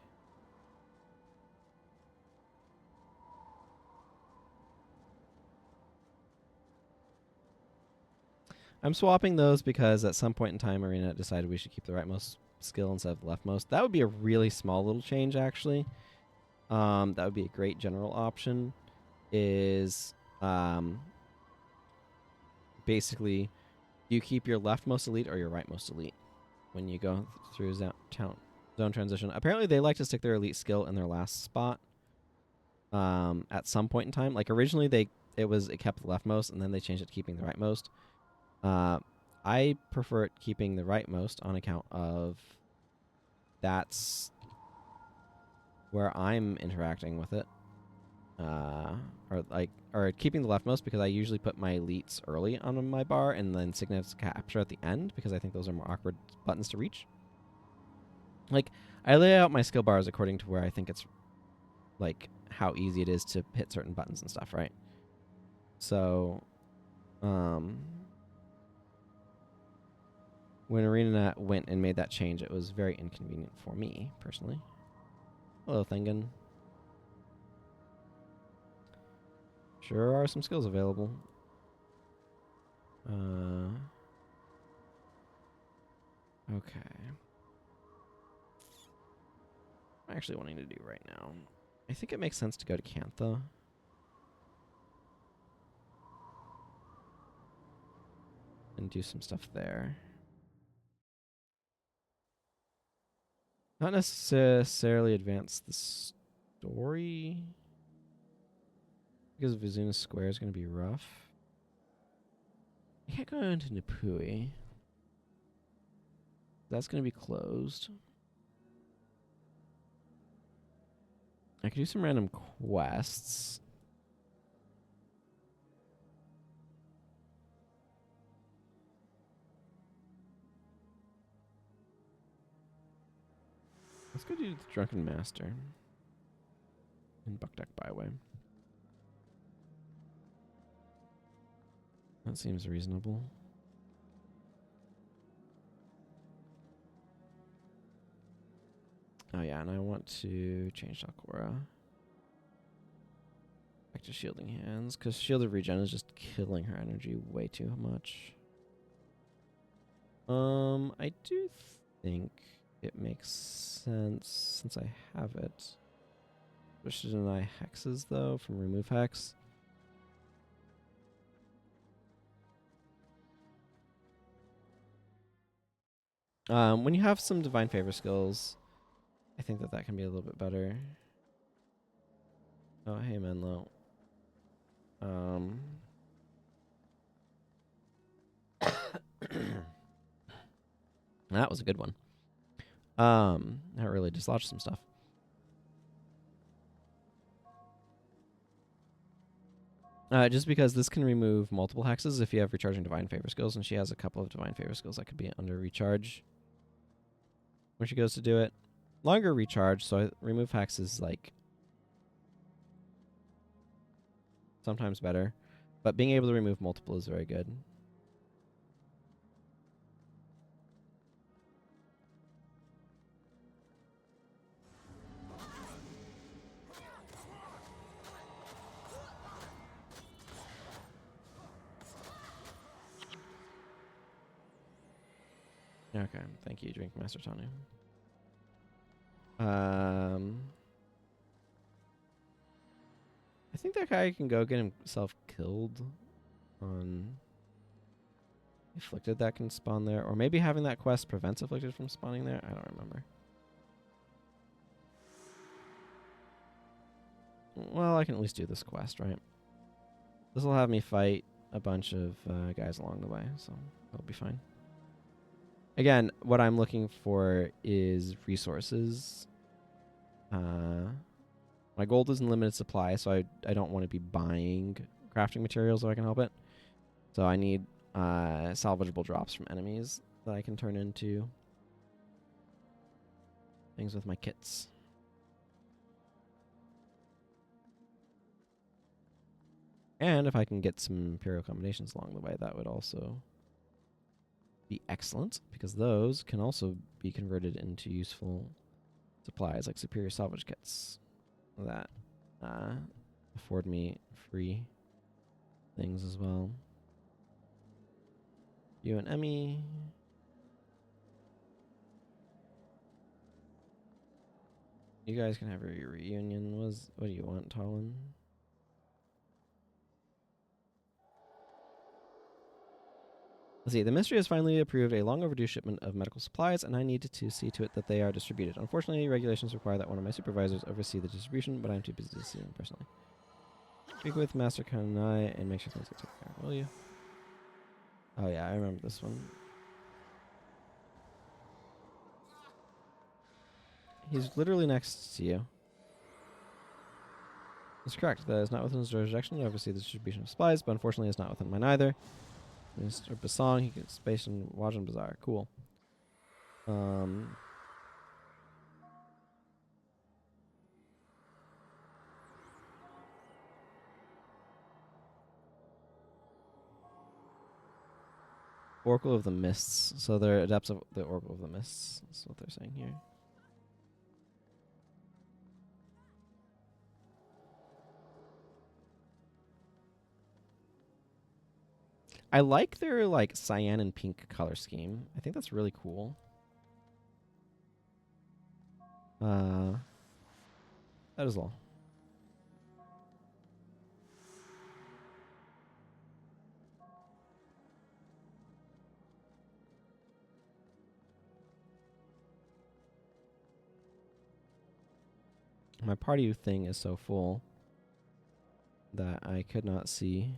I'm swapping those because at some point in time, Arena decided we should keep the rightmost skill instead of leftmost. That would be a really small little change, actually. That would be a great general option. Is basically, you keep your leftmost elite or your rightmost elite when you go through zone transition. Apparently, they like to stick their elite skill in their last spot. At some point in time, like originally it kept the leftmost, and then they changed it to keeping the rightmost. I prefer it keeping the rightmost on account of that's where I'm interacting with it. Or keeping the leftmost because I usually put my elites early on my bar and then Signet's capture at the end because I think those are more awkward buttons to reach. Like, I lay out my skill bars according to where I think it's, like, how easy it is to hit certain buttons and stuff, right? So, when ArenaNet went and made that change, it was very inconvenient for me, personally. Hello, Thengen. Sure are some skills available. Okay. I'm actually wanting to do right now. I think it makes sense to go to Cantha. And do some stuff there. Not necessarily advance the story. Because Vizuna Square is going to be rough. I can't go into Nipui. That's going to be closed. I could do some random quests. Let's go do the Drunken Master in Buckduck Byway. That seems reasonable. Oh yeah, and I want to change Dalcora back to Shielding Hands, because Shielded Regen is just killing her energy way too much. I do think it makes sense, since I have it. Wish to deny hexes, though, from Remove Hex. When you have some Divine Favor skills, I think that can be a little bit better. Oh, hey, Menlo. That was a good one. That really dislodged some stuff. Just because this can remove multiple hexes if you have recharging Divine Favor skills, and she has a couple of Divine Favor skills that could be under recharge when she goes to do it. Longer recharge, so remove hex is like sometimes better, but being able to remove multiple is very good. Okay, thank you, Drink Master Tanu. I think that guy can go get himself killed on Afflicted that can spawn there. Or maybe having that quest prevents Afflicted from spawning there. I don't remember. Well, I can at least do this quest, right? This will have me fight a bunch of guys along the way, so that'll be fine. Again, what I'm looking for is resources. My gold is in limited supply, so I don't want to be buying crafting materials if I can help it. So I need salvageable drops from enemies that I can turn into things with my kits. And if I can get some Imperial combinations along the way, that would also be excellent, because those can also be converted into useful supplies like superior salvage kits that afford me free things as well. You and Emmy. You guys can have your reunion. What do you want, Talon? Let's see. The Ministry has finally approved a long overdue shipment of medical supplies, and I need to see to it that they are distributed. Unfortunately, regulations require that one of my supervisors oversee the distribution, but I'm too busy to see them personally. Speak with Master Kanai and make sure things get taken care of, will you? Oh yeah, I remember this one. He's literally next to you. That's correct. That is not within his jurisdiction to oversee the distribution of supplies, but unfortunately it's not within mine either. Mr. Basong, he gets space in Wajan Bazaar. Cool. Oracle of the Mists. So they're adepts of the Oracle of the Mists. That's what they're saying here. I like their like cyan and pink color scheme. I think that's really cool. That is all. My party thing is so full that I could not see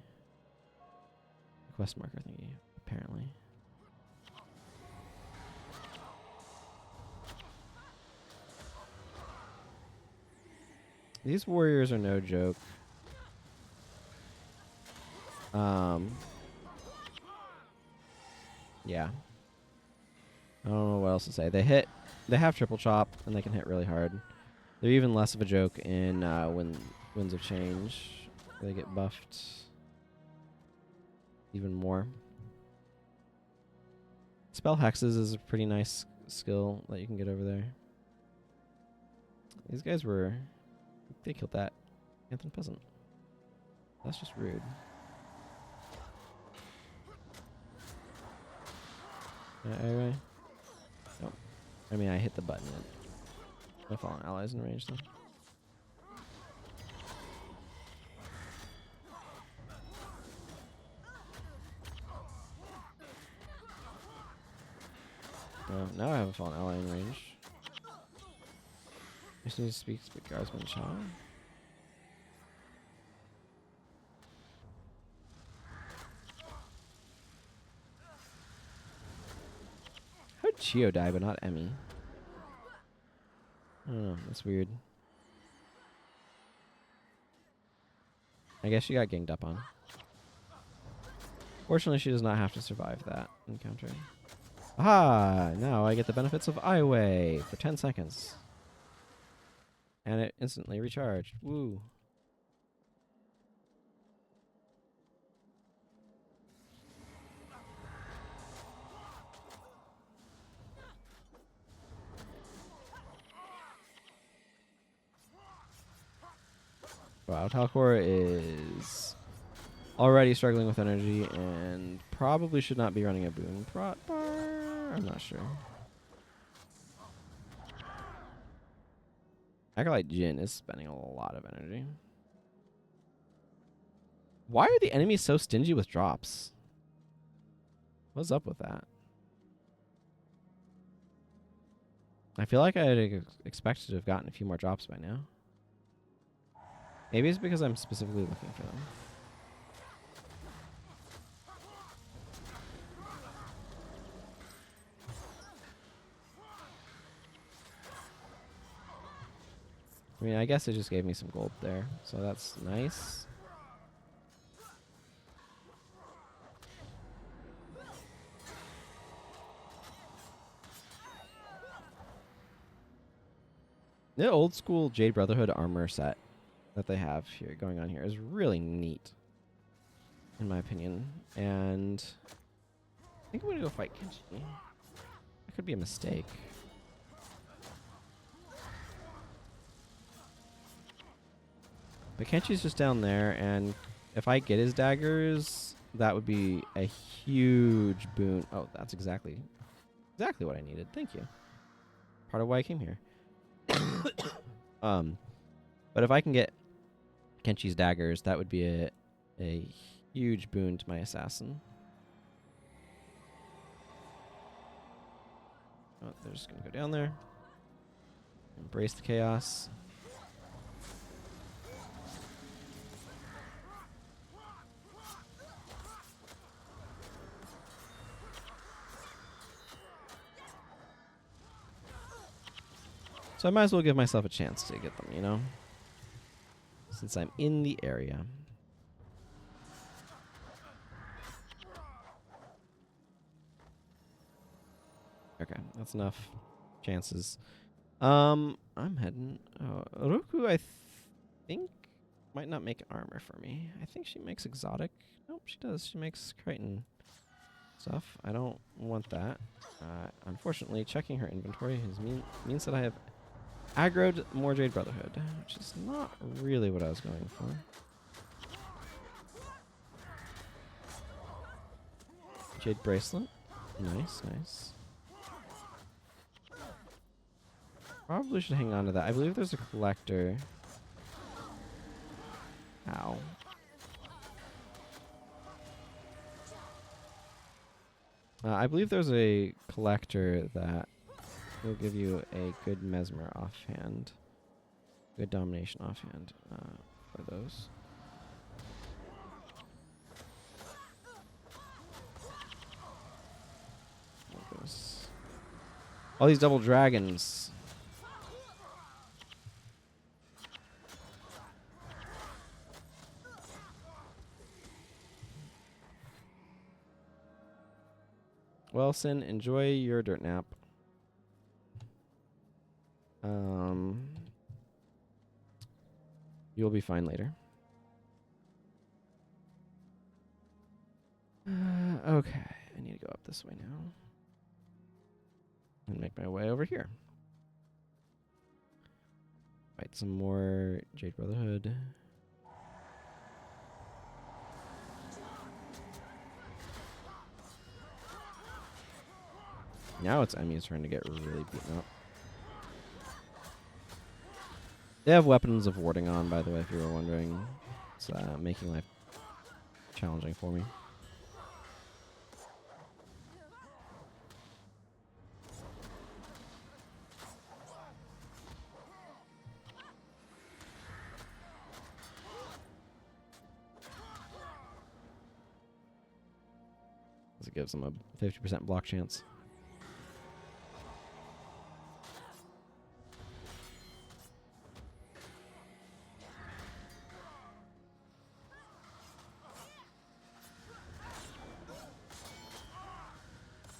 the quest marker thingy, apparently. These warriors are no joke. Yeah. I don't know what else to say. They have triple chop, and they can hit really hard. They're even less of a joke in Winds of Change. They get buffed even more. Spell Hexes is a pretty nice skill that you can get over there. These guys they killed that Anthem Peasant. That's just rude. Anyway. Nope. I mean, I hit the button. My fallen allies in range, though. Now I have a fallen ally in range. I just need to speak to Guardsman Cha. How did Chio die, but not Emmy? I don't know. That's weird. I guess she got ganged up on. Fortunately, she does not have to survive that encounter. Aha! Now I get the benefits of Iway for 10 seconds. And it instantly recharged. Woo. Wow, Talcor is already struggling with energy and probably should not be running a boon prot bar. I'm not sure. Acolyte Jin is spending a lot of energy. Why are the enemies so stingy with drops? What's up with that? I feel like I'd expected to have gotten a few more drops by now. Maybe it's because I'm specifically looking for them. I mean, I guess it just gave me some gold there, so that's nice. The old school Jade Brotherhood armor set that they have here going on here is really neat, in my opinion. And I think I'm gonna go fight Kenshi. That could be a mistake. But Kenshi's just down there, and if I get his daggers, that would be a huge boon. Oh, that's exactly what I needed. Thank you. Part of why I came here. But if I can get Kenshi's daggers, that would be a huge boon to my assassin. Oh, they're just gonna go down there. Embrace the chaos. So I might as well give myself a chance to get them, you know? Since I'm in the area. Okay, that's enough chances. I'm heading... Roku, I think, might not make armor for me. I think she makes exotic. Nope, she does. She makes Crichton stuff. I don't want that. Unfortunately, checking her inventory means that I have aggroed more Jade Brotherhood, which is not really what I was going for. Jade Bracelet. Nice, nice. Probably should hang on to that. I believe there's a collector. Ow. I believe there's a collector that will give you a good mesmer offhand. Good domination offhand for those. All these double dragons. Well, Sin, enjoy your dirt nap. You'll be fine later. Okay, I need to go up this way now. And make my way over here. Fight some more Jade Brotherhood. Now it's Emmy's turn to get really beaten up. They have weapons of warding on, by the way, if you were wondering. It's making life challenging for me. It gives them a 50% block chance.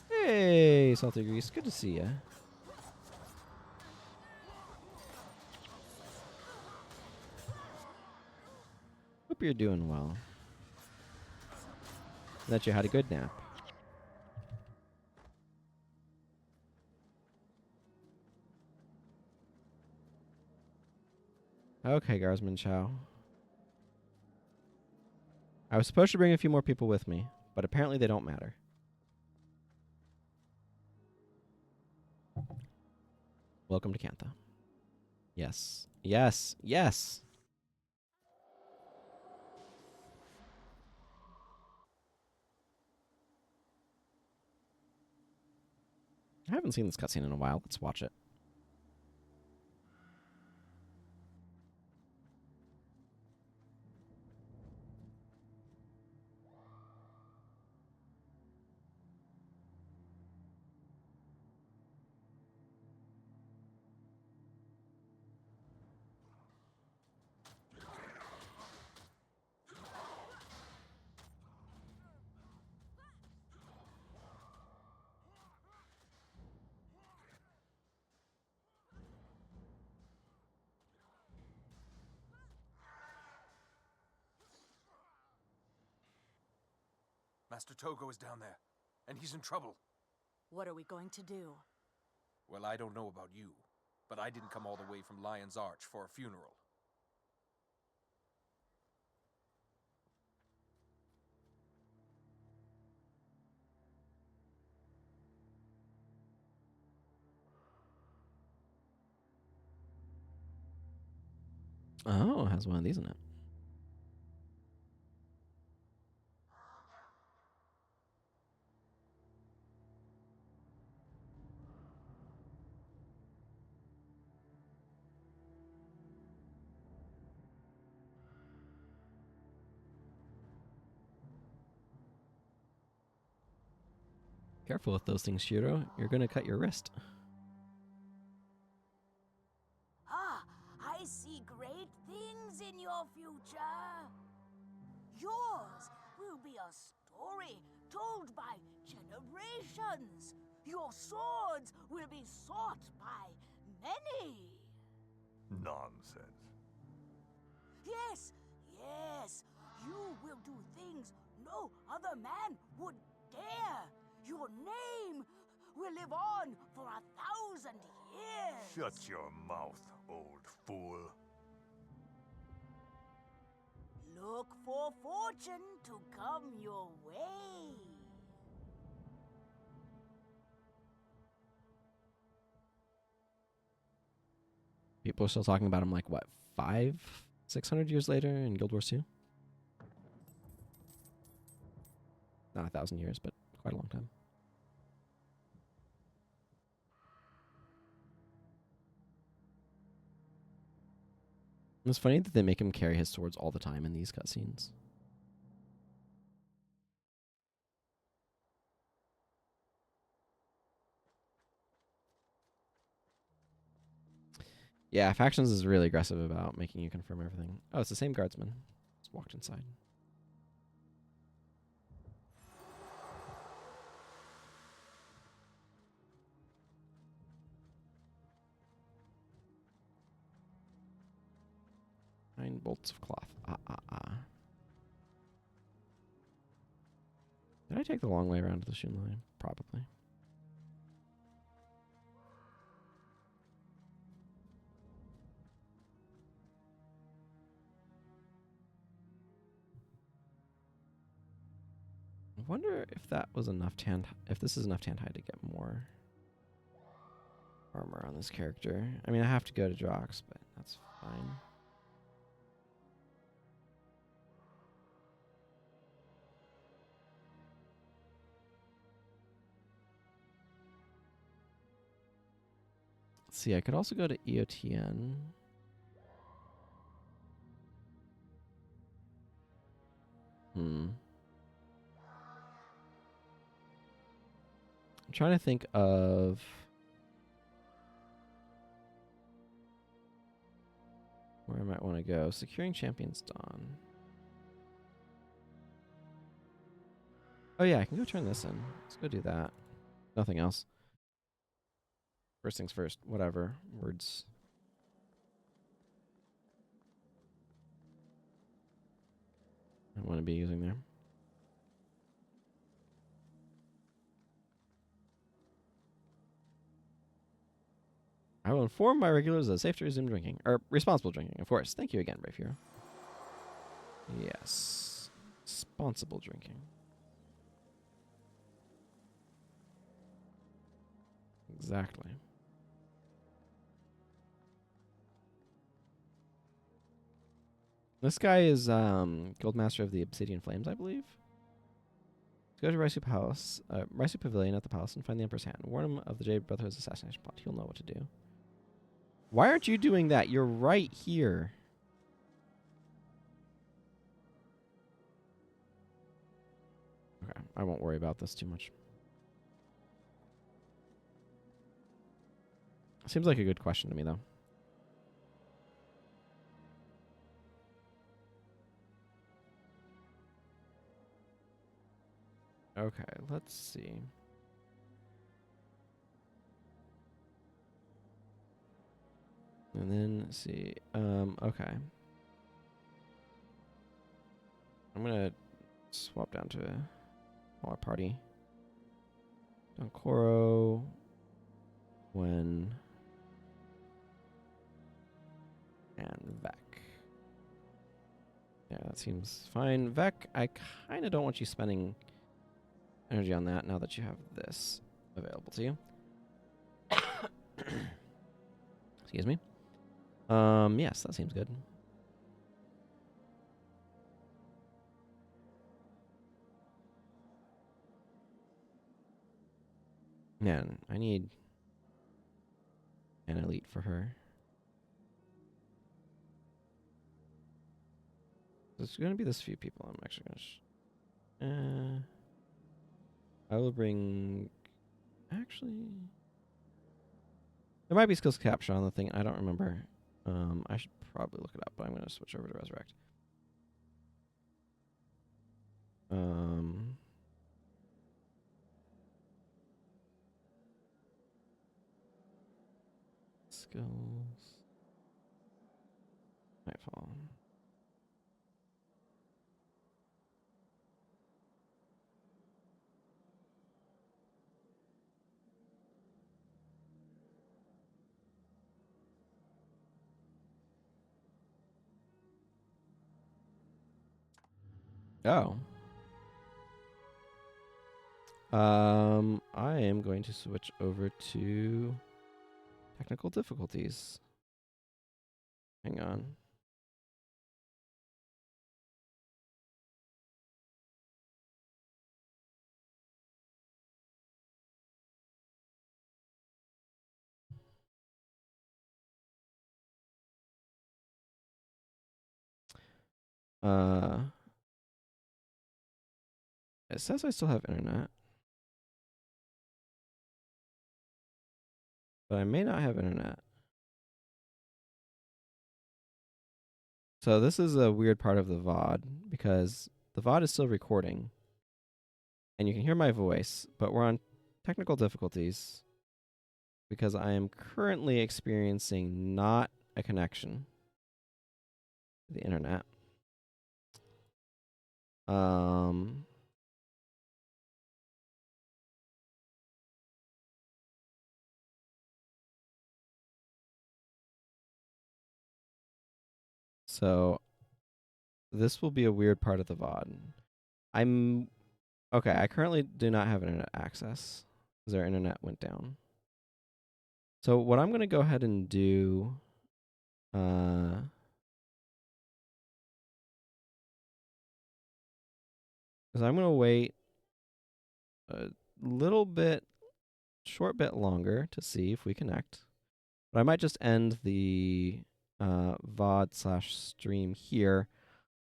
Hey, Salty Grease, good to see ya. Hope you're doing well. That you had a good nap. Okay, Garsman Chow. I was supposed to bring a few more people with me, but apparently they don't matter. Welcome to Cantha. Yes. Yes. Yes. I haven't seen this cutscene in a while. Let's watch it. Master Togo is down there, and he's in trouble. What are we going to do? Well, I don't know about you, but I didn't come all the way from Lion's Arch for a funeral. Oh, it has one of these in it. Careful with those things, Shiro. You're going to cut your wrist. Ah, I see great things in your future. Yours will be a story told by generations. Your swords will be sought by many. Nonsense. Yes, yes, you will do things no other man would dare. Your name will live on for 1,000 years. Shut your mouth, old fool. Look for fortune to come your way. People are still talking about him like, what, 600 years later in Guild Wars 2? Not 1,000 years, but quite a long time. It's funny that they make him carry his swords all the time in these cutscenes. Yeah, Factions is really aggressive about making you confirm everything. Oh, it's the same guardsman. Just walked inside. Nine bolts of cloth. Did I take the long way around to the Shun line? Probably. I wonder if that was enough if this is enough Tandhide to get more armor on this character. I mean, I have to go to Drox, but that's fine. Let's see, I could also go to EOTN. I'm trying to think of where I might want to go. Securing Champion's Dawn. Oh yeah, I can go turn this in. Let's go do that. Nothing else. First things first. Whatever. Words. I want to be using there. I will inform my regulars that it's safe to resume drinking. Or responsible drinking, of course. Thank you again, Brave Hero. Yes. Responsible drinking. Exactly. This guy is Guildmaster of the Obsidian Flames, I believe. Go to Raisu Palace, Raisu Pavilion at the palace and find the Emperor's hand. Warn him of the Jade Brotherhood's assassination plot. He'll know what to do. Why aren't you doing that? You're right here. Okay, I won't worry about this too much. Seems like a good question to me, though. Okay, let's see. And then see. Okay. I'm gonna swap down to a smaller party. Donkoro. When. And Vec. Yeah, that seems fine. Vec, I kind of don't want you spending energy on that now that you have this available to you. Excuse me. Yes, that seems good. Man, I need an elite for her. There's going to be this few people. I'm actually going to... I will bring... Actually... There might be skills capture on the thing. I don't remember. I should probably look it up, but I'm going to switch over to Resurrect. Skills. Nightfall. Oh. I am going to switch over to technical difficulties. Hang on. It says I still have internet, but I may not have internet. So this is a weird part of the VOD because the VOD is still recording and you can hear my voice, but we're on technical difficulties because I am currently experiencing not a connection to the internet. So this will be a weird part of the VOD. Okay, I currently do not have internet access because our internet went down. So what I'm going to go ahead and do is I'm going to wait a short bit longer to see if we connect. But I might just end the VOD/stream here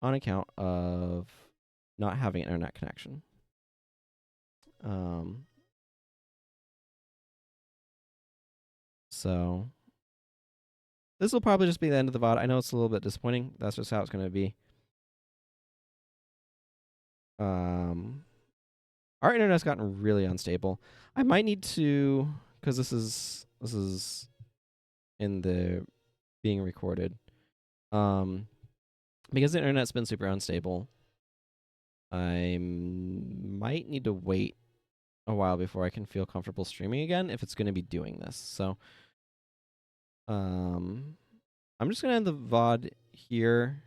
on account of not having an internet connection. So this will probably just be the end of the VOD. I know it's a little bit disappointing. That's just how it's going to be. Our internet's gotten really unstable. I might need to, because this is in the being recorded. Because the internet's been super unstable, I might need to wait a while before I can feel comfortable streaming again if it's going to be doing this. So, I'm just going to end the VOD here.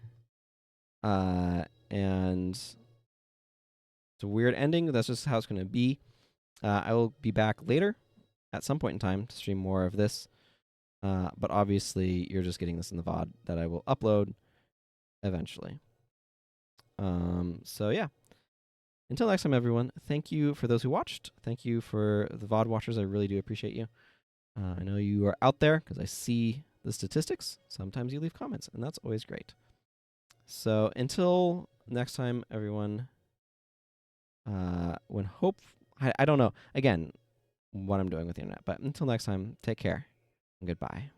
And it's a weird ending. That's just how it's going to be. I will be back later at some point in time to stream more of this. But obviously, you're just getting this in the VOD that I will upload eventually. So yeah. Until next time, everyone, thank you for those who watched. Thank you for the VOD watchers. I really do appreciate you. I know you are out there because I see the statistics. Sometimes you leave comments, and that's always great. So until next time, everyone, I don't know, again, what I'm doing with the internet, but until next time, take care and goodbye.